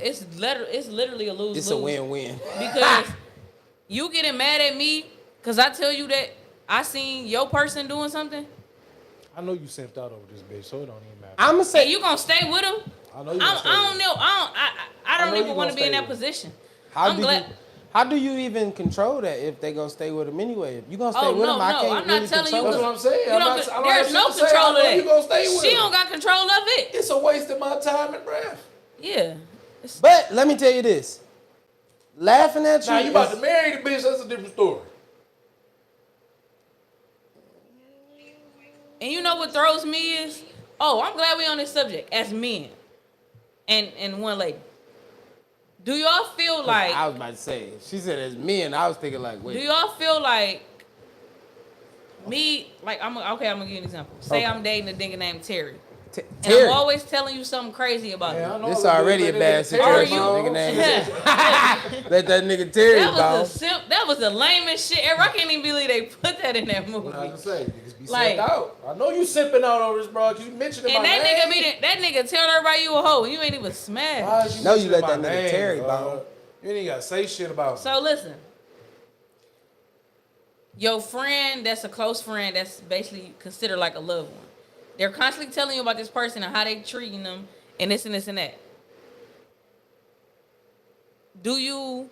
literally a lose. It's a win-win. Because you getting mad at me because I tell you that I seen your person doing something, I know you simped out over this bitch, so it don't even matter. I'ma and say you gonna stay with him. I know you. I don't know. I don't know even you want to gonna be in stay that with position. how I'm do glad. you how do you even control that if they gonna stay with him anyway? If you gonna stay Oh, with no, him, I no, can't I'm not really telling you control That's it. what I'm saying. You I'm don't not, get- I don't there's have no shit to say. control I of know that. you gonna stay with She him. don't got control of it. It's a waste of my time and breath. Yeah. But let me tell you this. Laughing at you. Now you about is- to marry the bitch, that's a different story. And you know what throws me is, oh, I'm glad we on this subject as men, and one lady. Do y'all feel like? I was about to say. She said as men. I was thinking like, wait. Do y'all feel like me? Like I'm gonna give you an example. Say Okay. I'm dating a nigga named Terry, and Terry. I'm always telling you something crazy about Yeah, I him. know This little already bit, a but bad it- situation. Are you? Nigga name. Let that nigga Terry bounce. That was the lamest shit ever. I can't even believe they put that in that movie. What I can say, niggas be Like- simped out. I know you simping out over this, bro, because you mentioned it And my that name. nigga tell everybody you a hoe, and you ain't even smashed. Why is No, you mentioning let my that nigga name, Terry dog? bounce. You ain't gotta say shit about it. So listen. Your friend that's a close friend that's basically considered like a loved one. They're constantly telling you about this person and how they treating them and this and this and that. Do you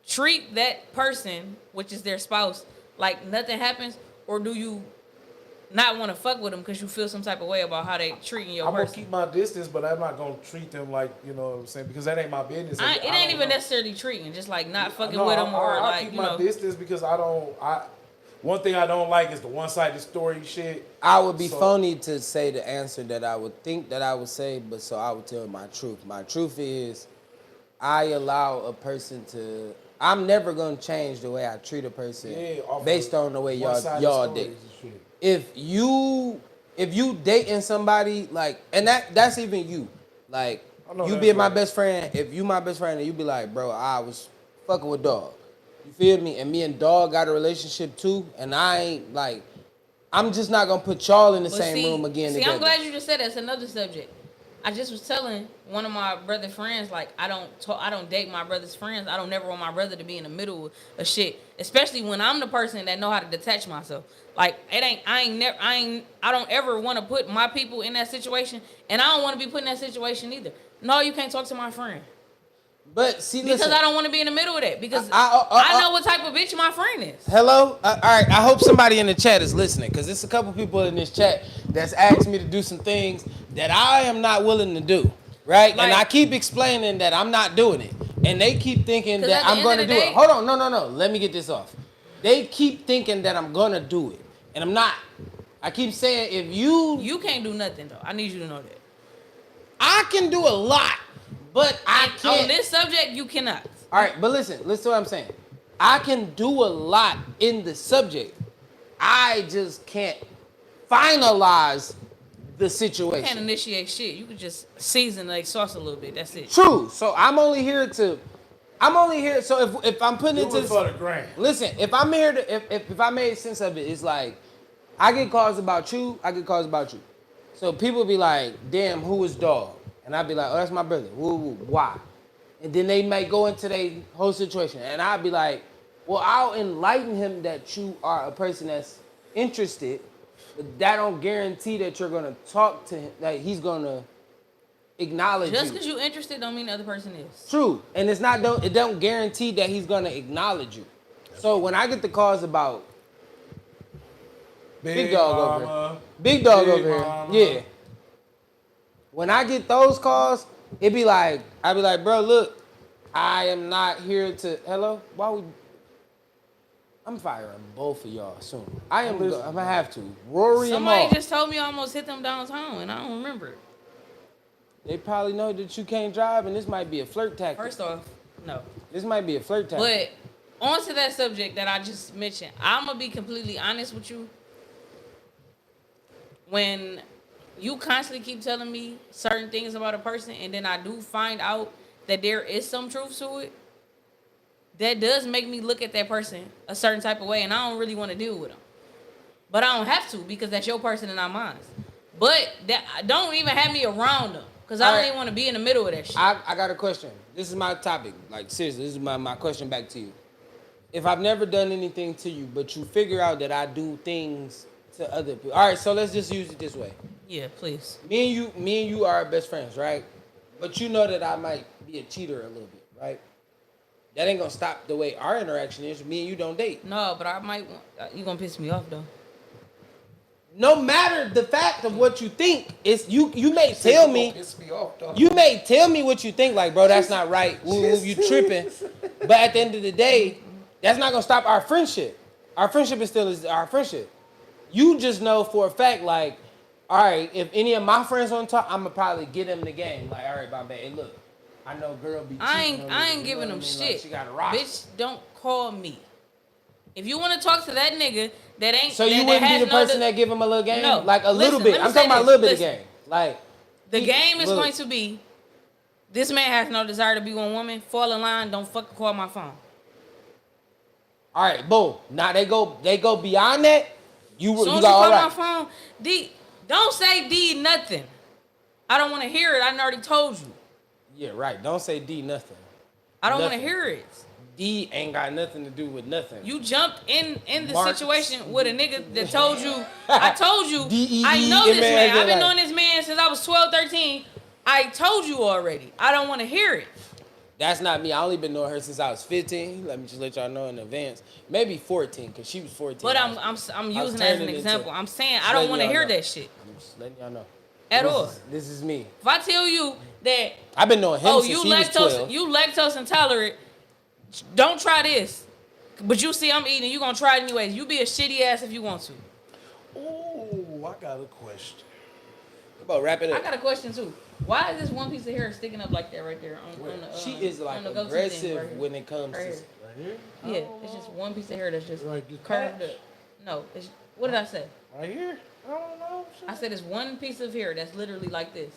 treat that person, which is their spouse, like nothing happens, or do you not want to fuck with them because you feel some type of way about how they treating your I'm gonna person? keep my distance, but I'm not gonna treat them like, you know what I'm saying, because that ain't my business. It ain't even know. necessarily treating, just like not fucking No, with them or I'll like, keep you my know. distance because one thing I don't like is the one-sided story shit. I would be So- phony to say the answer that I would think that I would say, but so I would tell my truth. My truth is I allow a person to. I'm never gonna change the way I treat a person off based of on the way one-sided y'all stories date. and shit. If you dating somebody like, and that's even you, like I know you that's being my right. best friend. If you my best friend and you be like, bro, I was fucking with dog. You feel me? And me and dog got a relationship too, and I ain't like. I'm just not gonna put y'all in the But same room again. See, together. I'm glad you just said that's another subject. I just was telling one of my brother friends, like, I don't date my brother's friends. I don't never want my brother to be in the middle of shit, especially when I'm the person that know how to detach myself. Like, I don't ever want to put my people in that situation, and I don't want to be put in that situation either. No, you can't talk to my friend. But see, Because listen, I don't want to be in the middle of that. Because I I know what type of bitch my friend is. Hello? All right, I hope somebody in the chat is listening because there's a couple people in this chat that's asked me to do some things that I am not willing to do, right? Like- and I keep explaining that I'm not doing it. And they keep thinking 'Cause that at the I'm end going to of do the it. day- Hold on, no. Let me get this off. They keep thinking that I'm going to do it, and I'm not. I keep saying if You can't do nothing, though. I need you to know that. I can do a lot, but I can't. On this subject, you cannot. All right, but listen to what I'm saying. I can do a lot in the subject. I just can't finalize the You situation. can't initiate shit. You can just season like sauce a little bit. That's it. True. So I'm only here. So if I'm putting Do into it this, for the grand. listen, if I'm here to, if I made sense of it, it's like I get calls about you. I get calls about you. So people be like, "Damn, who is dog?" And I'd be like, "Oh, that's my brother." Why? And then they might go into their whole situation, and I'd be like, "Well, I'll enlighten him that you are a person that's interested, but that don't guarantee that you're gonna talk to him, that he's gonna acknowledge Just you." because you're interested don't mean the other person is. True, and it don't guarantee that he's gonna acknowledge you. So when I get the calls about Big Dog over here, Big Dog Big over Mama. here, yeah. When I get those calls, I'd be like, bro, look, I am not here to. Hello, I'm firing both of y'all soon. I'm gonna have to. Rory and Somebody Maul. just told me I almost hit them downtown, and I don't remember it. They probably know that you can't drive, and this might be a flirt tactic. First off, no. This might be a flirt tactic. But on to that subject that I just mentioned, I'm gonna be completely honest with you. When you constantly keep telling me certain things about a person, and then I do find out that there is some truth to it, that does make me look at that person a certain type of way, and I don't really want to deal with them. But I don't have to because that's your person and not mine. But that don't even have me around them because I don't even want to be in the middle of that shit. I got a question. This is my topic. Like, seriously, this is my question back to you. If I've never done anything to you, but you figure out that I do things to other people. All right, so let's just use it this way. Yeah, please. Me and you are best friends, right? But you know that I might be a cheater a little bit, right? That ain't gonna stop the way our interaction is. Me and you don't date. No, but I might. You gonna piss me off though. No matter the fact of what you think, it's you may tell me. Piss me off, dog. You may tell me what you think, like, bro, that's not right. You tripping. But at the end of the day, that's not gonna stop our friendship. Our friendship is still our friendship. You just know for a fact, like, all right, if any of my friends on top, I'm gonna probably get them the game. Like, all right, Bombay, hey, look, I know girl be cheating. I ain't you know giving what them I mean? shit. Like, she got a rock. Bitch, don't call me. If you want to talk to that nigga that ain't So you that wouldn't be has the no person that give him a little game? No. Like a little Listen, bit. let me I'm say talking about a this. little bit Listen. of game. Like, The game is look. going to be, this man has no desire to be with a woman. Fall in line. Don't fucking call my phone. All right, boom. Now they go beyond that. You As soon got as you all call my right. phone, D, don't say D nothing. I don't want to hear it. I already told you. Yeah, right. Don't say D nothing. I don't want to Nothing. hear it. D ain't got nothing to do with nothing. You jumped in the Marks. situation with a nigga that told you, I told you, D-E-E, I know this man. imagine I've been like- knowing this man since I was 12, 13. I told you already. I don't want to hear it. That's not me. I only been knowing her since I was 15. Let me just let y'all know in advance. Maybe 14, because she was 14. But I'm I was using that as an turning into- example. I'm saying Just I don't letting want to y'all hear know. that shit I'm just letting y'all know. at This all. this is me. If I tell you that, I've been knowing him oh, since you he was 12. lactose intolerant, don't try this. But you see I'm eating, you gonna try it anyways. You be a shitty ass if you want to. Oh, I got a question. Come on, wrap it I up. got a question too. Why is this one piece of hair sticking up like that right there on the She is like on the goatee aggressive thing right here? when it comes Right to. here. Right here? Yeah, it's just one piece of hair that's just Like this curved patch? up. No, it's what did I say? Right here? I don't know. Shit. I said it's one piece of hair that's literally like this.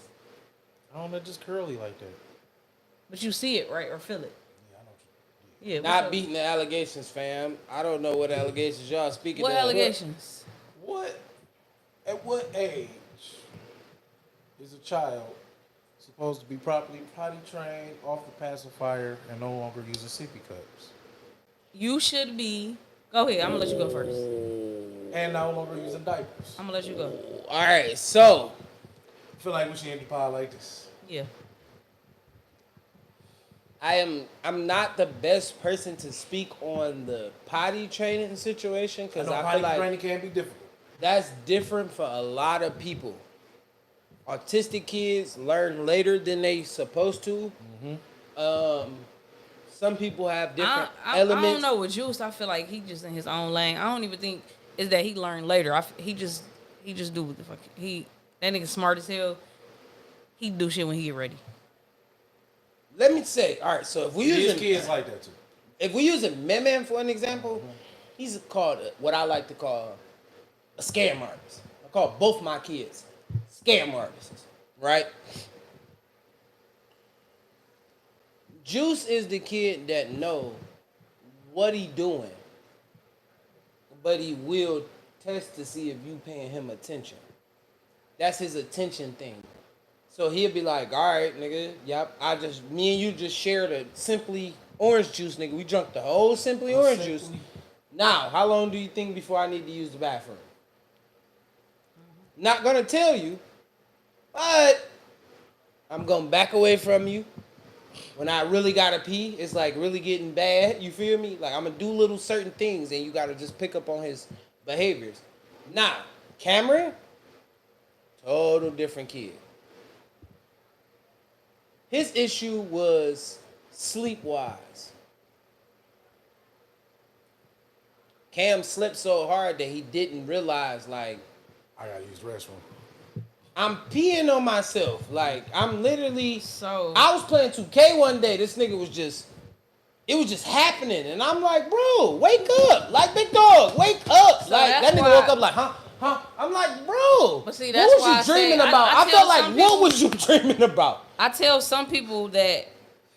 I don't know, just curly like that. But you see it, right? Or feel it. Yeah, I know. What you, Yeah. Not what's beating the allegations, fam. I don't know what allegations y'all speaking What of. allegations? What? At what age is a child supposed to be properly potty trained, off the pacifier, and no longer using sippy cups? You should be. Go ahead. I'm gonna let you go first. And no longer using diapers. I'm gonna let you go. All right, so I feel like we should end the pod like this. Yeah. I'm not the best person to speak on the potty training situation because I know I potty feel like training can be difficult. that's different for a lot of people. Autistic kids learn later than they supposed to. Some people have different I elements. don't know with Juice. I feel like he just in his own lane. I don't even think is that he learned later. He just do what the fuck that nigga smart as hell. He do shit when he get ready. Let me say, all right. So if we These using kids like that too. if we using Man for an example, he's called what I like to call a scam artist. I call both my kids scam artists, right? Juice is the kid that know what he doing, but he will test to see if you paying him attention. That's his attention thing. So he'll be like, all right, nigga, yep, me and you just shared a Simply orange juice, nigga. We drunk the whole Simply orange juice. Now, how long do you think before I need to use the bathroom? Not gonna tell you, but I'm gonna back away from you. When I really gotta pee, it's like really getting bad. You feel me? Like I'm gonna do little certain things, and you gotta just pick up on his behaviors. Now, Cameron, total different kid. His issue was sleep-wise. Cam slept so hard that he didn't realize, like, I gotta use the restroom. I'm peeing on myself. Like, I'm literally... So I was playing 2K one day. This nigga was just... It was just happening. And I'm like, bro, wake up. Like, big dog, wake up. So like, that that's nigga why- woke up like, huh? I'm like, bro, But see, what that's was why I you say- dreaming I- about? I I, tell felt like, some what people- was you dreaming about? I tell some people that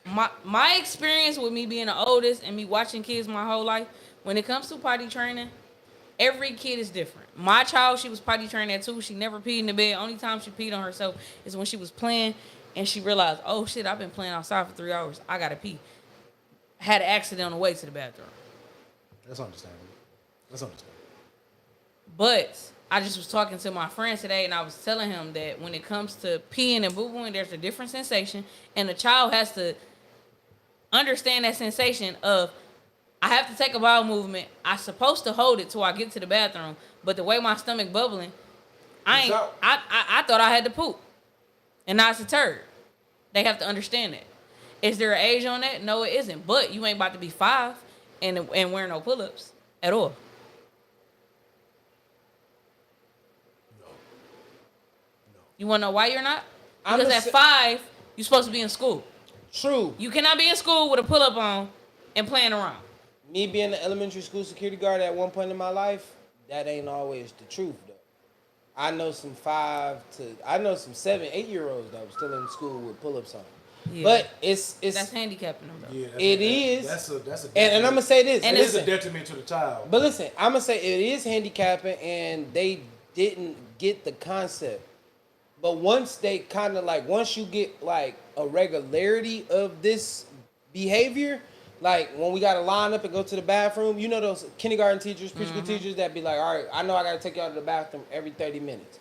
my experience with me being the oldest and me watching kids my whole life, when it comes to potty training, every kid is different. My child, she was potty trained at 2. She never peed in the bed. Only time she peed on herself is when she was playing and she realized, oh shit, I've been playing outside for 3 hours. I gotta pee. Had an accident on the way to the bathroom. That's understandable. That's understandable. But I just was talking to my friend today, and I was telling him that when it comes to peeing and boo-booing, there's a different sensation, and the child has to understand that sensation of, I have to take a bowel movement. I'm supposed to hold it till I get to the bathroom, but the way my stomach bubbling, I thought I had to poop, and now it's a turd. They have to understand that. Is there an age on that? No, it isn't. But you ain't about to be 5 and wearing no pull-ups at all. You want to know why you're not? Because at 5, you're supposed to be in school. True. You cannot be in school with a pull-up on and playing around. Me being an elementary school security guard at one point in my life, that ain't always the truth, though. I know some 7, 8-year-olds that were still in school with pull-ups on. Yeah. But it's That's handicapping them, though. Yeah, It is. That's a and I'm gonna say this. And it is listen, a detriment to the child. but listen, I'm gonna say it is handicapping, and they didn't get the concept. But once they kind of like, once you get like a regularity of this behavior. Like when we gotta line up and go to the bathroom, you know those kindergarten teachers, preschool teachers that be like, all right, I know I gotta take y'all to the bathroom every 30 minutes.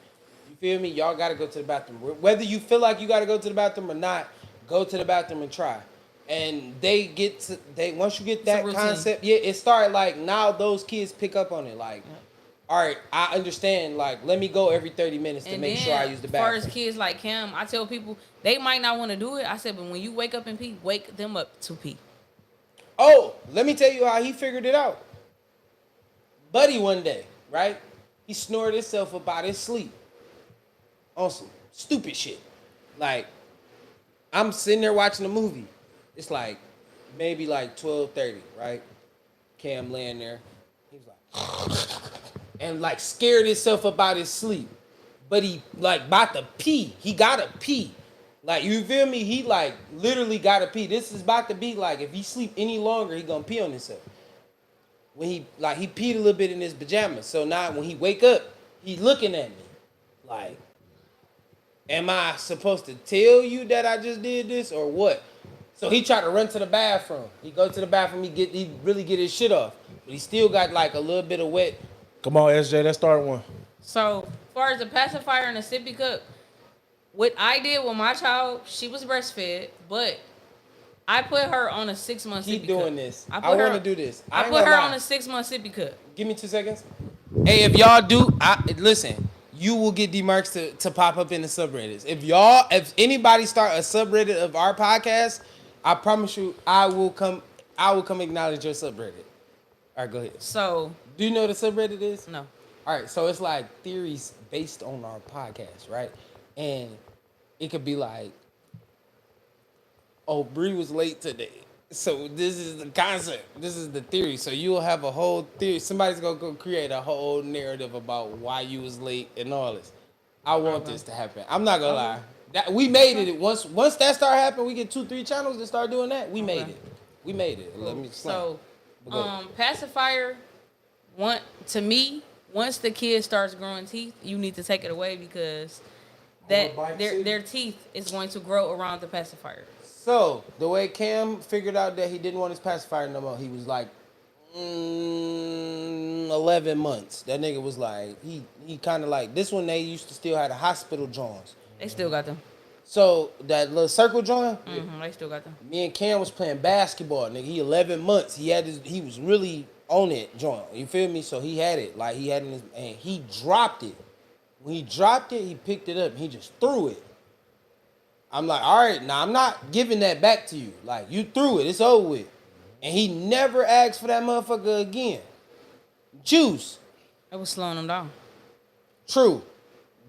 You feel me? Y'all gotta go to the bathroom. Whether you feel like you gotta go to the bathroom or not, go to the bathroom and try. And they once you get that concept, yeah, it started like now those kids pick up on it. Like, all right, I understand. Like, let me go every 30 minutes to make sure I use the bathroom. As far as kids like him, I tell people they might not want to do it. I said, but when you wake up and pee, wake them up to pee. Oh, let me tell you how he figured it out. Buddy one day, right? He snored himself about his sleep on some stupid shit. Like, I'm sitting there watching a movie. It's like maybe like 12:30, right? Cam laying there. He's like, and like scared himself about his sleep. But he like about to pee. He gotta pee. Like, you feel me? He like literally gotta pee. This is about to be like, if he sleep any longer, he gonna pee on himself. When he peed a little bit in his pajamas. So now when he wake up, he looking at me like, am I supposed to tell you that I just did this or what? So he tried to run to the bathroom. He go to the bathroom, he really get his shit off. But he still got like a little bit of wet. Come on, SJ, let's start one. So, as far as the pacifier and the sippy cup, what I did with my child, she was breastfed, but I put her on a 6-month sippy cup. Keep doing this. I want to do this. I put her on a 6-month sippy cup. Give me 2 seconds. Hey, if y'all do, listen, you will get Dmarks to pop up in the subreddits. If anybody start a subreddit of our podcast, I promise you, I will come acknowledge your subreddit. All right, go ahead. So, do you know what a subreddit is? No. All right, so it's like theories based on our podcast, right? And it could be like, oh, Bree was late today. So this is the concept. This is the theory. So you'll have a whole theory. Somebody's going to go create a whole narrative about why you was late and all this. I want this to happen. I'm not going to lie. We made it. Once that start happening, we get 2-3 channels that start doing that. We made it. We made it. Let me explain. So, pacifier, to me, once the kid starts growing teeth, you need to take it away because their teeth is going to grow around the pacifier. So, the way Cam figured out that he didn't want his pacifier no more, he was like, 11 months. That nigga was like, he kind of like, this one they used to still have the hospital joints. They still got them. So, that little circle joint, They still got them. me and Cam was playing basketball, nigga. He 11 months. He was really on it joint. You feel me? So, he had it. Like, he had it in his, and he dropped it. When he dropped it, he picked it up and he just threw it. I'm like, all right, now I'm not giving that back to you. Like, you threw it, it's over with. And he never asked for that motherfucker again. Juice. It was slowing him down. True.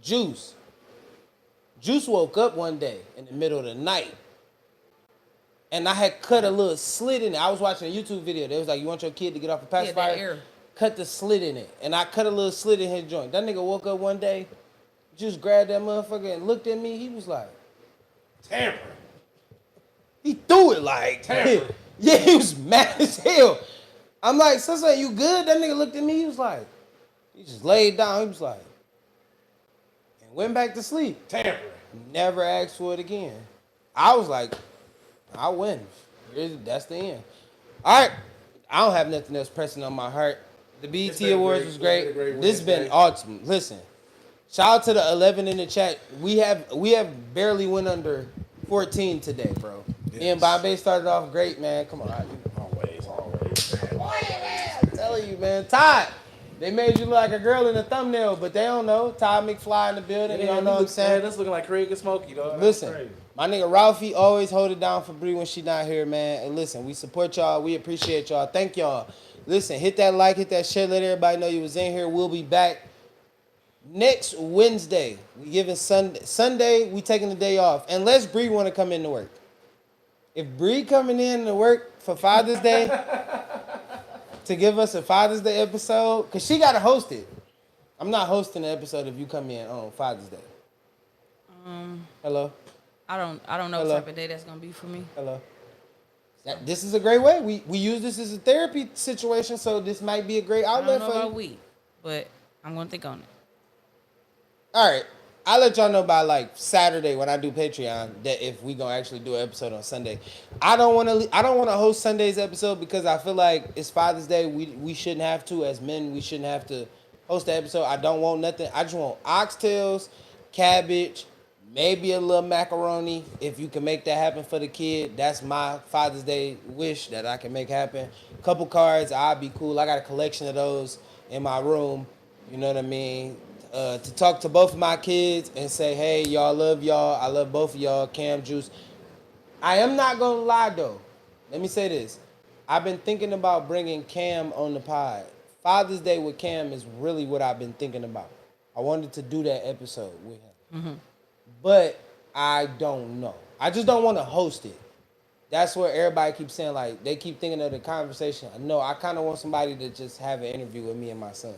Juice. Juice woke up one day in the middle of the night. And I had cut a little slit in it. I was watching a YouTube video. They was like, you want your kid to get off a pacifier? Cut the slit in it. And I cut a little slit in his joint. That nigga woke up one day, Juice grabbed that motherfucker and looked at me. He was like, tampering. He threw it like tampering. Yeah, he was mad as hell. I'm like, Sensei, you good? That nigga looked at me. He was like, he just laid down. He was like, and went back to sleep. Tampering. Never asked for it again. I was like, I win. That's the end. All right. I don't have nothing else pressing on my heart. The BET Awards was great. This has been awesome. Listen, shout out to the 11 in the chat. We have barely went under 14 today, bro. Yes. Me and Bombay started off great, man. Come on. Always, man. I'm telling you, man. Todd, they made you look like a girl in the thumbnail, but they don't know. Todd McFly in the building. Yeah, you don't know what I'm saying? Man, that's looking like Craig and Smokey, dog. Listen, my nigga Ralphie always hold it down for Bree when she not here, man. And listen, we support y'all. We appreciate y'all. Thank y'all. Listen, hit that like, hit that share. Let everybody know you was in here. We'll be back next Wednesday. We giving Sunday, we taking the day off. Unless Bree want to come in to work. If Bree coming in to work for Father's Day to give us a Father's Day episode, because she got to host it. I'm not hosting the episode if you come in on Father's Day. Hello? I don't know what type of day that's gonna be for me. Hello. This is a great way. We use this as a therapy situation, so this might be a great outlet for you. I don't know about we, but I'm gonna think on it. All right. I'll let y'all know by like Saturday when I do Patreon that if we gonna actually do an episode on Sunday. I don't want to host Sunday's episode because I feel like it's Father's Day. We shouldn't have to, as men, we shouldn't have to host the episode. I don't want nothing. I just want oxtails, cabbage, maybe a little macaroni. If you can make that happen for the kid, that's my Father's Day wish that I can make happen. Couple cards, I'll be cool. I got a collection of those in my room. You know what I mean? To talk to both of my kids and say, hey, y'all, love y'all. I love both of y'all. Cam Juice. I am not going to lie, though. Let me say this. I've been thinking about bringing Cam on the pod. Father's Day with Cam is really what I've been thinking about. I wanted to do that episode with him. But I don't know. I just don't want to host it. That's where everybody keeps saying, like, they keep thinking of the conversation. No, I kind of want somebody to just have an interview with me and my son.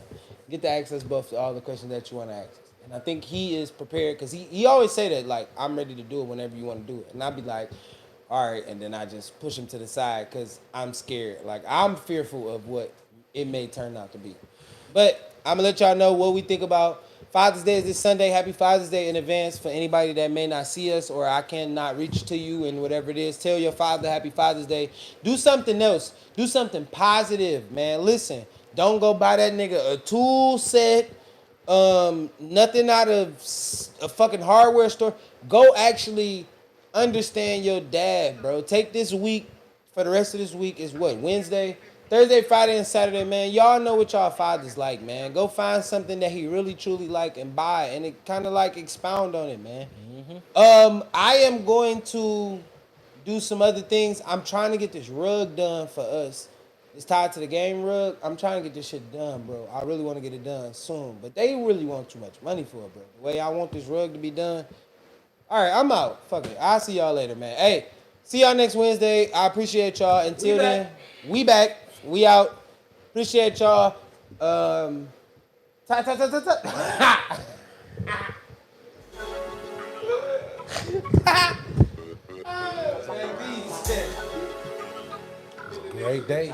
Get to ask us both all the questions that you want to ask us. And I think he is prepared because he always say that, like, I'm ready to do it whenever you want to do it. And I'd be like, all right. And then I just push him to the side because I'm scared. Like, I'm fearful of what it may turn out to be. But I'm going to let y'all know what we think about Father's Day is this Sunday. Happy Father's Day in advance for anybody that may not see us or I cannot reach to you and whatever it is. Tell your father Happy Father's Day. Do something else. Do something positive, man. Listen, don't go buy that nigga a tool set, nothing out of a fucking hardware store. Go actually understand your dad, bro. Take this week, for the rest of this week is what, Wednesday? Thursday, Friday, and Saturday, man. Y'all know what y'all fathers like, man. Go find something that he really, truly like and buy, and it kind of like expound on it, man. I am going to do some other things. I'm trying to get this rug done for us. It's tied to the game rug. I'm trying to get this shit done, bro. I really want to get it done soon, but they really want too much money for it, bro. The way I want this rug to be done. All right, I'm out. Fuck it. I'll see y'all later, man. Hey, see y'all next Wednesday. I appreciate y'all. Until then, we back. We out. Appreciate y'all. Great day.